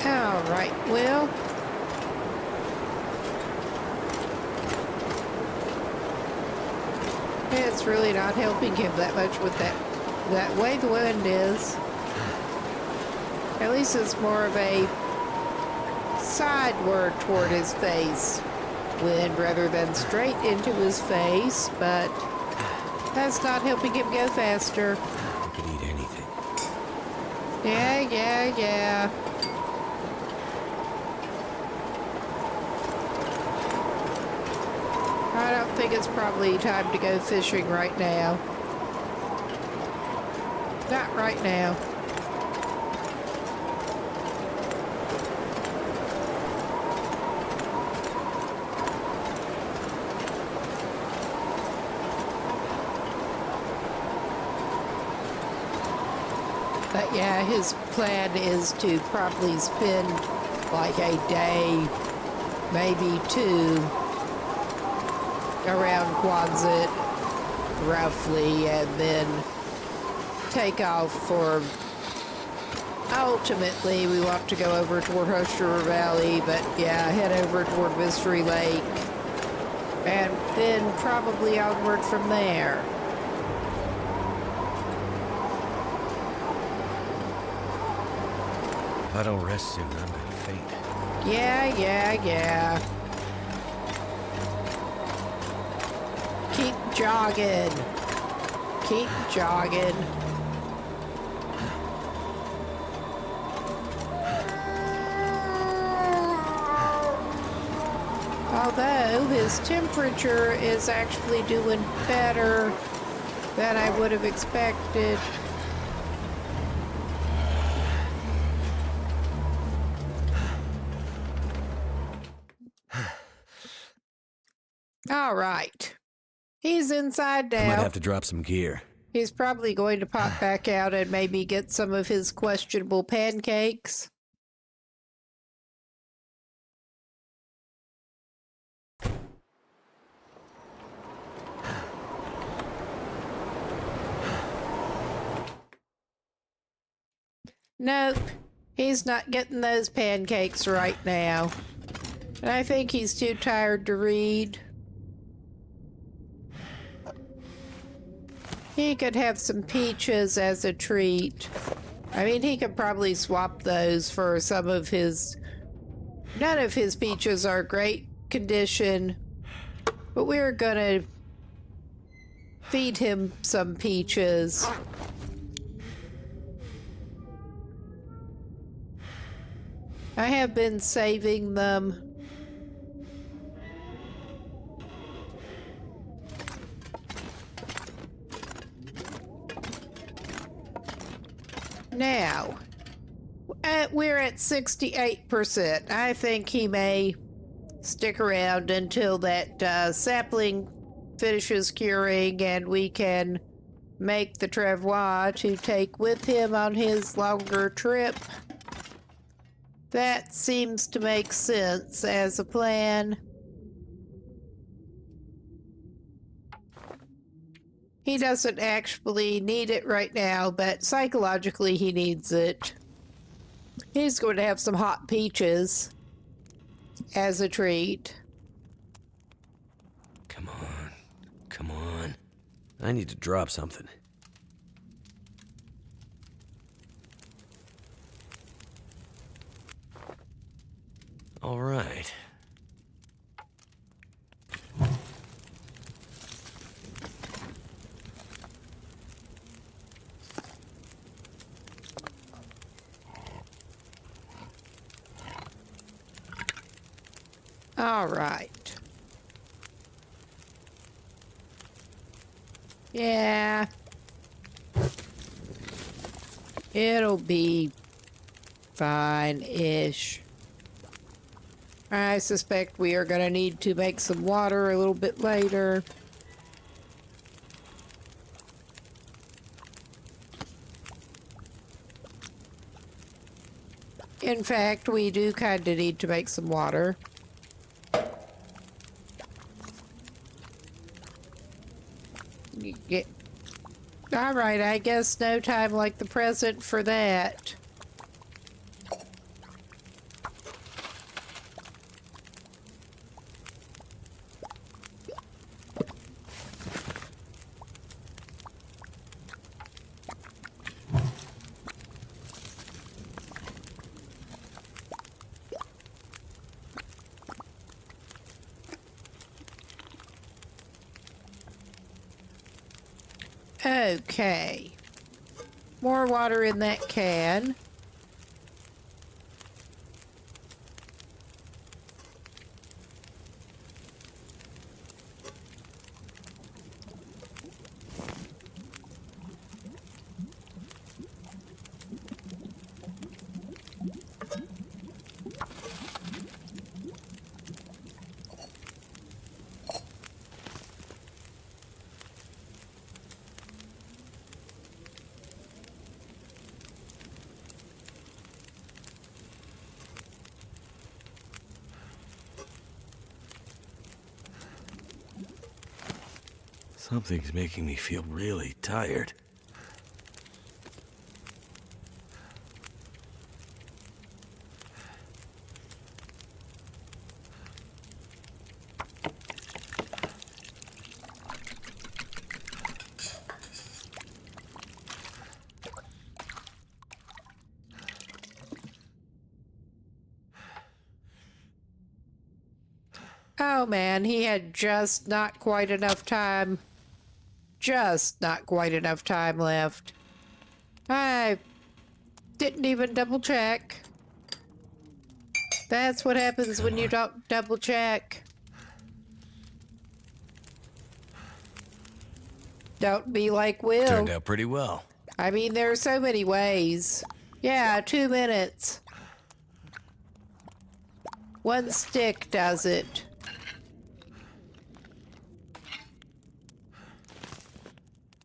[SPEAKER 1] All right, Will. It's really not helping him that much with that way the wind is. At least it's more of a sideward toward his face wind rather than straight into his face, but that's not helping him go faster.
[SPEAKER 2] I could eat anything.
[SPEAKER 1] Yeah. I don't think it's probably time to go fishing right now. Not right now. But yeah, his plan is to probably spend like a day, maybe two, around Quonset, roughly, and then take off for, ultimately, we want to go over toward Hoster Valley, but yeah, head over toward Mystery Lake, and then probably onward from there.
[SPEAKER 2] If I don't rest soon, I'm gonna faint.
[SPEAKER 1] Yeah. Keep jogging. Keep jogging. Although his temperature is actually doing better than I would have expected. All right. He's inside
[SPEAKER 2] I might
[SPEAKER 1] now.
[SPEAKER 2] have to drop some gear.
[SPEAKER 1] He's probably going to pop back out and maybe get some of his questionable pancakes. Nope, he's not getting those pancakes right now. And I think he's too tired to read. He could have some peaches as a treat. I mean, he could probably swap those for some of his... None of his peaches are great condition, but we're gonna feed him some peaches. I have been saving them. Now, we're at 68%. I think he may stick around until that sapling finishes curing and we can make the travois to take with him on his longer trip. That seems to make sense as a plan. He doesn't actually need it right now, but psychologically he needs it. He's going to have some hot peaches as a treat.
[SPEAKER 2] Come on. Come on. I need to drop something. All right.
[SPEAKER 1] All right. Yeah. It'll be fine-ish. I suspect we are going to need to make some water a little bit later. In fact, we do kind of need to make some water. All right, I guess no time like the present for that. Okay. More water in that can.
[SPEAKER 2] Something's making me feel really tired.
[SPEAKER 1] Oh man, he had just not quite enough time. Just not quite enough time left. I didn't even double check. That's what happens when you don't double check. Don't be like Will.
[SPEAKER 2] Turned out pretty well.
[SPEAKER 1] I mean, there are so many ways. Yeah, 2 minutes. One stick does it.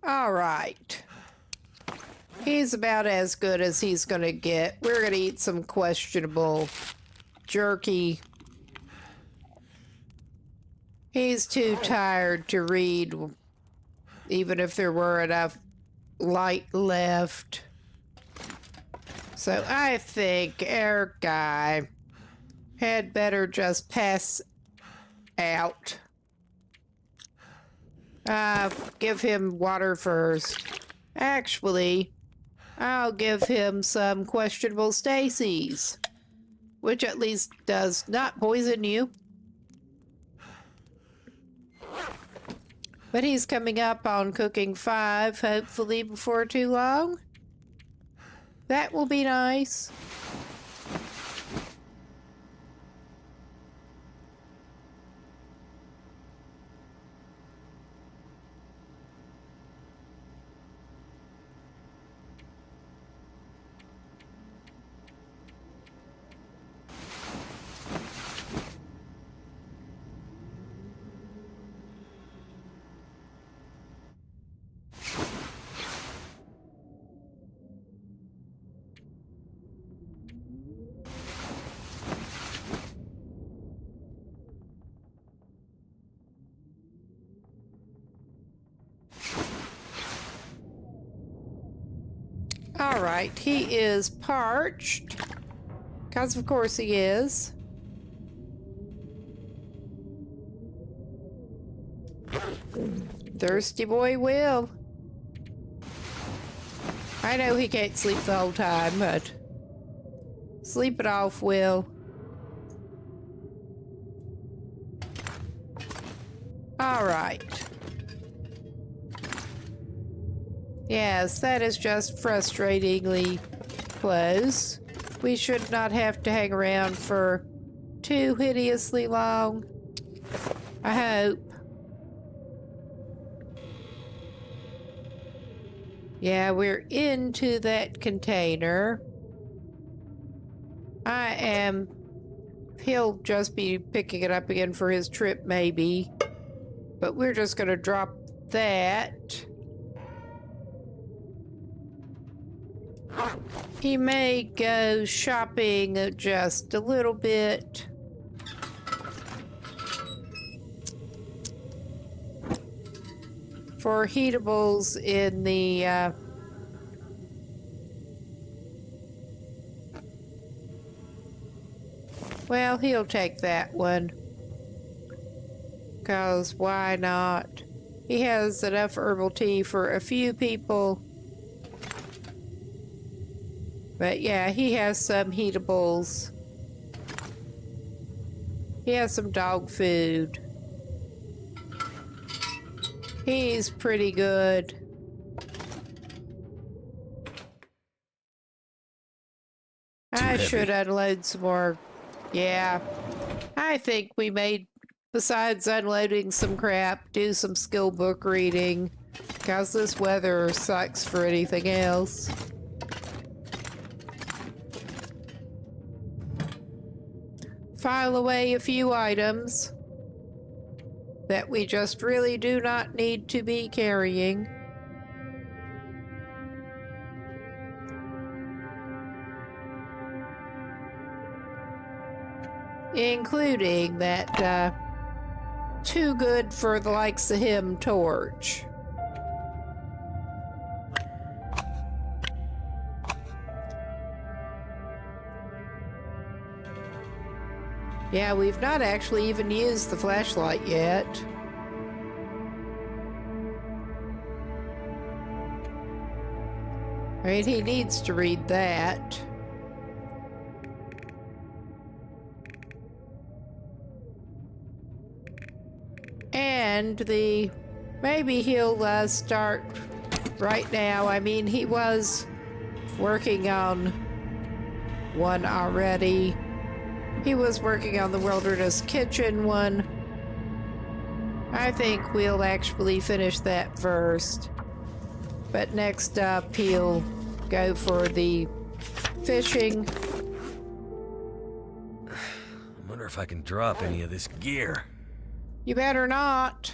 [SPEAKER 1] All right. He's about as good as he's gonna get. We're gonna eat some questionable jerky. He's too tired to read, even if there were enough light left. So I think our guy had better just pass out. Give him water first. Actually, I'll give him some questionable Stacy's, which at least does not poison you. But he's coming up on cooking 5, hopefully before too long. That will be nice. All right, he is parched. Because of course he is. Thirsty boy Will. I know he can't sleep the whole time, but sleep it off, Will. All right. Yes, that is just frustratingly close. We should not have to hang around for too hideously long. I hope. Yeah, we're into that container. He'll just be picking it up again for his trip, maybe. But we're just gonna drop that. He may go shopping just a little bit. For heatables in the well, he'll take that one. 'Cause why not? He has enough herbal tea for a few people. But yeah, he has some heatables. He has some dog food. He's pretty good. I should unload some more. Yeah. I think we made, besides unloading some crap, do some skill book reading. Because this weather sucks for anything else. File away a few items that we just really do not need to be carrying. Including that too good for the likes of him torch. Yeah, we've not actually even used the flashlight yet. I mean, he needs to read that. And maybe he'll start right now. I mean, he was working on one already. He was working on the Wilderness Kitchen one. I think we'll actually finish that first. But next up, he'll go for the fishing.
[SPEAKER 2] I wonder if I can drop any of this gear.
[SPEAKER 1] You better not.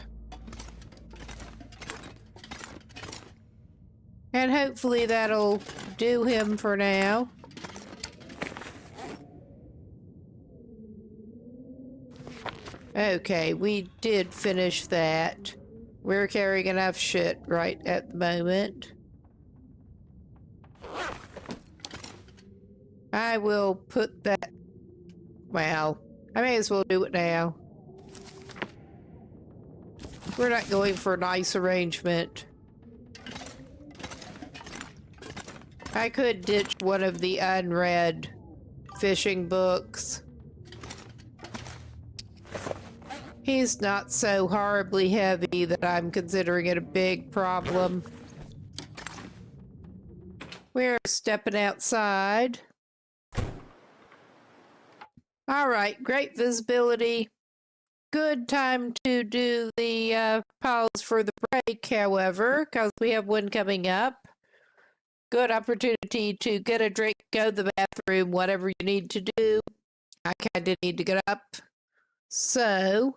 [SPEAKER 1] And hopefully that'll do him for now. Okay, we did finish that. We're carrying enough shit right at the moment. I will put that... Well, I may as well do it now. We're not going for a nice arrangement. I could ditch one of the unread fishing books. He's not so horribly heavy that I'm considering it a big problem. We're stepping outside. All right, great visibility. Good time to do the pause for the break, however, because we have one coming up. Good opportunity to get a drink, go to the bathroom, whatever you need to do. I kind of need to get up. So...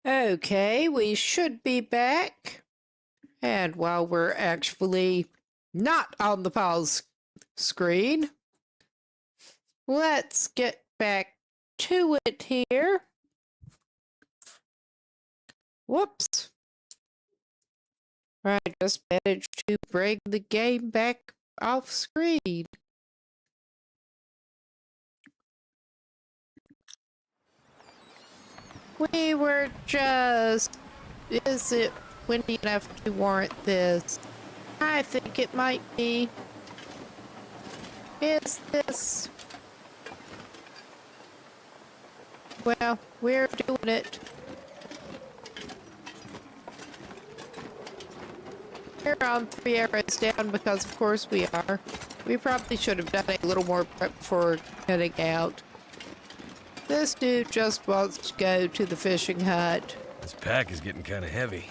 [SPEAKER 1] Okay, we should be back. And while we're actually not on the pause screen, let's get back to it here. Whoops. I just managed to bring the game back off screen. We were just is it windy enough to warrant this? I think it might be. Is this? Well, we're doing it. We're on 3 arrows down because of course we are. We probably should have done a little more prep before heading out. This dude just wants to go to the fishing hut.
[SPEAKER 2] This pack is getting kind of heavy.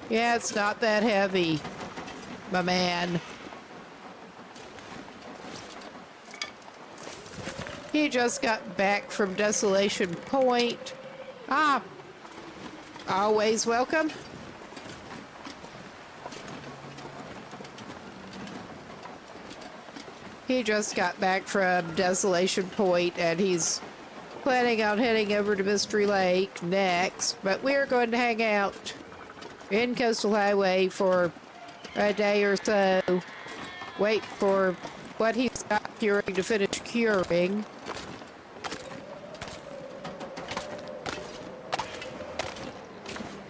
[SPEAKER 1] Yeah, it's not that heavy, my man. He just got back from Desolation Point. Ah, always welcome. He just got back from Desolation Point and he's planning on heading over to Mystery Lake next, but we're going to hang out in Coastal Highway for a day or so. Wait for what he's got curing to finish curing.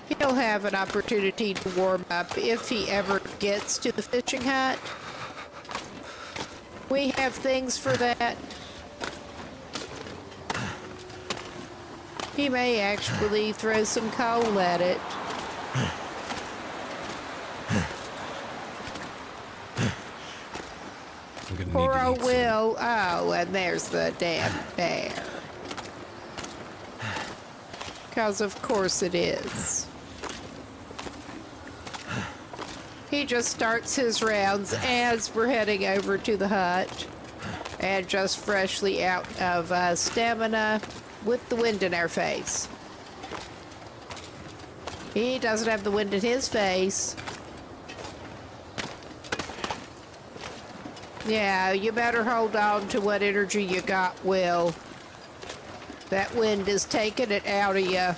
[SPEAKER 1] He'll have an opportunity to warm up if he ever gets to the fishing hut. We have things for that. He may actually throw some coal at it. Poor old Will. Oh, and there's the damn bear. Because of course it is. He just starts his rounds as we're heading over to the hut. And just freshly out of stamina with the wind in our face. He doesn't have the wind in his face. Yeah, you better hold on to what energy you got, Will. That wind is taking it out of you.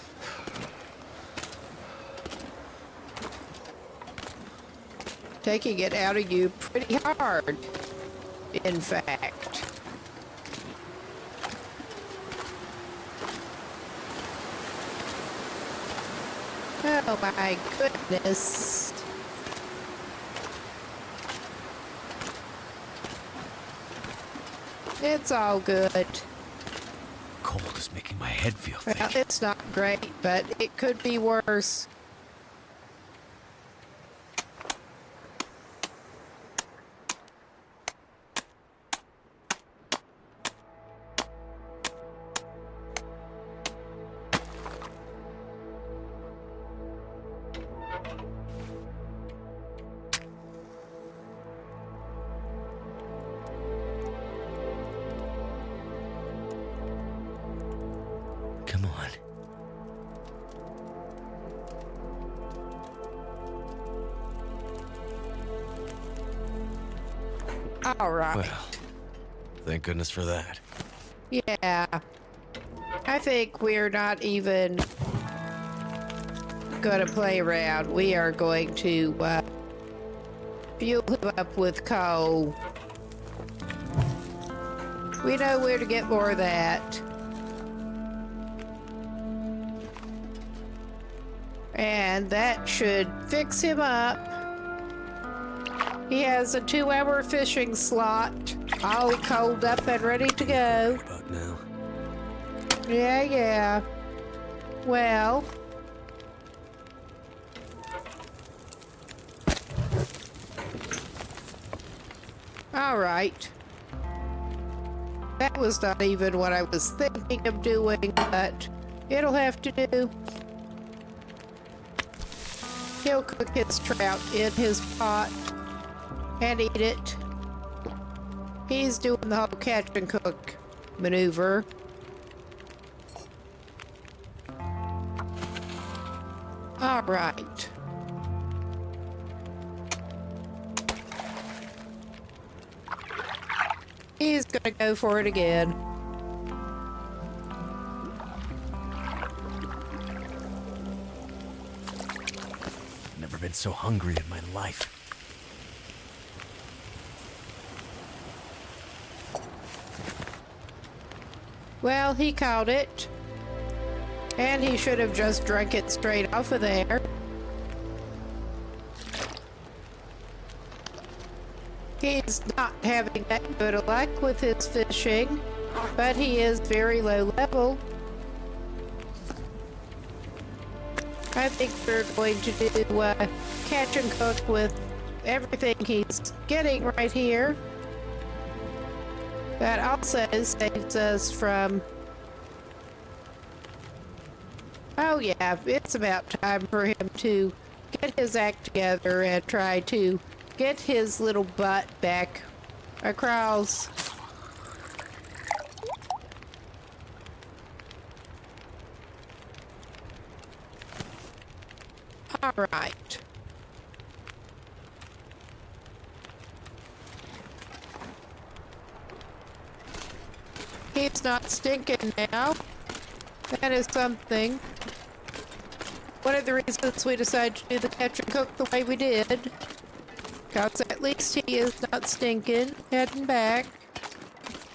[SPEAKER 1] Taking it out of you pretty hard, in fact. Oh my goodness. It's all good.
[SPEAKER 2] Cold is making my head feel thick.
[SPEAKER 1] Well, it's not great, but it could be worse.
[SPEAKER 2] Come on.
[SPEAKER 1] All right.
[SPEAKER 2] Well, thank goodness for that.
[SPEAKER 1] Yeah. I think we're not even going to play around. We are going to fuel him up with coal. We know where to get more of that. And that should fix him up. He has a 2-hour fishing slot, all coaled up and ready to go.
[SPEAKER 2] About now.
[SPEAKER 1] Yeah. Well. All right. That was not even what I was thinking of doing, but it'll have to do. He'll cook his trout in his pot and eat it. He's doing the whole catch and cook maneuver. All right. He's gonna go for it again.
[SPEAKER 2] Never been so hungry in my life.
[SPEAKER 1] Well, he caught it. And he should have just drunk it straight off of there. He's not having that good of luck with his fishing, but he is very low level. I think we're going to do catch and cook with everything he's getting right here. That also saves us from... Oh yeah, it's about time for him to get his act together and try to get his little butt back across. All right. He's not stinking now. That is something. One of the reasons we decided to do the catch and cook the way we did. Because at least he is not stinking. Heading back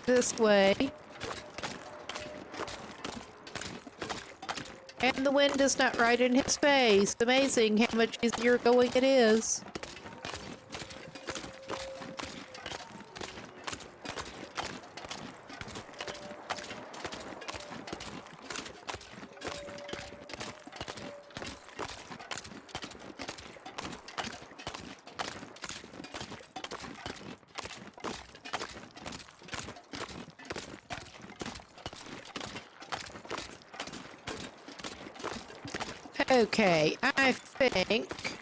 [SPEAKER 1] this way. And the wind is not right in his face. Amazing how much easier going it is. Okay, I think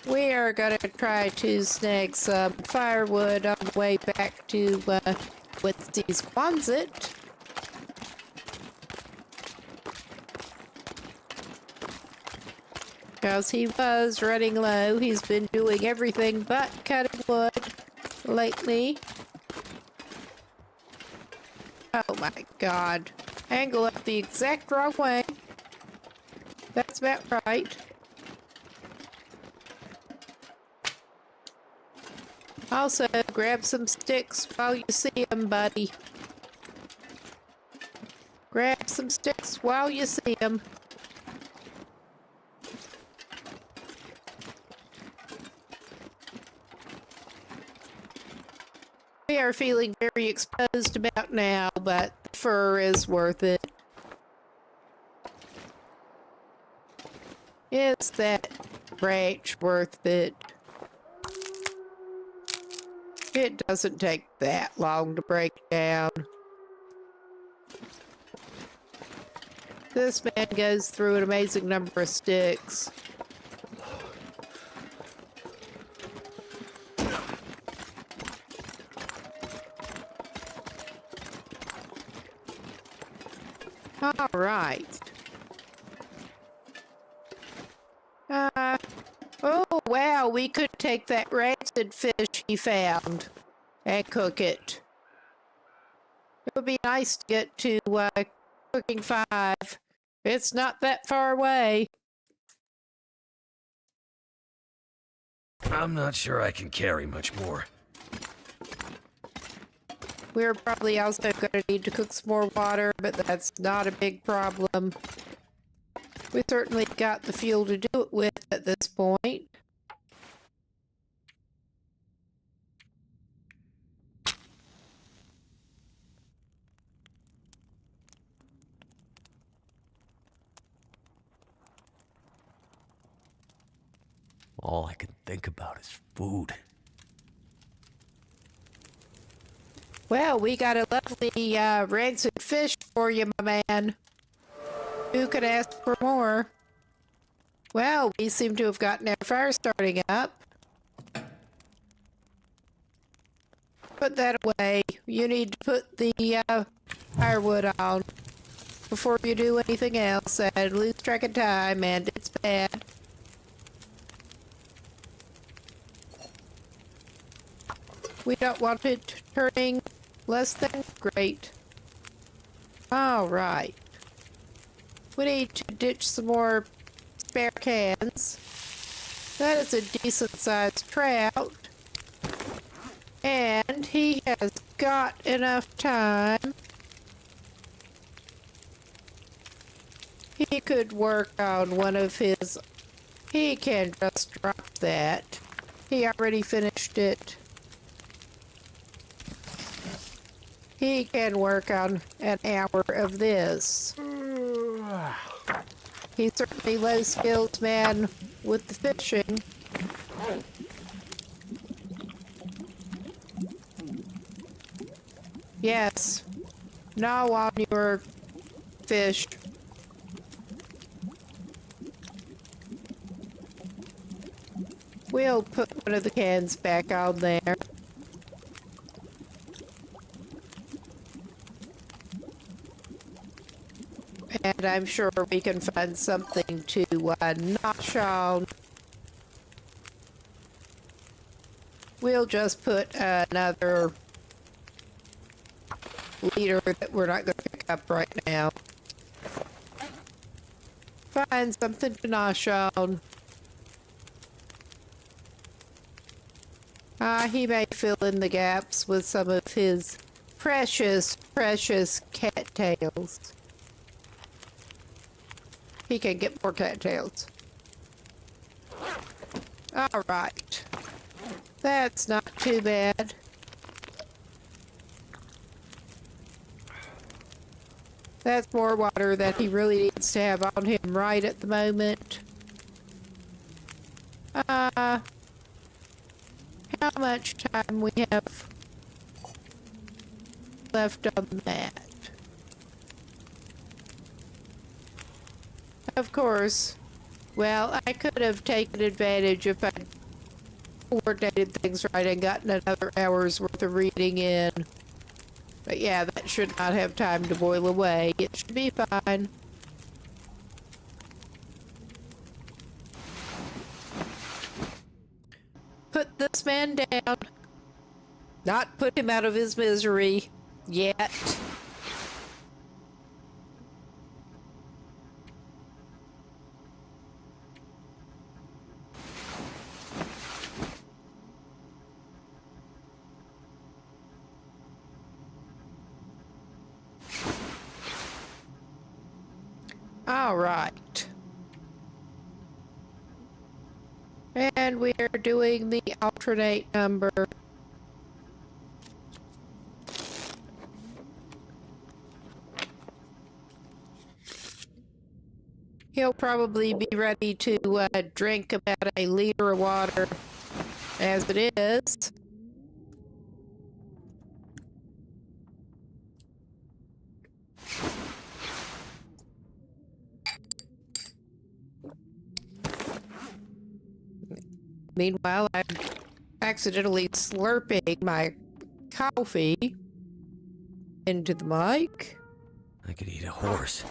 [SPEAKER 1] we are gonna try to snag some firewood on the way back to Witsy's Quonset. Because he was running low. He's been doing everything but cutting wood lately. Oh my god. Angle up the exact wrong way. That's about right. Also, grab some sticks while you see them, buddy. Grab some sticks while you see them. We are feeling very exposed about now, but the fur is worth it. Is that branch worth it? It doesn't take that long to break down. This man goes through an amazing number of sticks. All right. Oh wow, we could take that rancid fish he found and cook it. It would be nice to get to cooking 5. It's not that far away.
[SPEAKER 2] I'm not sure I can carry much more.
[SPEAKER 1] We're probably also going to need to cook some more water, but that's not a big problem. We certainly got the fuel to do it with at this point.
[SPEAKER 2] All I can think about is food.
[SPEAKER 1] Well, we got a lovely rancid fish for you, my man. Who could ask for more? Well, we seem to have gotten our fire starting up. Put that away. You need to put the firewood on before you do anything else and lose track of time, and it's bad. We don't want it turning less than great. All right. We need to ditch some more spare cans. That is a decent-sized trout. And he has got enough time. He could work on one of his... He can just drop that. He already finished it. He can work on an hour of this. He's certainly low skilled man with the fishing. Yes. Gnaw on your fish. We'll put one of the cans back on there. And I'm sure we can find something to nosh on. We'll just put another leader that we're not going to pick up right now. Find something to nosh on. He may fill in the gaps with some of his precious, precious cattails. He can get more cattails. All right. That's not too bad. That's more water than he really needs to have on him right at the moment. How much time we have left on that? Of course. Well, I could have taken advantage if I'd coordinated things right and gotten another hour's worth of reading in. But yeah, that should not have time to boil away. It should be fine. Put this man down. Not put him out of his misery yet. All right. And we're doing the alternate number. He'll probably be ready to drink about a liter of water as it is. Meanwhile, I'm accidentally slurping my coffee into the mic.
[SPEAKER 2] I could eat a horse.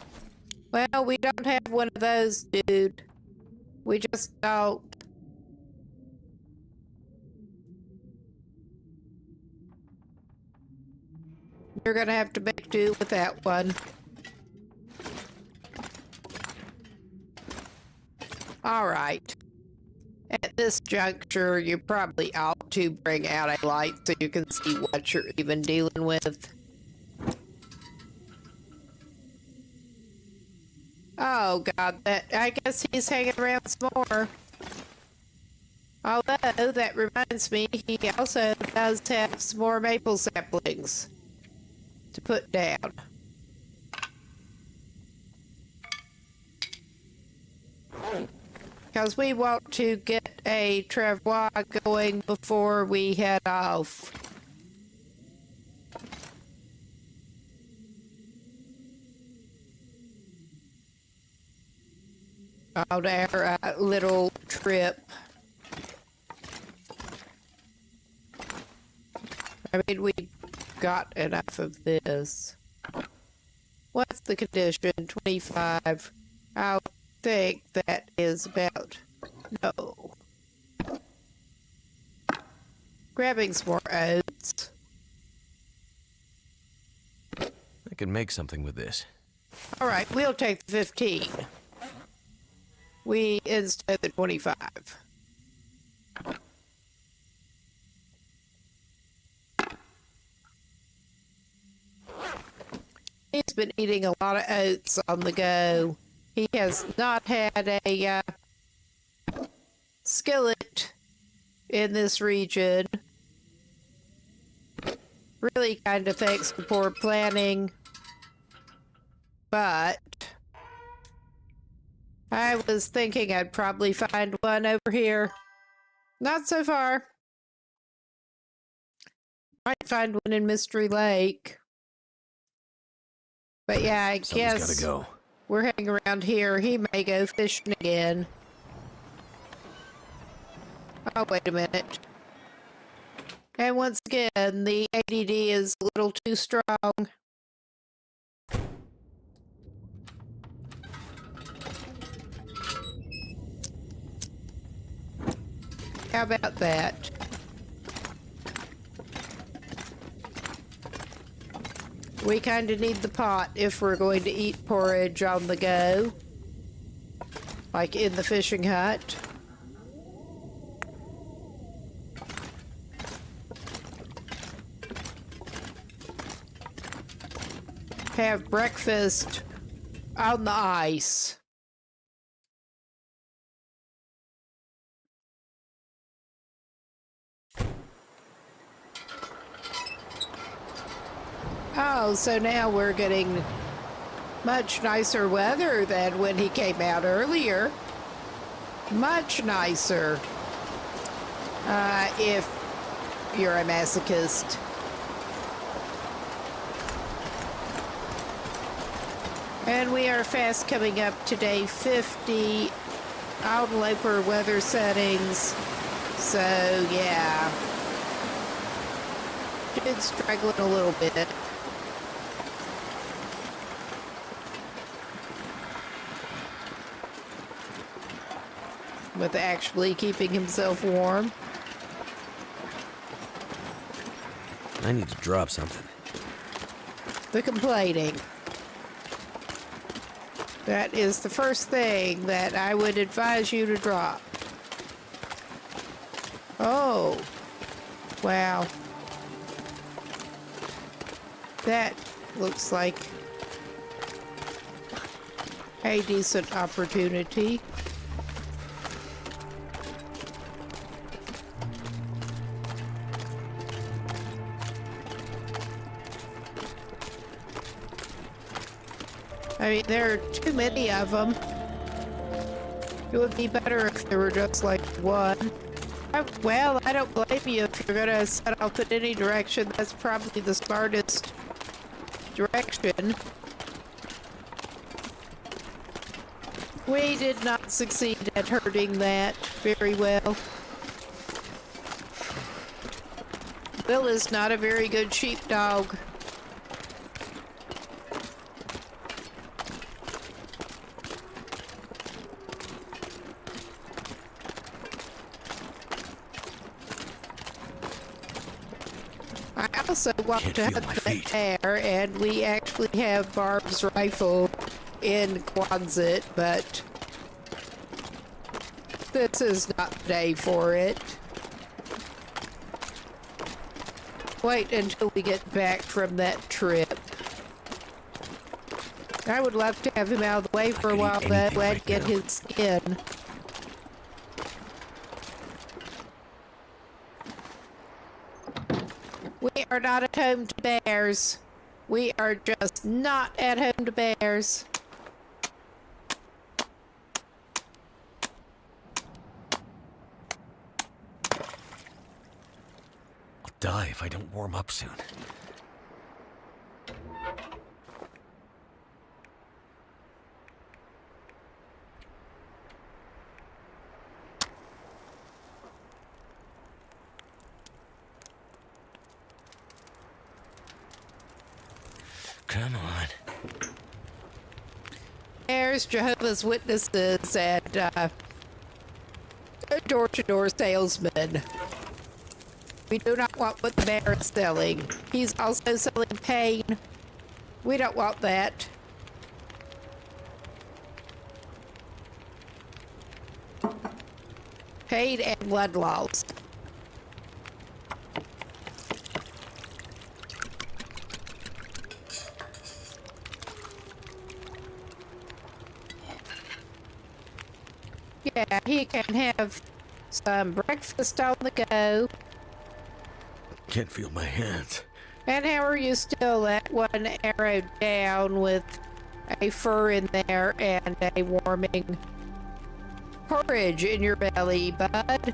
[SPEAKER 1] Well, we don't have one of those, dude. We just don't. You're gonna have to make do with that one. All right. At this juncture, you probably ought to bring out a light so you can see what you're even dealing with. Oh god, I guess he's hanging around some more. Although, that reminds me, he also does have some more maple saplings to put down. Because we want to get a travois going before we head off. On our little trip. I mean, we got enough of this. What's the condition? 25. I'll think that is about... No. Grabbing some more oats.
[SPEAKER 2] I can make something with this.
[SPEAKER 1] Alright, we'll take the 15. We instead the 25. He's been eating a lot of oats on the go. He has not had a skillet in this region. Really kind of thanks to poor planning. But I was thinking I'd probably find one over here. Not so far. Might find one in Mystery Lake. But yeah, I
[SPEAKER 2] Something's
[SPEAKER 1] guess
[SPEAKER 2] gotta go.
[SPEAKER 1] we're hanging around here. He may go fishing again. Oh, wait a minute. And once again, the ADD is a little too strong. How about that? We kind of need the pot if we're going to eat porridge on the go. Like in the fishing hut. Have breakfast on the ice. Oh, so now we're getting much nicer weather than when he came out earlier. Much nicer. If you're a masochist. And we are fast coming up to day 50 on Loper weather settings. So, yeah. Dude's struggling a little bit. With actually keeping himself warm.
[SPEAKER 2] I need to drop something.
[SPEAKER 1] The complaining. That is the first thing that I would advise you to drop. Oh. Wow. That looks like a decent opportunity. I mean, there are too many of them. It would be better if there were just like one. Well, I don't blame you if you're gonna set off in any direction. That's probably the smartest direction. We did not succeed at hurting that very well. Will is not a very good sheepdog. I also want to hunt the bear, and we actually have Barb's rifle in Quonset, but this is not the day for it. Wait until we get back from that trip. I would love to have him out of the way for a while, but I'd get his skin. We are not at home to bears. We are just not at home to bears.
[SPEAKER 2] I'll die if I don't warm up soon. Come on.
[SPEAKER 1] There's Jehovah's Witnesses and door-to-door salesmen. We do not want what the bear is selling. He's also selling pain. We don't want that. Pain and blood loss. Yeah, he can have some breakfast on the go.
[SPEAKER 2] Can't feel my hands.
[SPEAKER 1] And how are you still at one arrow down with a fur in there and a warming porridge in your belly, bud?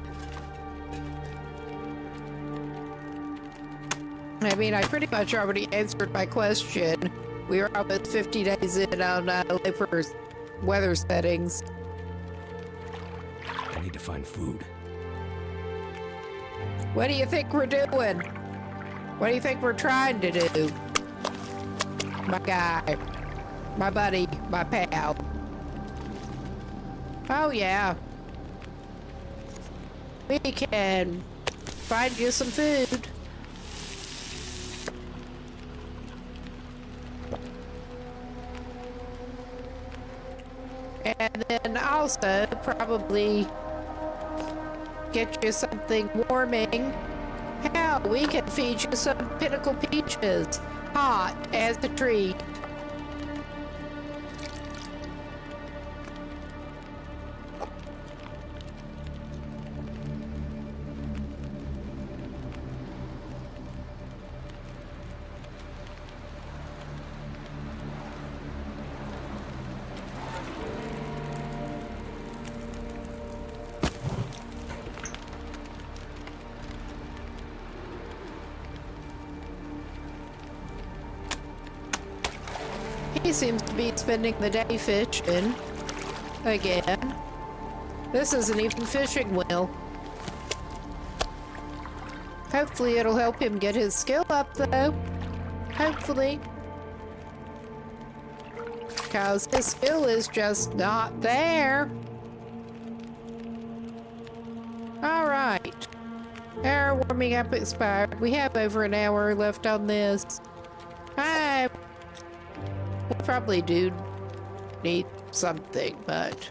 [SPEAKER 1] I mean, I pretty much already answered my question. We are almost 50 days in on Loper's weather settings.
[SPEAKER 2] I need to find food.
[SPEAKER 1] What do you think we're doing? What do you think we're trying to do? My guy, my buddy, my pal. Oh yeah. We can find you some food. And then also probably get you something warming. Hell, we can feed you some pinnacle peaches, hot as a treat. He seems to be spending the day fishing. Again. This isn't even fishing well. Hopefully it'll help him get his skill up, though. Hopefully. Because his skill is just not there. Alright. Our warming up expired. We have over an hour left on this. We probably do need something, but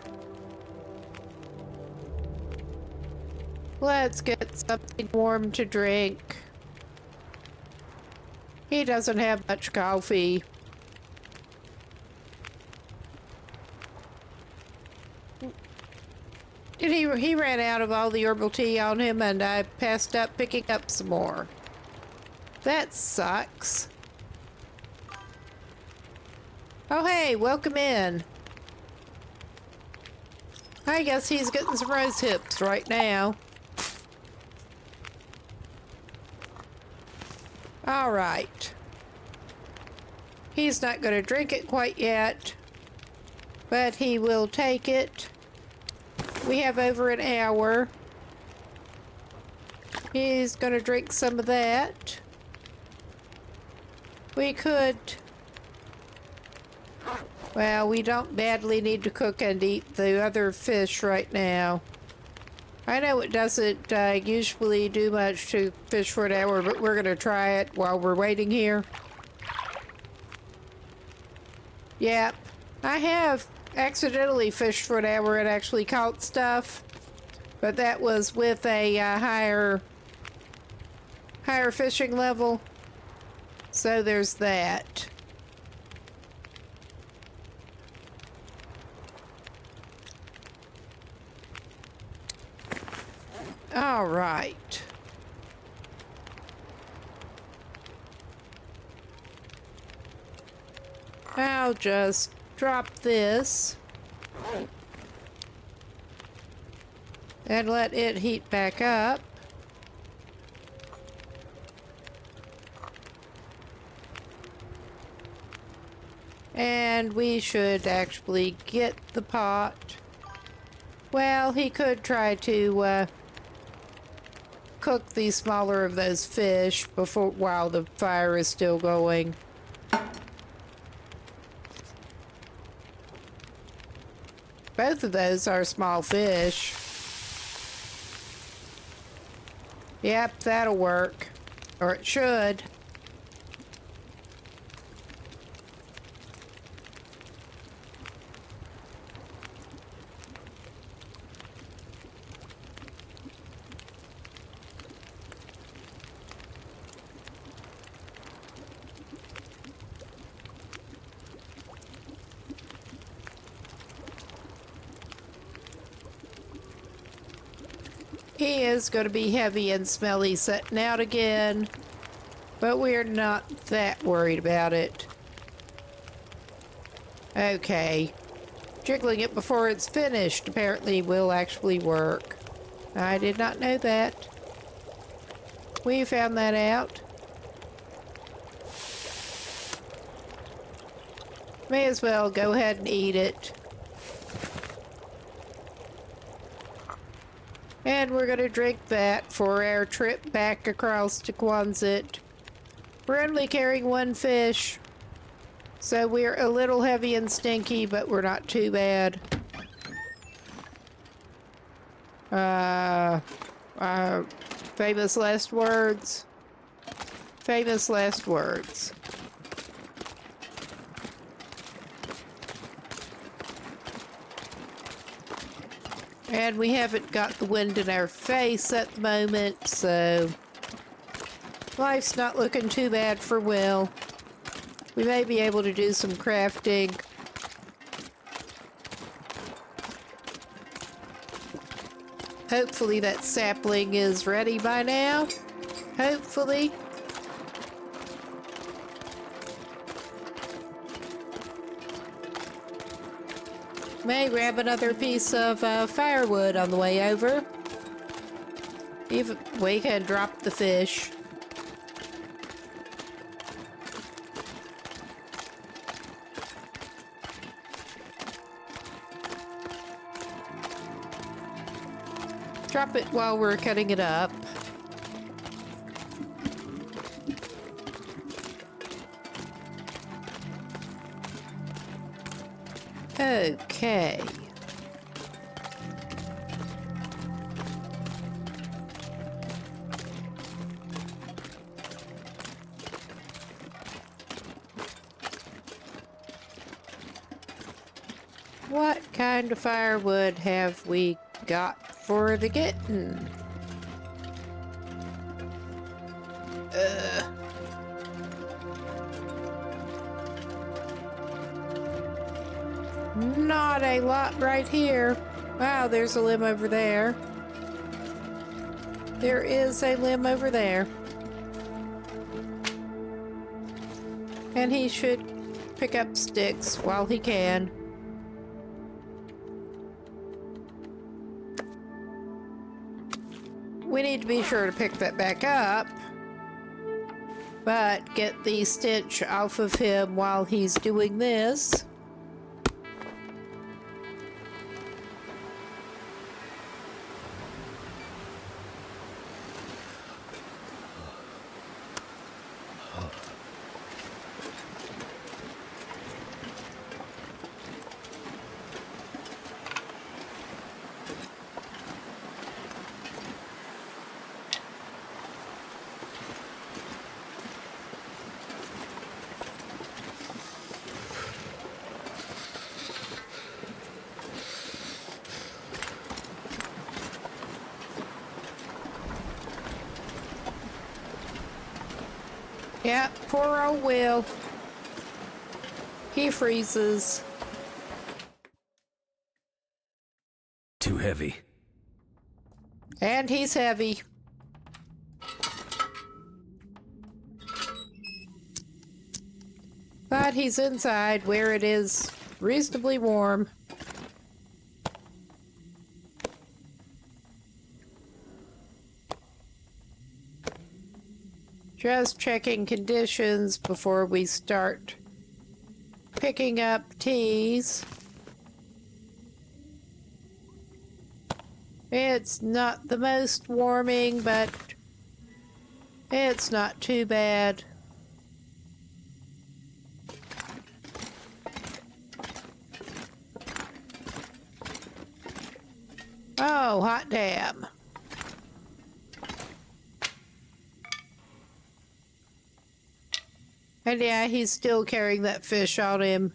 [SPEAKER 1] let's get something warm to drink. He doesn't have much coffee. He ran out of all the herbal tea on him, and I passed up picking up some more. That sucks. Oh, hey, welcome in. I guess he's getting some rose hips right now. All right. He's not going to drink it quite yet, but he will take it. We have over an hour. He's going to drink some of that. We could... Well, we don't badly need to cook and eat the other fish right now. I know it doesn't usually do much to fish for an hour, but we're going to try it while we're waiting here. Yep. I have accidentally fished for an hour and actually caught stuff, but that was with a higher fishing level. So there's that. All right. I'll just drop this and let it heat back up. And we should actually get the pot. Well, he could try to cook the smaller of those fish while the fire is still going. Both of those are small fish. Yep, that'll work. Or it should. He is going to be heavy and smelly setting out again. But we're not that worried about it. Okay. Jiggling it before it's finished apparently will actually work. I did not know that. We found that out. May as well go ahead and eat it. And we're gonna drink that for our trip back across to Quonset. We're only carrying one fish, so we're a little heavy and stinky, but we're not too bad. Famous last words. Famous last words. And we haven't got the wind in our face at the moment, so life's not looking too bad for Will. We may be able to do some crafting. Hopefully that sapling is ready by now. Hopefully. May grab another piece of firewood on the way over. Even we can drop the fish. Drop it while we're cutting it up. Okay. What kind of firewood have we got for the getting? Not a lot right here. Wow, there's a limb over there. There is a limb over there. And he should pick up sticks while he can. We need to be sure to pick that back up, but get the stench off of him while he's doing this. Yeah, poor old Will. He freezes.
[SPEAKER 2] Too heavy.
[SPEAKER 1] And he's heavy. But he's inside where it is reasonably warm. Just checking conditions before we start picking up teas. It's not the most warming, but it's not too bad. Oh, hot damn. And yeah, he's still carrying that fish on him.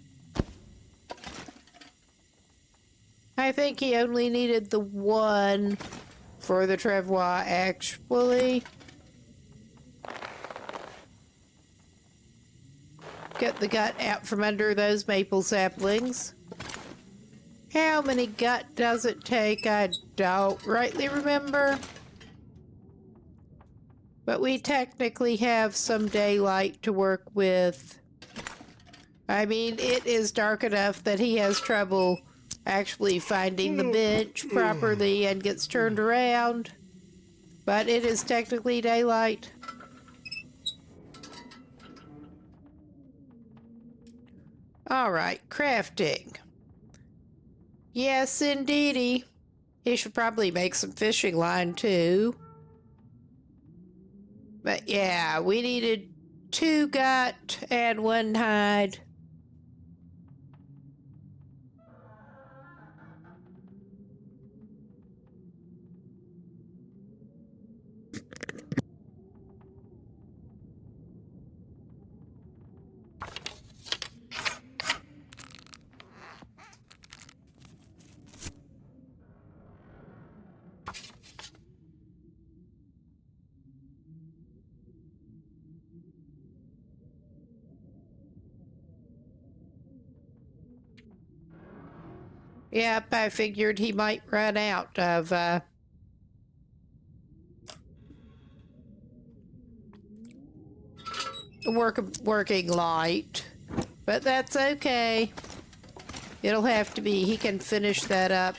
[SPEAKER 1] I think he only needed the one for the travois, actually. Get the gut out from under those maple saplings. How many gut does it take? I don't rightly remember. But we technically have some daylight to work with. I mean, it is dark enough that he has trouble actually finding the bench properly and gets turned around. But it is technically daylight. All right, crafting. Yes, indeedy. He should probably make some fishing line too. But yeah, we needed 2 gut and 1 hide. Yep, I figured he might run out of working light. But that's okay. It'll have to be. He can finish that up.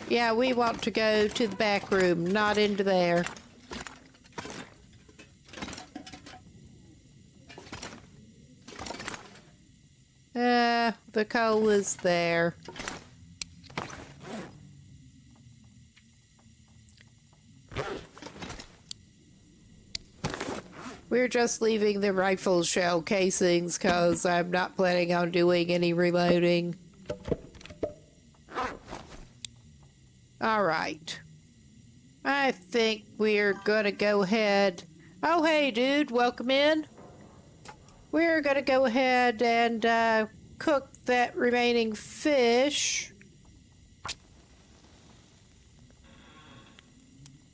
[SPEAKER 1] Yeah, we want to go to the back room, not into there. The coal is there. We're just leaving the rifle shell casings because I'm not planning on doing any reloading. All right. I think we're gonna go ahead. Oh, hey, dude, welcome in. We're gonna go ahead and cook that remaining fish.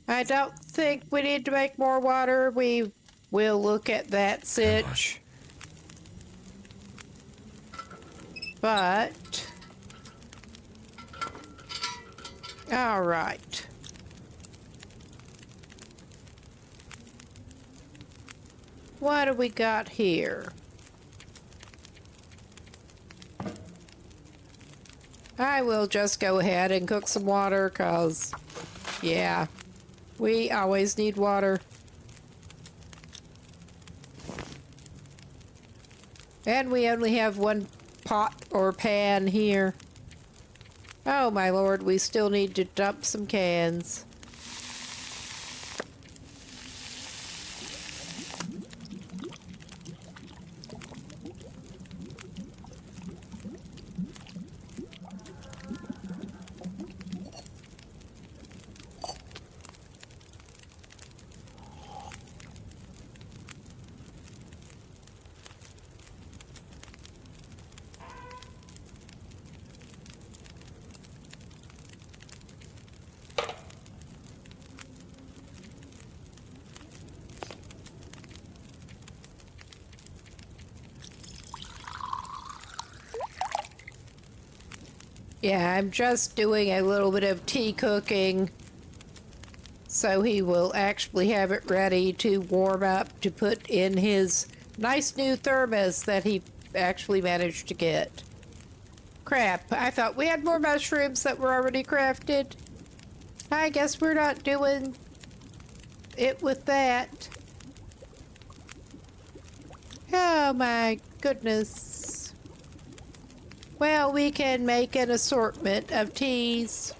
[SPEAKER 1] I don't think we need to make more water. We will look at that sitch. But, all right. What do we got here? I will just go ahead and cook some water, cause, yeah, we always need water. And we only have 1 pot or pan here. Oh my lord, we still need to dump some cans. Yeah, I'm just doing a little bit of tea cooking so he will actually have it ready to warm up to put in his nice new thermos that he actually managed to get. Crap, I thought we had more mushrooms that were already crafted. I guess we're not doing it with that. Oh my goodness. Well, we can make an assortment of teas.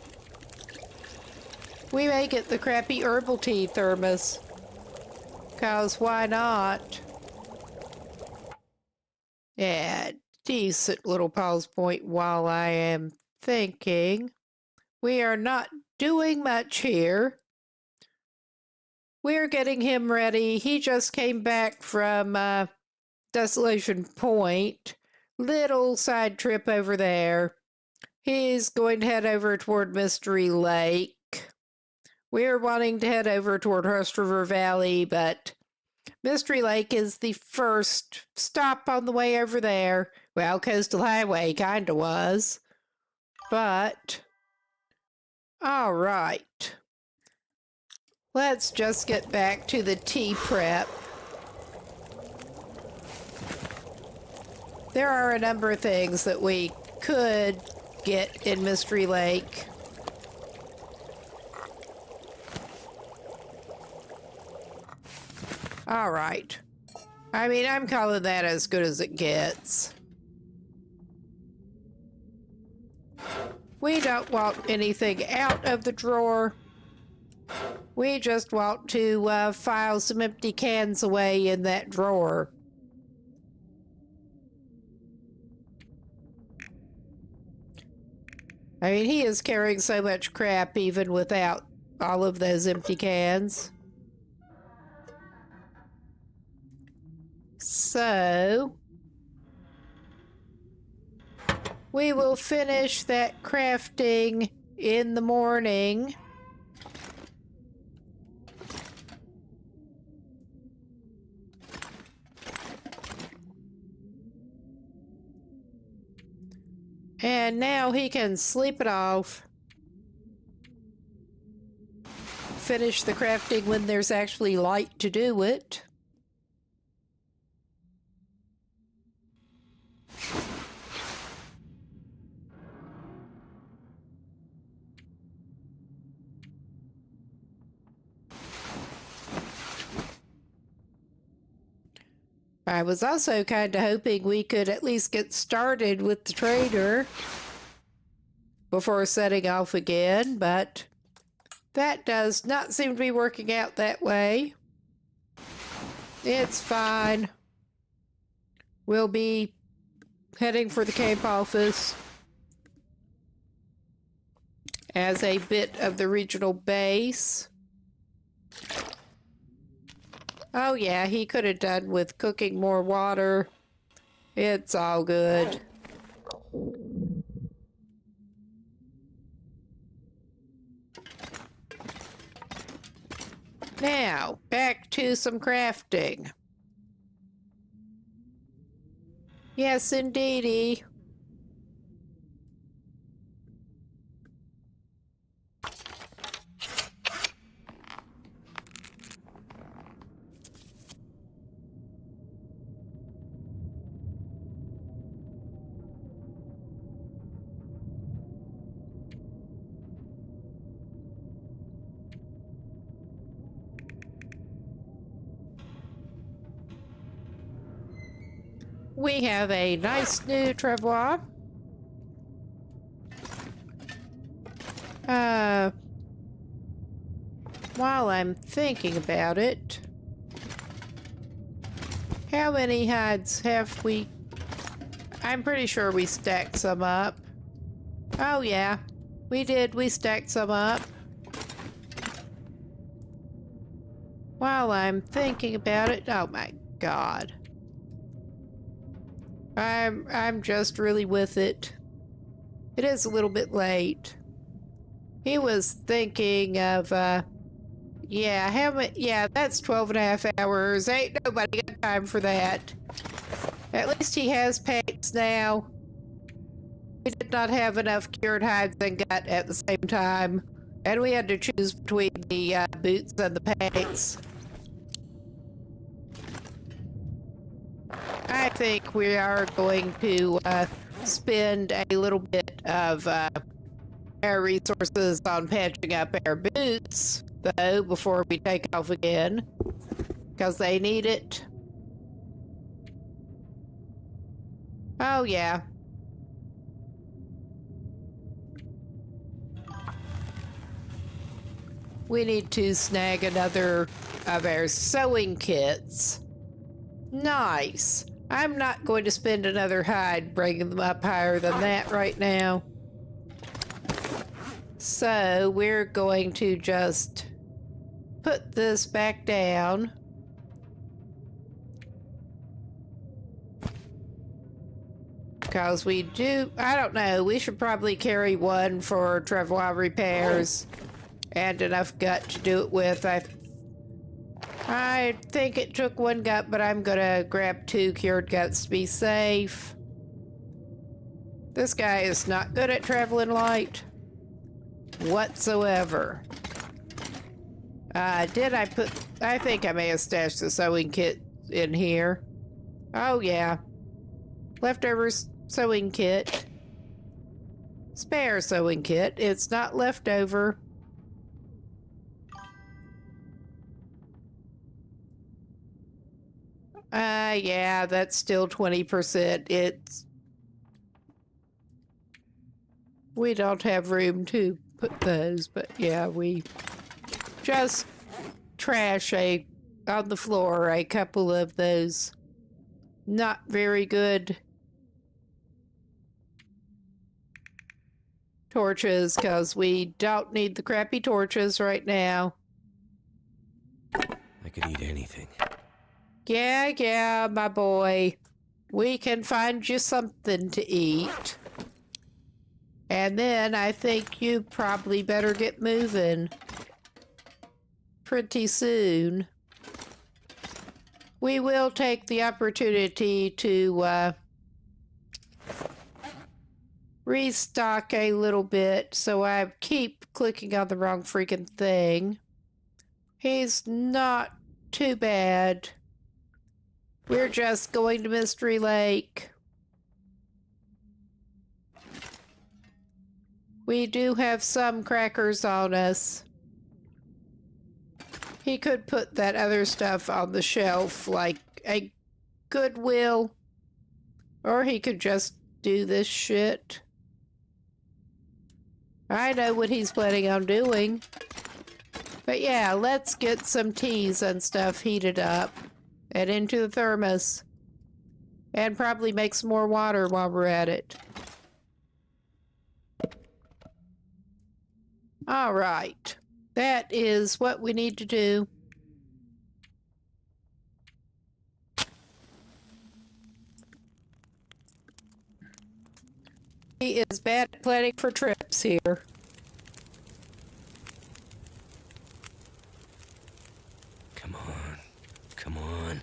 [SPEAKER 1] We may get the crappy herbal tea thermos. 'Cause why not? Yeah, decent little pause point while I am thinking. We are not doing much here. We're getting him ready. He just came back from Desolation Point. Little side trip over there. He's going to head over toward Mystery Lake. We're wanting to head over toward Rust River Valley, but Mystery Lake is the first stop on the way over there. Well, Coastal Highway kinda was. But, all right. Let's just get back to the tea prep. There are a number of things that we could get in Mystery Lake. All right. I mean, I'm calling that as good as it gets. We don't want anything out of the drawer. We just want to file some empty cans away in that drawer. I mean, he is carrying so much crap even without all of those empty cans. So, we will finish that crafting in the morning. And now he can sleep it off. Finish the crafting when there's actually light to do it. I was also kind of hoping we could at least get started with the trader before setting off again, but that does not seem to be working out that way. It's fine. We'll be heading for the camp office as a bit of the regional base. Oh yeah, he could have done with cooking more water. It's all good. Now, back to some crafting. Yes, indeedy. We have a nice new travois. While I'm thinking about it, how many hides have we? I'm pretty sure we stacked some up. Oh yeah, we did. We stacked some up. While I'm thinking about it, oh my God. I'm just really with it. It is a little bit late. He was thinking of, yeah, that's 12 and a half hours. Ain't nobody got time for that. At least he has pants now. We did not have enough cured hides and gut at the same time. And we had to choose between the boots and the pants. I think we are going to spend a little bit of our resources on patching up our boots, though, before we take off again, because they need it. Oh, yeah. We need to snag another of our sewing kits. Nice. I'm not going to spend another hide bringing them up higher than that right now. So we're going to just put this back down. Because we do, I don't know, we should probably carry one for travois repairs and enough gut to do it with. I think it took one gut, but I'm gonna grab 2 cured guts to be safe. This guy is not good at traveling light whatsoever. Did I put... I think I may have stashed the sewing kit in here. Oh, yeah. Leftover sewing kit. Spare sewing kit. It's not leftover. Yeah, that's still 20%. It's... We don't have room to put those, but yeah, we just trash on the floor a couple of those not very good torches because we don't need the crappy torches right now.
[SPEAKER 2] I could eat anything.
[SPEAKER 1] Yeah, my boy. We can find you something to eat. And then I think you probably better get moving pretty soon. We will take the opportunity to restock a little bit, so I keep clicking on the wrong freaking thing. He's not too bad. We're just going to Mystery Lake. We do have some crackers on us. He could put that other stuff on the shelf like a Goodwill. Or he could just do this shit. I know what he's planning on doing. But yeah, let's get some teas and stuff heated up and into the thermos. And probably make some more water while we're at it. All right. That is what we need to do. He is bad at planning for trips here.
[SPEAKER 2] Come on. Come on.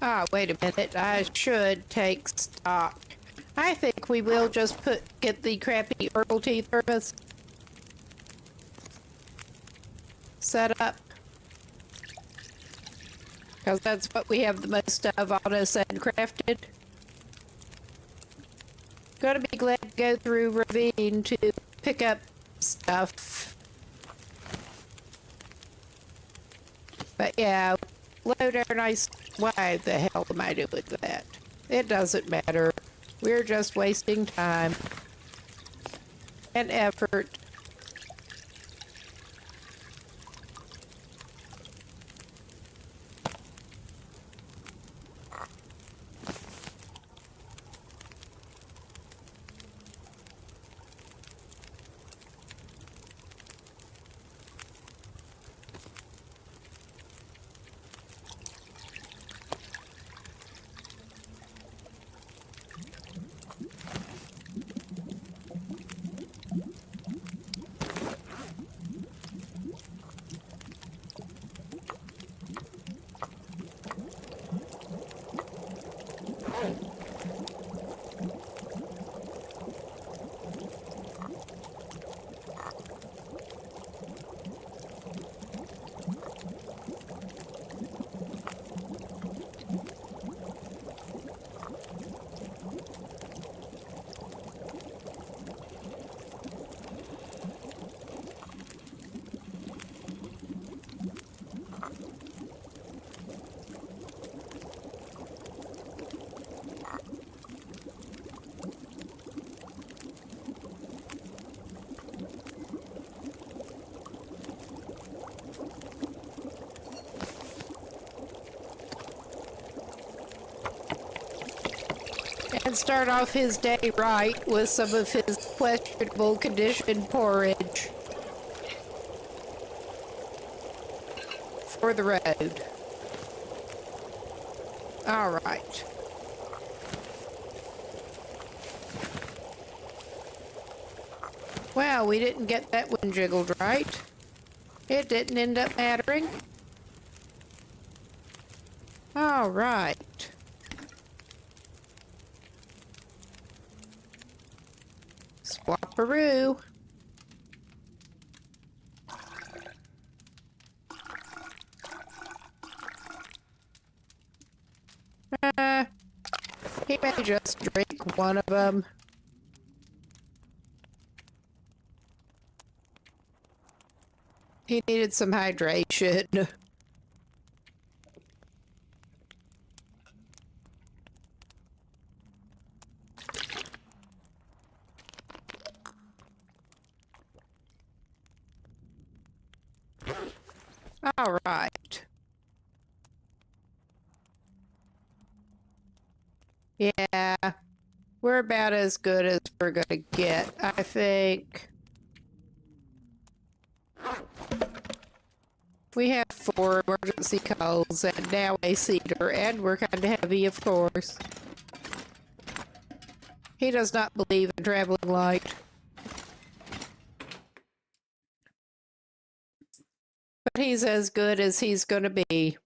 [SPEAKER 1] Ah, wait a minute. I should take stock. I think we will just get the crappy herbal tea thermos set up. Because that's what we have the most of on us and crafted. Gonna be glad to go through Ravine to pick up stuff. But yeah, load our nice... Why the hell am I doing that? It doesn't matter. We're just wasting time and effort. And start off his day right with some of his questionable condition porridge for the road. All right. Well, we didn't get that one jiggled right. It didn't end up mattering. All right. Peru. Uh, he may just drink one of them. He needed some hydration. All right. Yeah, we're about as good as we're gonna get, I think. We have 4 emergency calls and now a cedar, and we're kind of heavy, of course. He does not believe in traveling light. But he's as good as he's gonna be.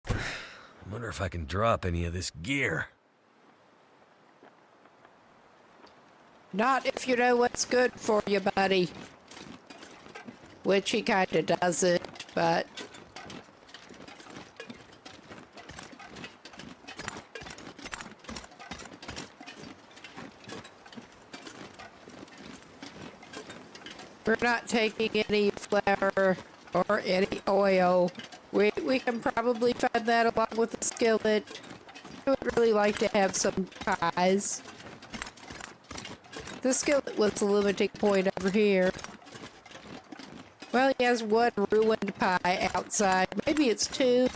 [SPEAKER 2] I wonder if I can drop any of this gear.
[SPEAKER 1] Not if you know what's good for you, buddy. Which he kinda doesn't, but... We're not taking any flour or any oil. We can probably find that along with the skillet. I would really like to have some pies. The skillet was the limiting point over here. Well, he has 1 ruined pie outside. Maybe it's 2.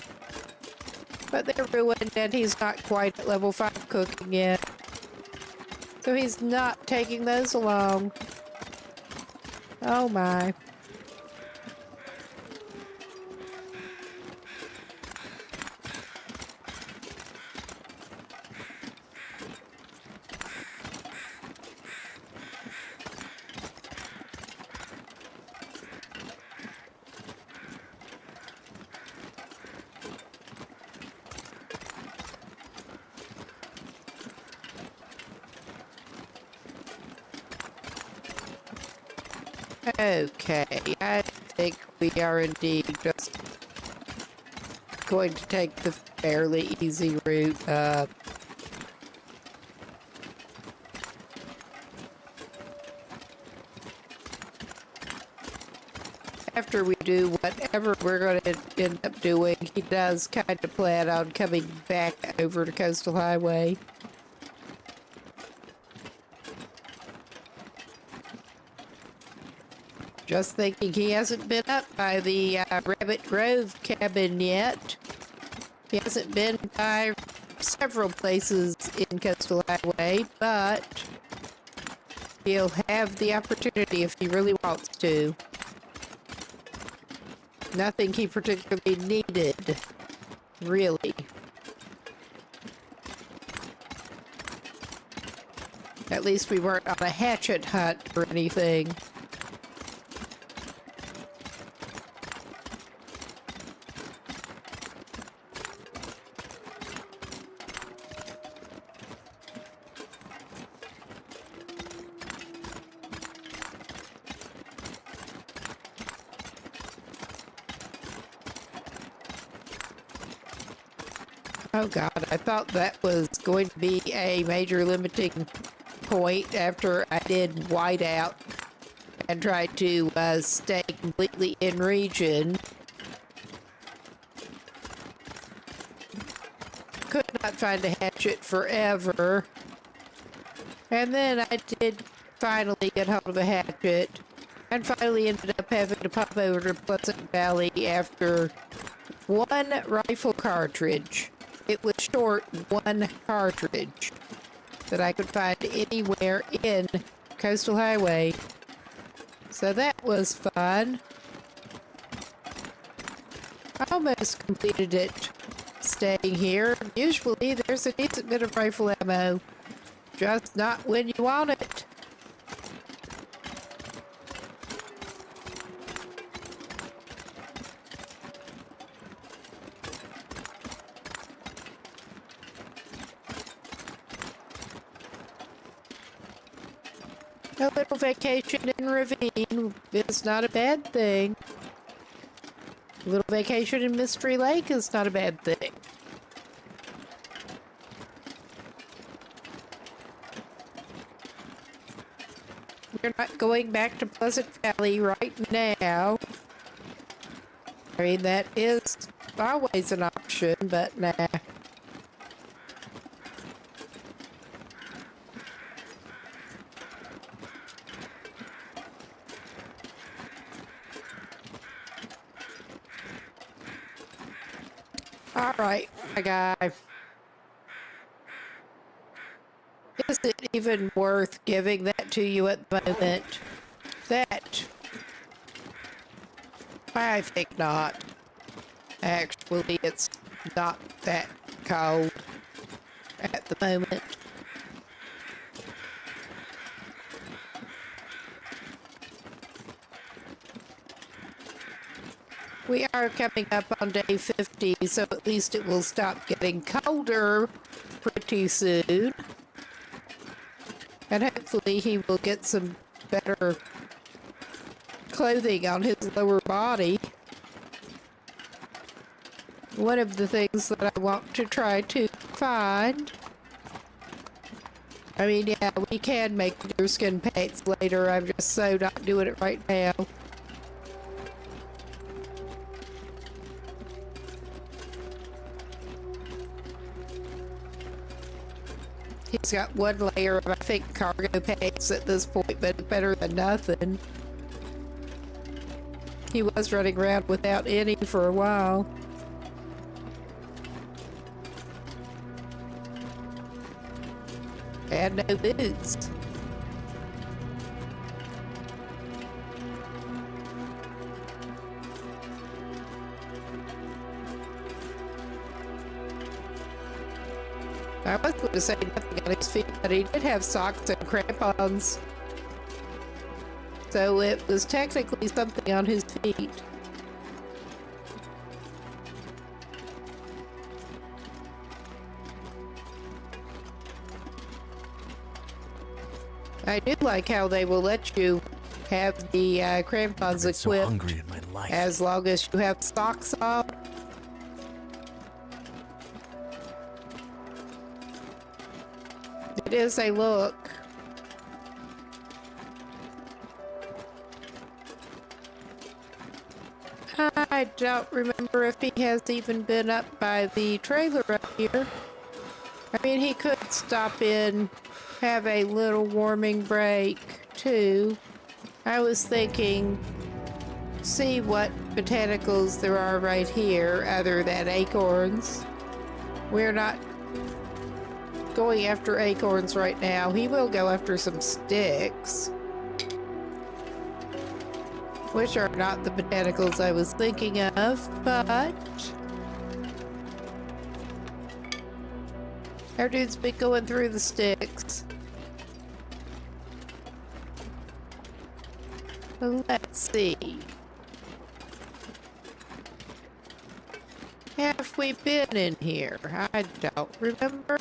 [SPEAKER 1] But they're ruined and he's not quite at level 5 cooking yet. So he's not taking those along. Oh my. Okay, I think we are indeed just going to take the fairly easy route up. After we do whatever we're going to end up doing, he does kind of plan on coming back over to Coastal Highway. Just thinking he hasn't been up by the Rabbit Grove cabin yet. He hasn't been by several places in Coastal Highway, but he'll have the opportunity if he really wants to. Nothing he particularly needed, really. At least we weren't on a hatchet hunt or anything. Oh god, I thought that was going to be a major limiting point after I did whiteout and tried to stay completely in region. Could not find a hatchet forever. And then I did finally get hold of a hatchet and finally ended up having to pop over to Pleasant Valley after 1 rifle cartridge. It was short 1 cartridge that I could find anywhere in Coastal Highway. So that was fun. I almost completed it staying here. Usually there's a decent bit of rifle ammo, just not when you want it. A little vacation in Ravine is not a bad thing. A little vacation in Mystery Lake is not a bad thing. We're not going back to Pleasant Valley right now. I mean, that is always an option, but nah. All right, my guy. Is it even worth giving that to you at the moment? That, I think not. Actually, it's not that cold at the moment. We are coming up on day 50, so at least it will stop getting colder pretty soon. And hopefully he will get some better clothing on his lower body. One of the things that I want to try to find... I mean, yeah, we can make deerskin pants later. I'm just so not doing it right now. He's got one layer of, I think, cargo pants at this point, but it's better than nothing. He was running around without any for a while. And no boots. I was going to say nothing on his feet, but he did have socks and crampons. So it was technically something on his feet. I do like how they will let you have the crampons equipped
[SPEAKER 2] so hungry in my life.
[SPEAKER 1] as long as you have socks on. It is a look. I don't remember if he has even been up by the trailer up here. I mean, he could stop in, have a little warming break, too. I was thinking, see what botanicals there are right here, other than acorns. We're not going after acorns right now. He will go after some sticks, which are not the botanicals I was thinking of, but our dude's been going through the sticks. Let's see. Have we been in here? I don't remember.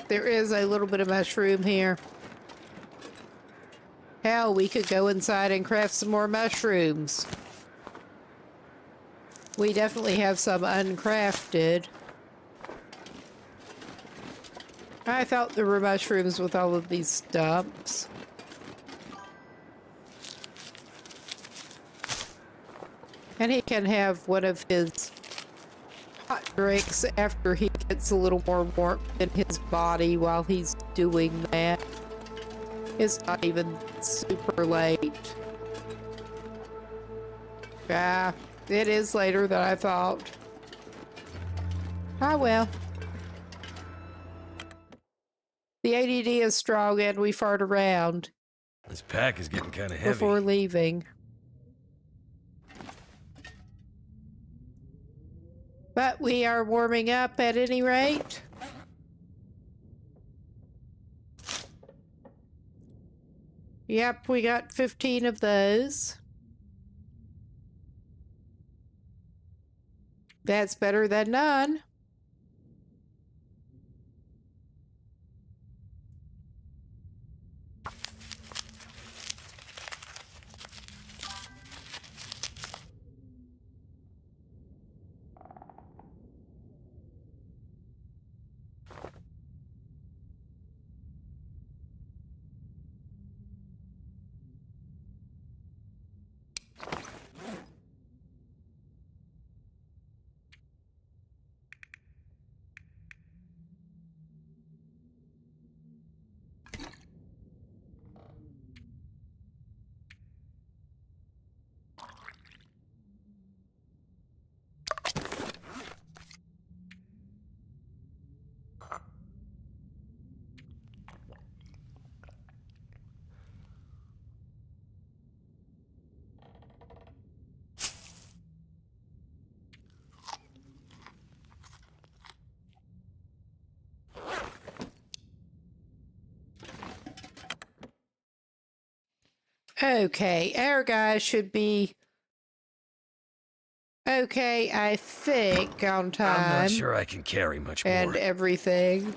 [SPEAKER 1] There is a little bit of mushroom here. Hell, we could go inside and craft some more mushrooms. We definitely have some uncrafted. I thought there were mushrooms with all of these stumps. And he can have one of his hot drinks after he gets a little more warmth in his body while he's doing that. It's not even super late. Yeah, it is later than I thought. Ah, well. The ADD is strong and we fart around.
[SPEAKER 2] This pack is getting kind of heavy.
[SPEAKER 1] Before leaving. But we are warming up at any rate. Yep, we got 15 of those. That's better than none. Okay, our guy should be okay, I think, on time.
[SPEAKER 2] I'm not sure I can carry much
[SPEAKER 1] and
[SPEAKER 2] more.
[SPEAKER 1] everything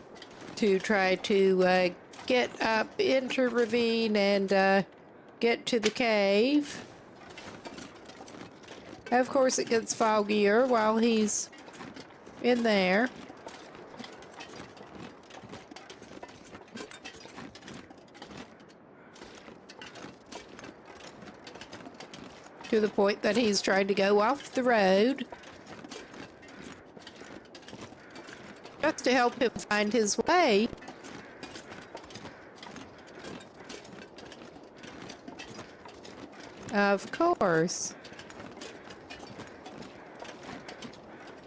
[SPEAKER 1] to try to get up into ravine and get to the cave. Of course, it gets foggier while he's in there. To the point that he's trying to go off the road. Just to help him find his way. Of course.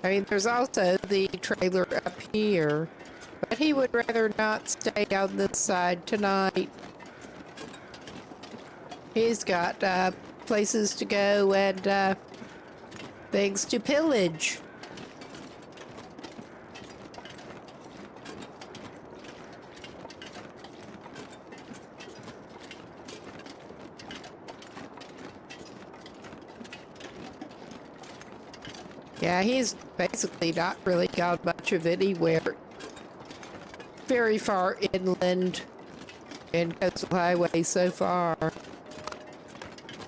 [SPEAKER 1] I mean, there's also the trailer up here, but he would rather not stay on this side tonight. He's got places to go and things to pillage. Yeah, he's basically not really got much of anywhere. Very far inland in Coastal Highway so far.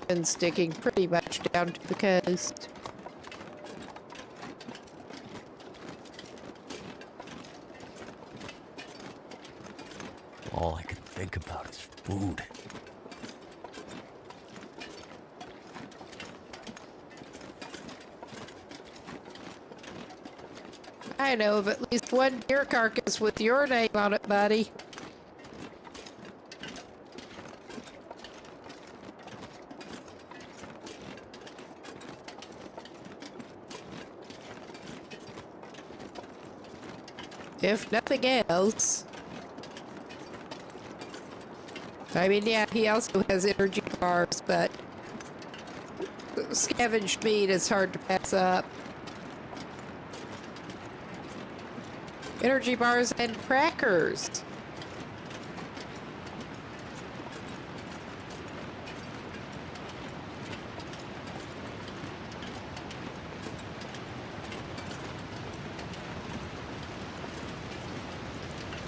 [SPEAKER 1] Been sticking pretty much down to the coast.
[SPEAKER 2] All I can think about is food.
[SPEAKER 1] I know of at least one deer carcass with your name on it, buddy. If nothing else. I mean, yeah, he also has energy bars, but scavenged meat is hard to pass up. Energy bars and crackers.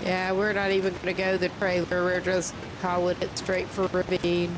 [SPEAKER 1] Yeah, we're not even going to go the trailer. We're just hauling it straight for ravine.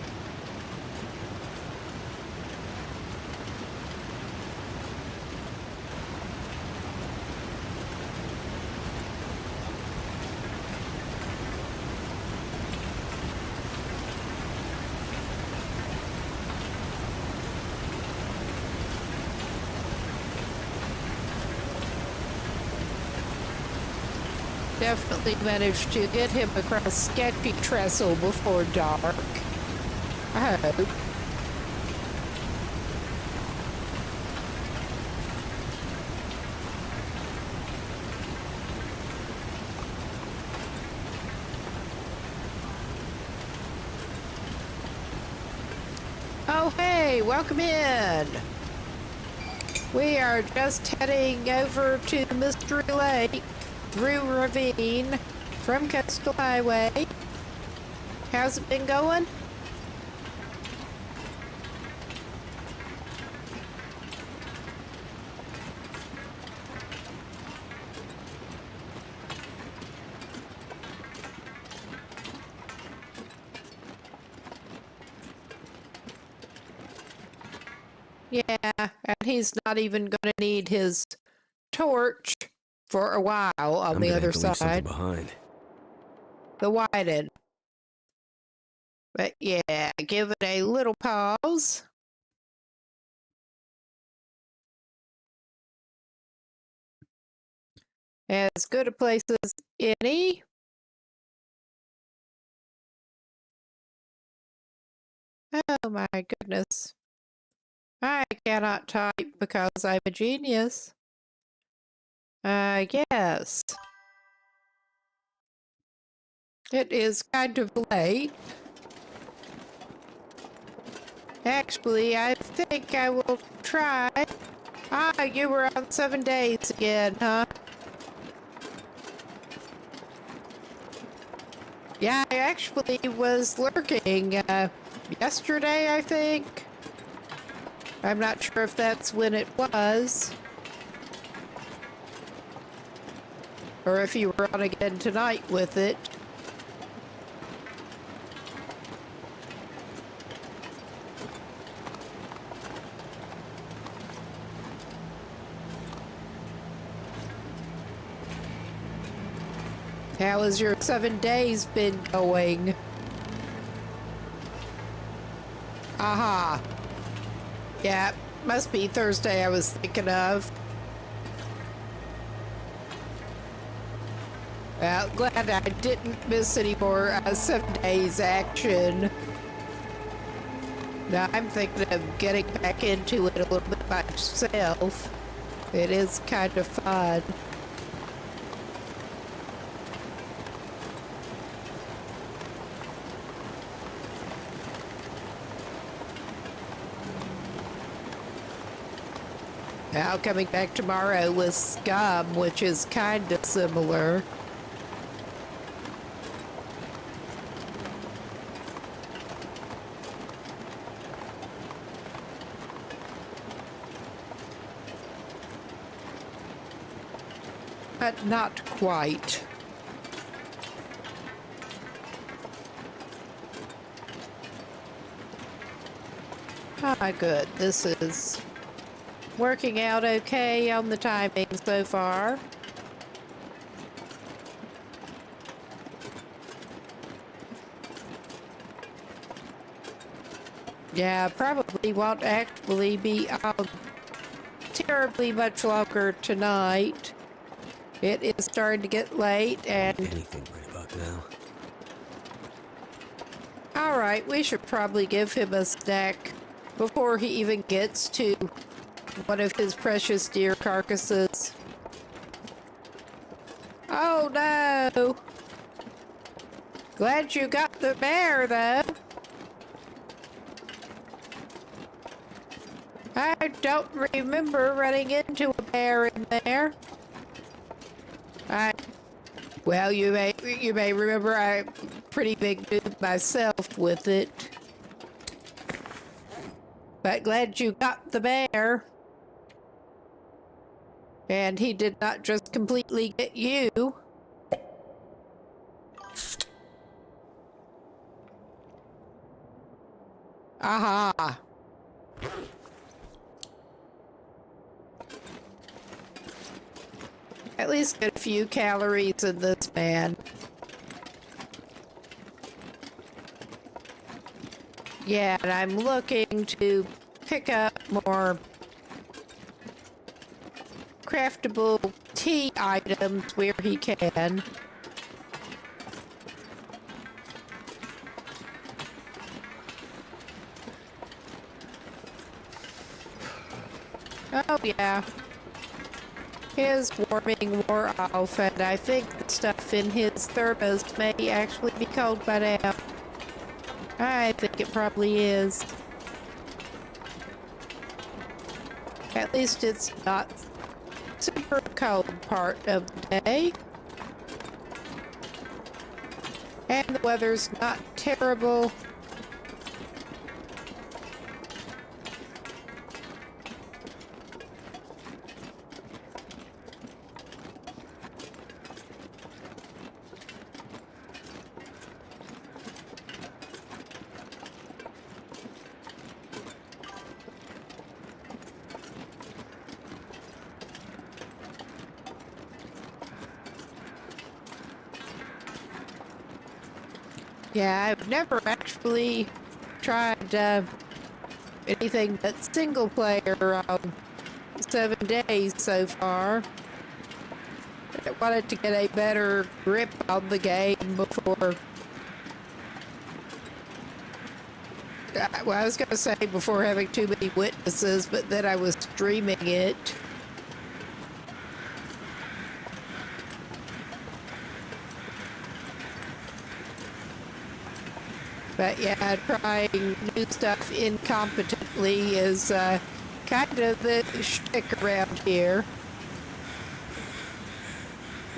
[SPEAKER 1] Definitely managed to get him across sketchy trestle before dark. I hope. Oh, hey, welcome in. We are just heading over to Mystery Lake through ravine from Coastal Highway. How's it been going? and he's not even going to need his torch for a while on
[SPEAKER 2] I'm
[SPEAKER 1] the
[SPEAKER 2] gonna
[SPEAKER 1] other
[SPEAKER 2] have to leave something
[SPEAKER 1] side.
[SPEAKER 2] behind.
[SPEAKER 1] The widen. But yeah, give it a little pause. As good a place as any. Oh my goodness. I cannot type because I'm a genius. Yes. It is kind of late. Actually, I think I will try. Ah, you were on 7 days again, huh? Yeah, I actually was lurking yesterday, I think. I'm not sure if that's when it was. Or if you were on again tonight with it. How has your 7 days been going? Aha. Yeah, must be Thursday I was thinking of. Well, glad I didn't miss any more 7 days action. Now I'm thinking of getting back into it a little bit myself. It is kind of fun. Now coming back tomorrow with Scum, which is kind of similar. But not quite. Ah, good. This is working out okay on the timing so far. Yeah, probably won't actually be terribly much longer tonight. It is starting to get late and...
[SPEAKER 2] Anything right about now.
[SPEAKER 1] Alright, we should probably give him a snack before he even gets to one of his precious deer carcasses. Oh no! Glad you got the bear, though. I don't remember running into a bear in there. Well, you may remember I'm pretty big dude myself with it. But glad you got the bear. And he did not just completely get you. Aha. At least get a few calories in this man. Yeah, and I'm looking to pick up more craftable tea items where he can. Oh yeah. His warming wore off, and I think the stuff in his thermos may actually be cold by now. I think it probably is. At least it's not super cold part of the day. And the weather's not terrible. Yeah, I've never actually tried anything but single player on 7 days so far. I wanted to get a better grip on the game before. Well, I was going to say before having too many witnesses, but then I was streaming it. But yeah, trying new stuff incompetently is kind of the shtick around here.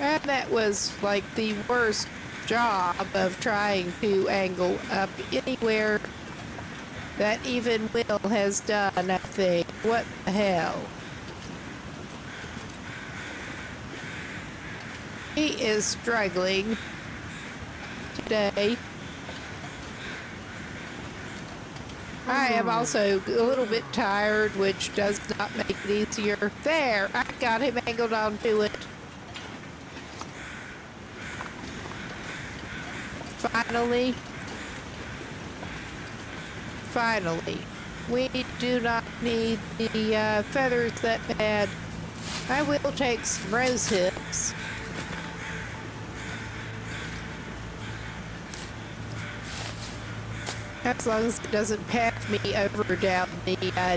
[SPEAKER 1] And that was like the worst job of trying to angle up anywhere that even Will has done, I think. What the hell? He is struggling today. I am also a little bit tired, which does not make it easier. There, I got him angled onto it. Finally, we do not need the feathers that bad. I will take some rose hips. As long as it doesn't path me over down the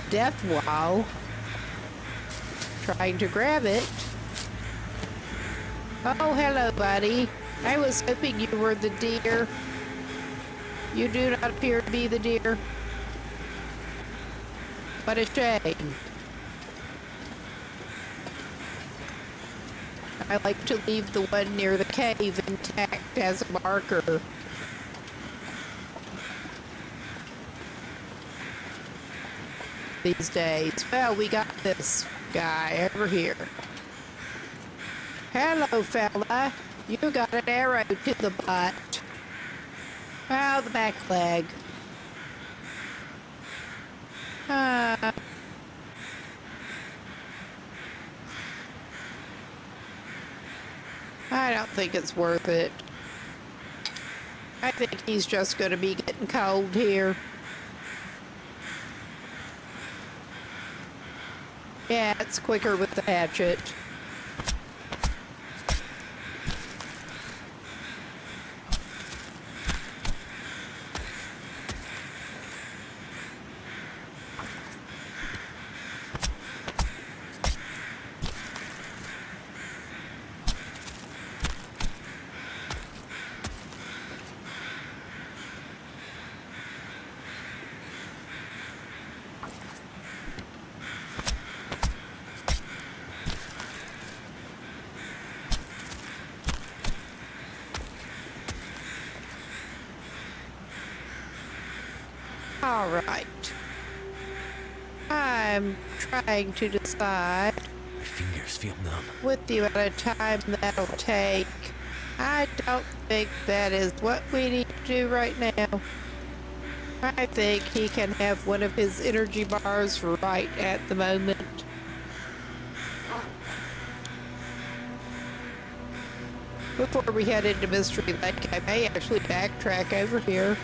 [SPEAKER 1] death wall. Trying to grab it. Oh, hello, buddy. I was hoping you were the deer. You do not appear to be the deer. What a shame. I like to leave the one near the cave intact as a marker. These days. Well, we got this guy over here. Hello, fella. You got an arrow to the butt. Oh, the back leg. I don't think it's worth it. I think he's just going to be getting cold here. Yeah, it's quicker with the hatchet. All right. I'm trying to decide
[SPEAKER 2] My fingers feel numb.
[SPEAKER 1] with the amount of time that'll take. I don't think that is what we need to do right now. I think he can have one of his energy bars right at the moment. Before we head into Mystery Lake, I may actually backtrack over here.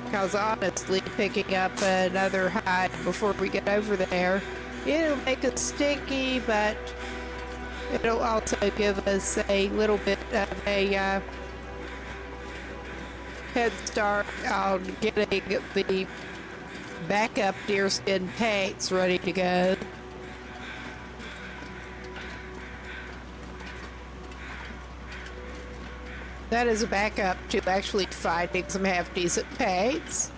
[SPEAKER 1] Because honestly, picking up another hide before we get over there, it'll make us stinky, but it'll also give us a little bit of a head start on getting the backup deerskin paints ready to go. That is a backup to actually finding some half-decent paints.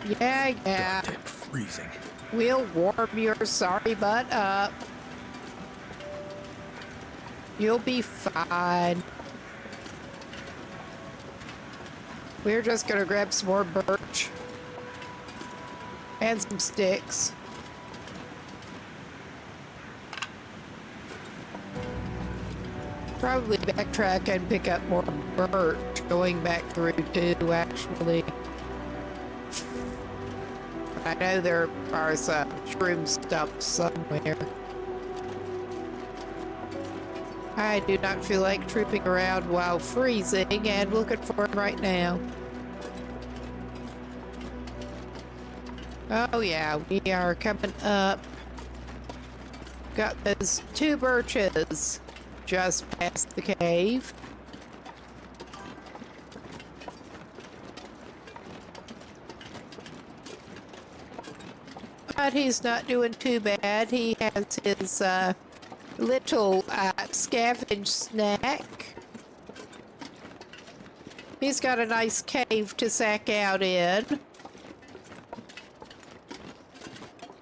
[SPEAKER 1] Yeah.
[SPEAKER 2] Goddamn freezing.
[SPEAKER 1] We'll warm your sorry butt up. You'll be fine. We're just gonna grab some more birch. And some sticks. Probably backtrack and pick up more birch going back through too, actually. I know there are some shroom stumps somewhere. I do not feel like trooping around while freezing and looking for him right now. Oh yeah, we are coming up. Got those 2 birches just past the cave. But he's not doing too bad. He has his little scavenge snack. He's got a nice cave to sack out in.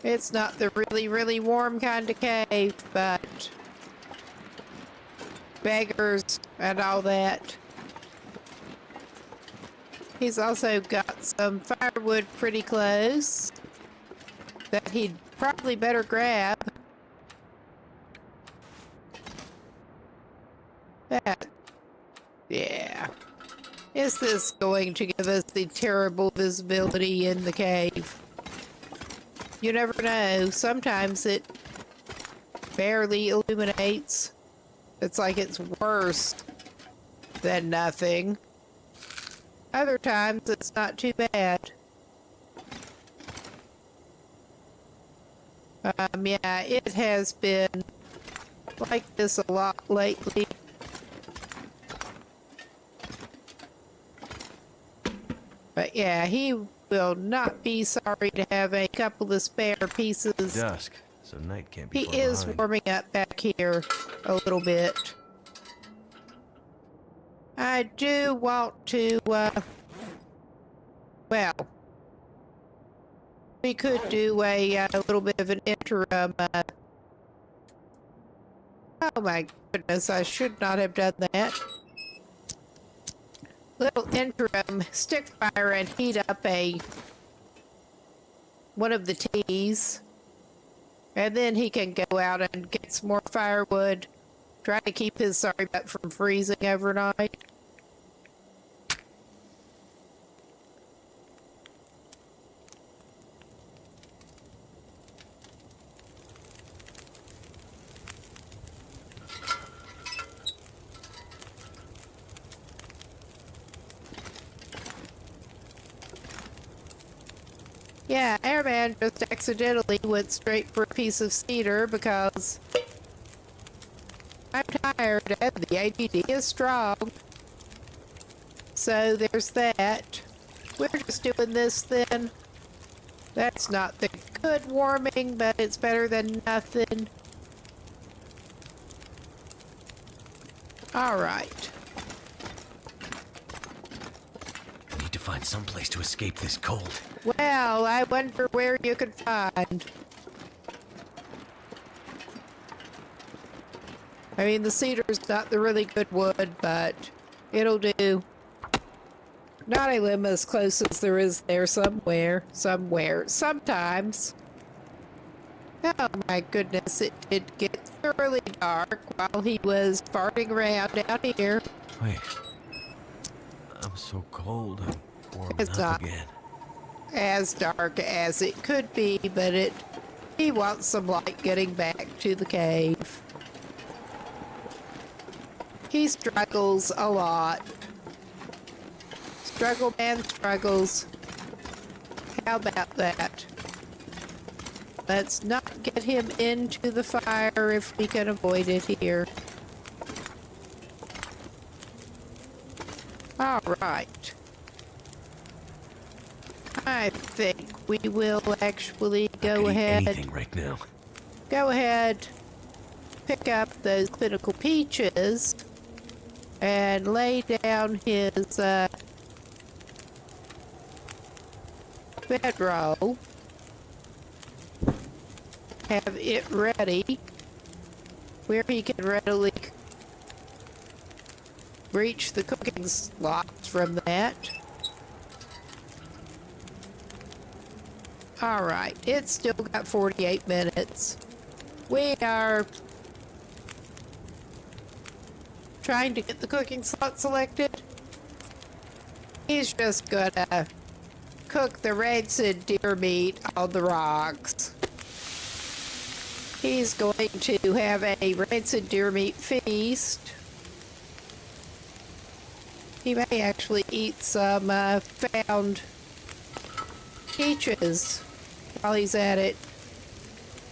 [SPEAKER 1] It's not the really, really warm kind of cave, but beggars and all that. He's also got some firewood pretty close that he'd probably better grab. That, yeah. Is this going to give us the terrible visibility in the cave? You never know. Sometimes it barely illuminates. It's like it's worse than nothing. Other times it's not too bad. Yeah, it has been like this a lot lately. But yeah, he will not be sorry to have a couple of spare pieces.
[SPEAKER 2] Dusk, so night can't be
[SPEAKER 1] He
[SPEAKER 2] far
[SPEAKER 1] is
[SPEAKER 2] behind.
[SPEAKER 1] warming up back here a little bit. I do want to, well, we could do a little bit of an interim, oh my goodness, I should not have done that. Little interim stick fire and heat up one of the teas. And then he can go out and get some more firewood. Try to keep his sorry butt from freezing overnight. Yeah, Airman just accidentally went straight for a piece of cedar because I'm tired and the AGD is strong. So there's that. We're just doing this then. That's not the good warming, but it's better than nothing. Alright.
[SPEAKER 2] I need to find some place to escape this cold.
[SPEAKER 1] Well, I wonder where you could find. I mean, the cedar's not the really good wood, but it'll do. Not a limb as close as there is there somewhere, sometimes. Oh my goodness, it did get thoroughly dark while he was farting around down here.
[SPEAKER 2] Wait. I'm so cold. I'm warming
[SPEAKER 1] It's
[SPEAKER 2] up
[SPEAKER 1] not
[SPEAKER 2] again.
[SPEAKER 1] as dark as it could be, but he wants some light getting back to the cave. He struggles a lot. Struggle man struggles. How about that? Let's not get him into the fire if we can avoid it here. All right. I think we will actually go
[SPEAKER 2] I could eat
[SPEAKER 1] ahead.
[SPEAKER 2] anything right now.
[SPEAKER 1] Go ahead, pick up those clinical peaches, and lay down his bedroll. Have it ready where he can readily reach the cooking slots from that. Alright, it's still got 48 minutes. We are trying to get the cooking slot selected. He's just gonna cook the rancid deer meat on the rocks. He's going to have a rancid deer meat feast. He may actually eat some found peaches while he's at it.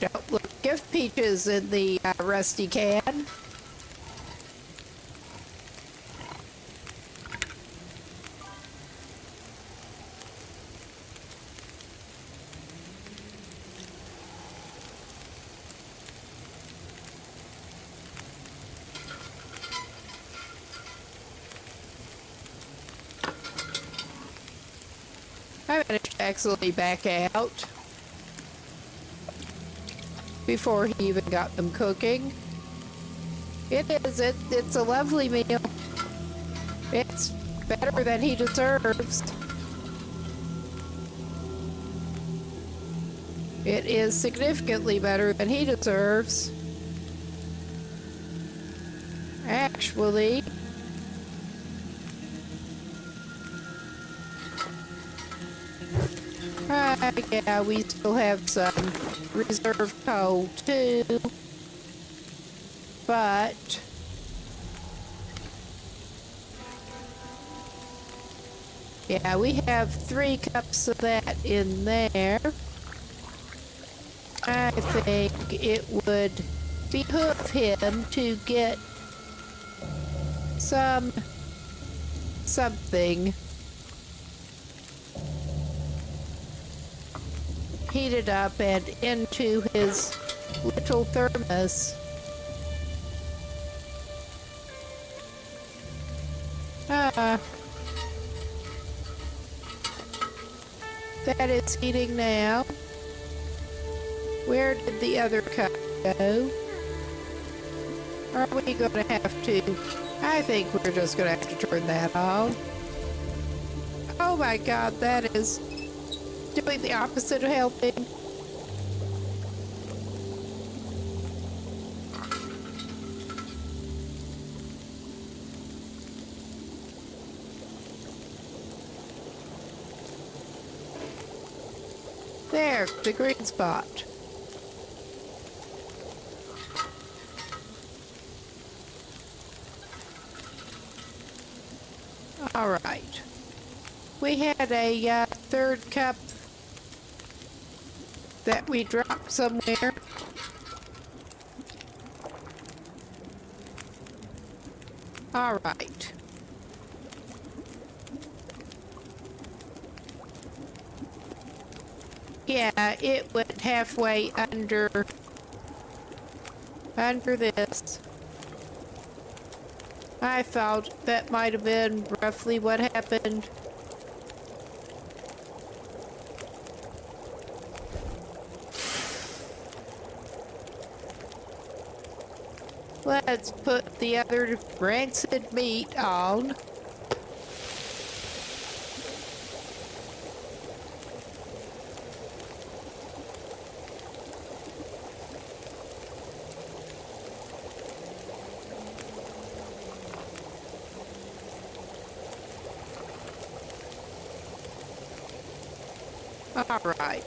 [SPEAKER 1] Don't look, gift peaches in the rusty can. I managed to accidentally back out before he even got them cooking. It's a lovely meal. It's better than he deserves. It is significantly better than he deserves. Actually, yeah, we still have some reserve coal too, but yeah, we have 3 cups of that in there. I think it would behoove him to get something heated up and into his little thermos. That is heating now. Where did the other cup go? Are we going to have to? I think we're just going to have to turn that on. Oh my God, that is doing the opposite of helping. There, the green spot. All right. We had a 3rd cup that we dropped somewhere. All right. Yeah, it went halfway under this. I thought that might have been roughly what happened. Let's put the other rancid meat on. All right.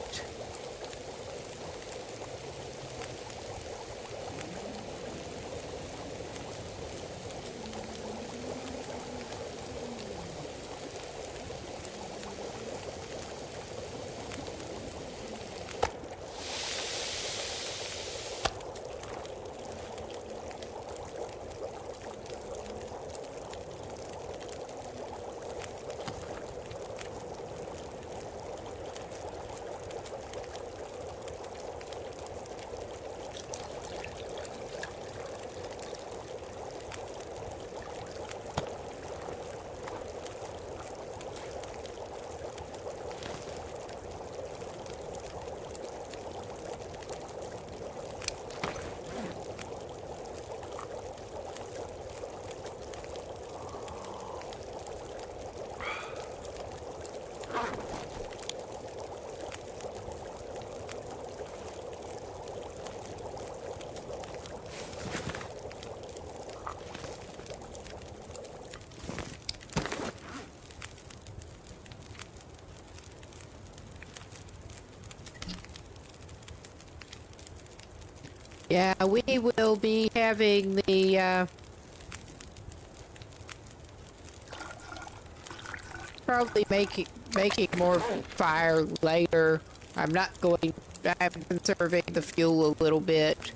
[SPEAKER 1] Yeah, we will be having the, probably making more fire later. I'm conserving the fuel a little bit.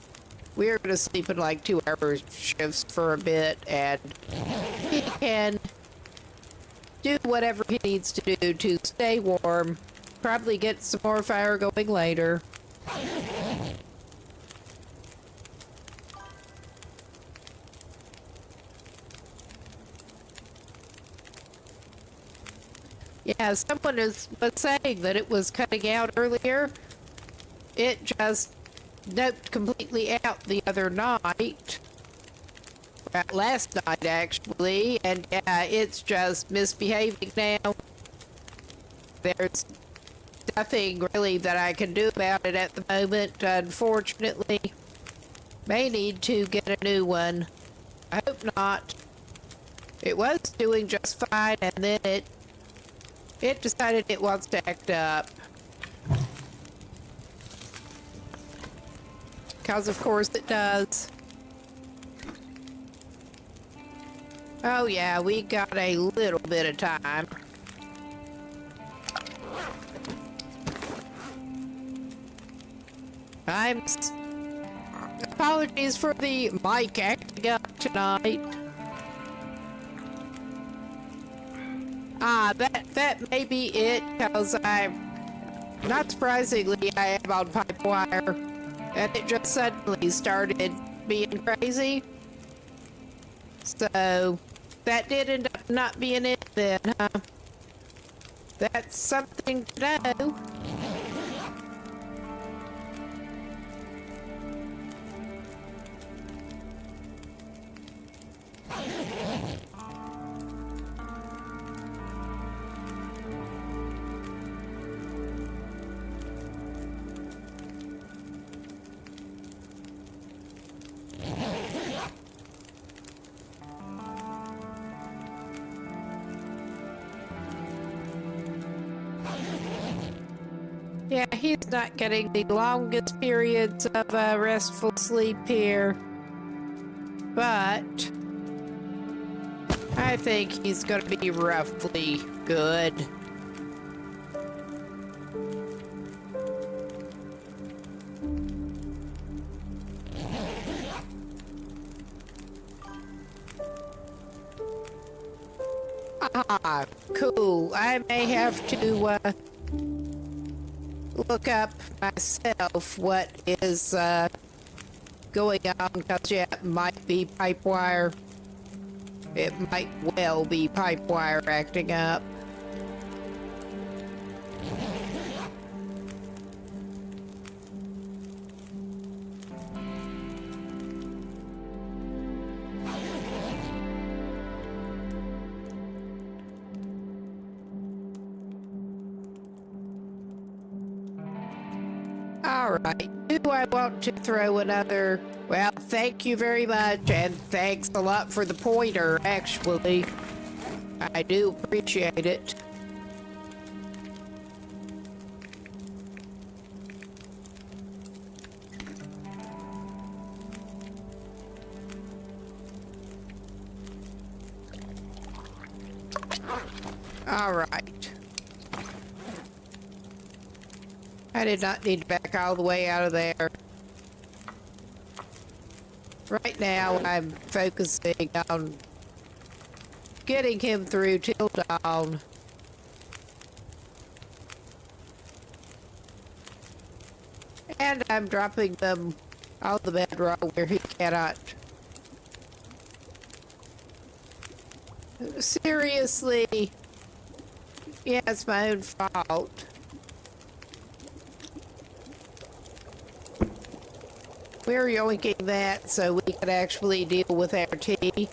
[SPEAKER 1] We're gonna sleep in like 2-hour shifts for a bit, and he can do whatever he needs to do to stay warm. Probably get some more fire going later. Yeah, someone was saying that it was cutting out earlier. It just noped completely out the other night. Last night, actually. And yeah, it's just misbehaving now. There's nothing really that I can do about it at the moment, unfortunately. May need to get a new one. I hope not. It was doing just fine, and then it decided it wants to act up. Because of course it does. Oh yeah, we got a little bit of time. Apologies for the mic acting up tonight. That may be it, because not surprisingly, I am on pipe wire, and it just suddenly started being crazy. So, that did end up not being it then, huh? That's something to know. Yeah, he's not getting the longest periods of restful sleep here. But I think he's gonna be roughly good. Ah, cool. I may have to look up myself what is going on, because yeah, it might be pipe wire. It might well be pipe wire acting up. All right, do I want to throw another? Well, thank you very much, and thanks a lot for the pointer, actually. I do appreciate it. All right. I did not need to back all the way out of there. Right now, I'm focusing on getting him through till dawn. And I'm dropping them on the bedrock where he cannot. Seriously. Yeah, it's my own fault. We're yoinking that so we could actually deal with our tea.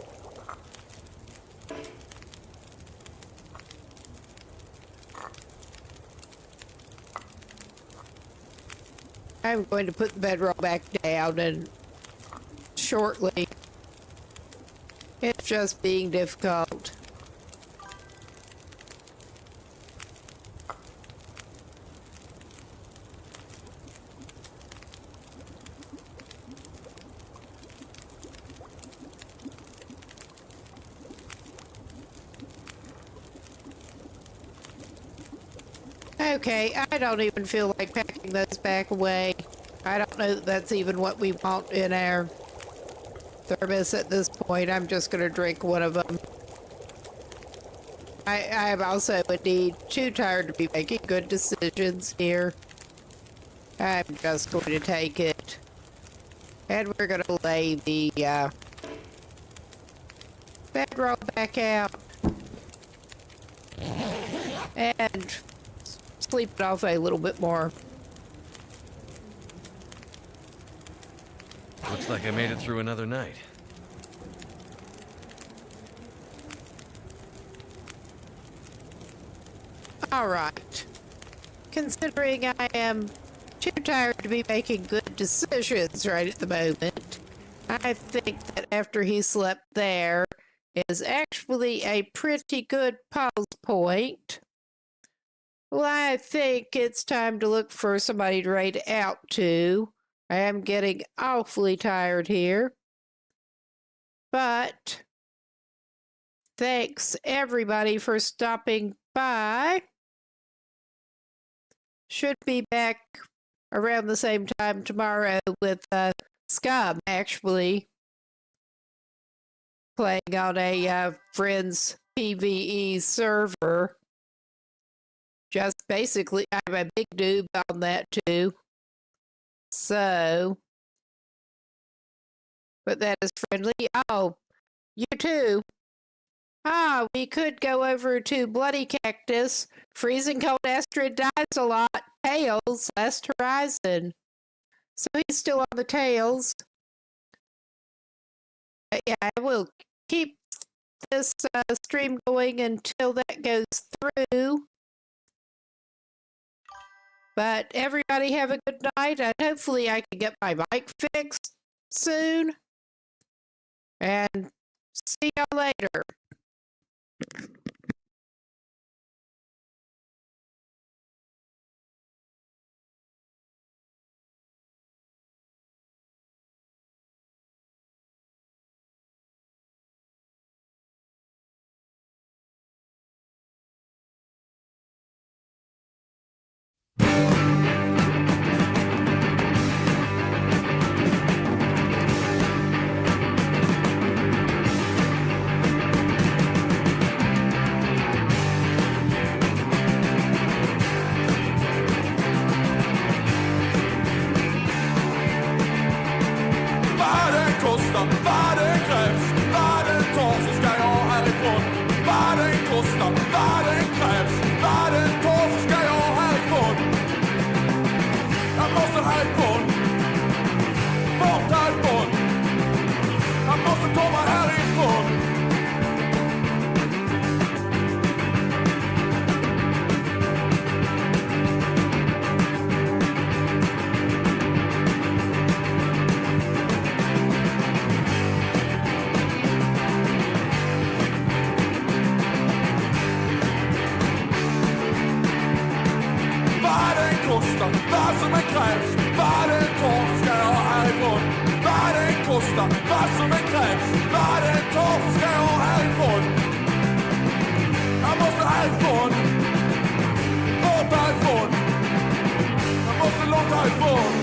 [SPEAKER 1] I'm going to put the bedroll back down and shortly. It's just being difficult. Okay, I don't even feel like packing those back away. I don't know that that's even what we want in our thermos at this point. I'm just going to drink one of them. I'm also indeed too tired to be making good decisions here. I'm just going to take it. And we're going to lay the bedroll back out. And sleep it off a little bit more.
[SPEAKER 2] Looks like I made it through another night.
[SPEAKER 1] All right. Considering I am too tired to be making good decisions right at the moment, I think that after he slept there is actually a pretty good pause point. Well, I think it's time to look for somebody to raid out to. I am getting awfully tired here. But thanks everybody for stopping by. Should be back around the same time tomorrow with Scum, actually. Playing on a Friends PvE server. Just basically, I'm a big noob on that too. So, but that is friendly. Oh, you too. Ah, we could go over to Bloody Cactus. Freezing Cold Astrid dies a lot. Tails, Last Horizon. So he's still on the tails. But yeah, I will keep this stream going until that goes through. But everybody have a good night, and hopefully I can get my mic fixed soon. And see y'all later.
[SPEAKER 3] Vad det krävs, vad det tar så ska jag härifrån. Vad det kostar, vad det krävs, vad det tar så ska jag härifrån. Jag måste härifrån, bort härifrån. Jag måste ta mig härifrån. Vad som än krävs, vad det tar så ska jag härifrån. Vad det kostar, vad som än krävs, vad det tar så ska jag härifrån. Jag måste härifrån, bort härifrån. Jag måste långt härifrån.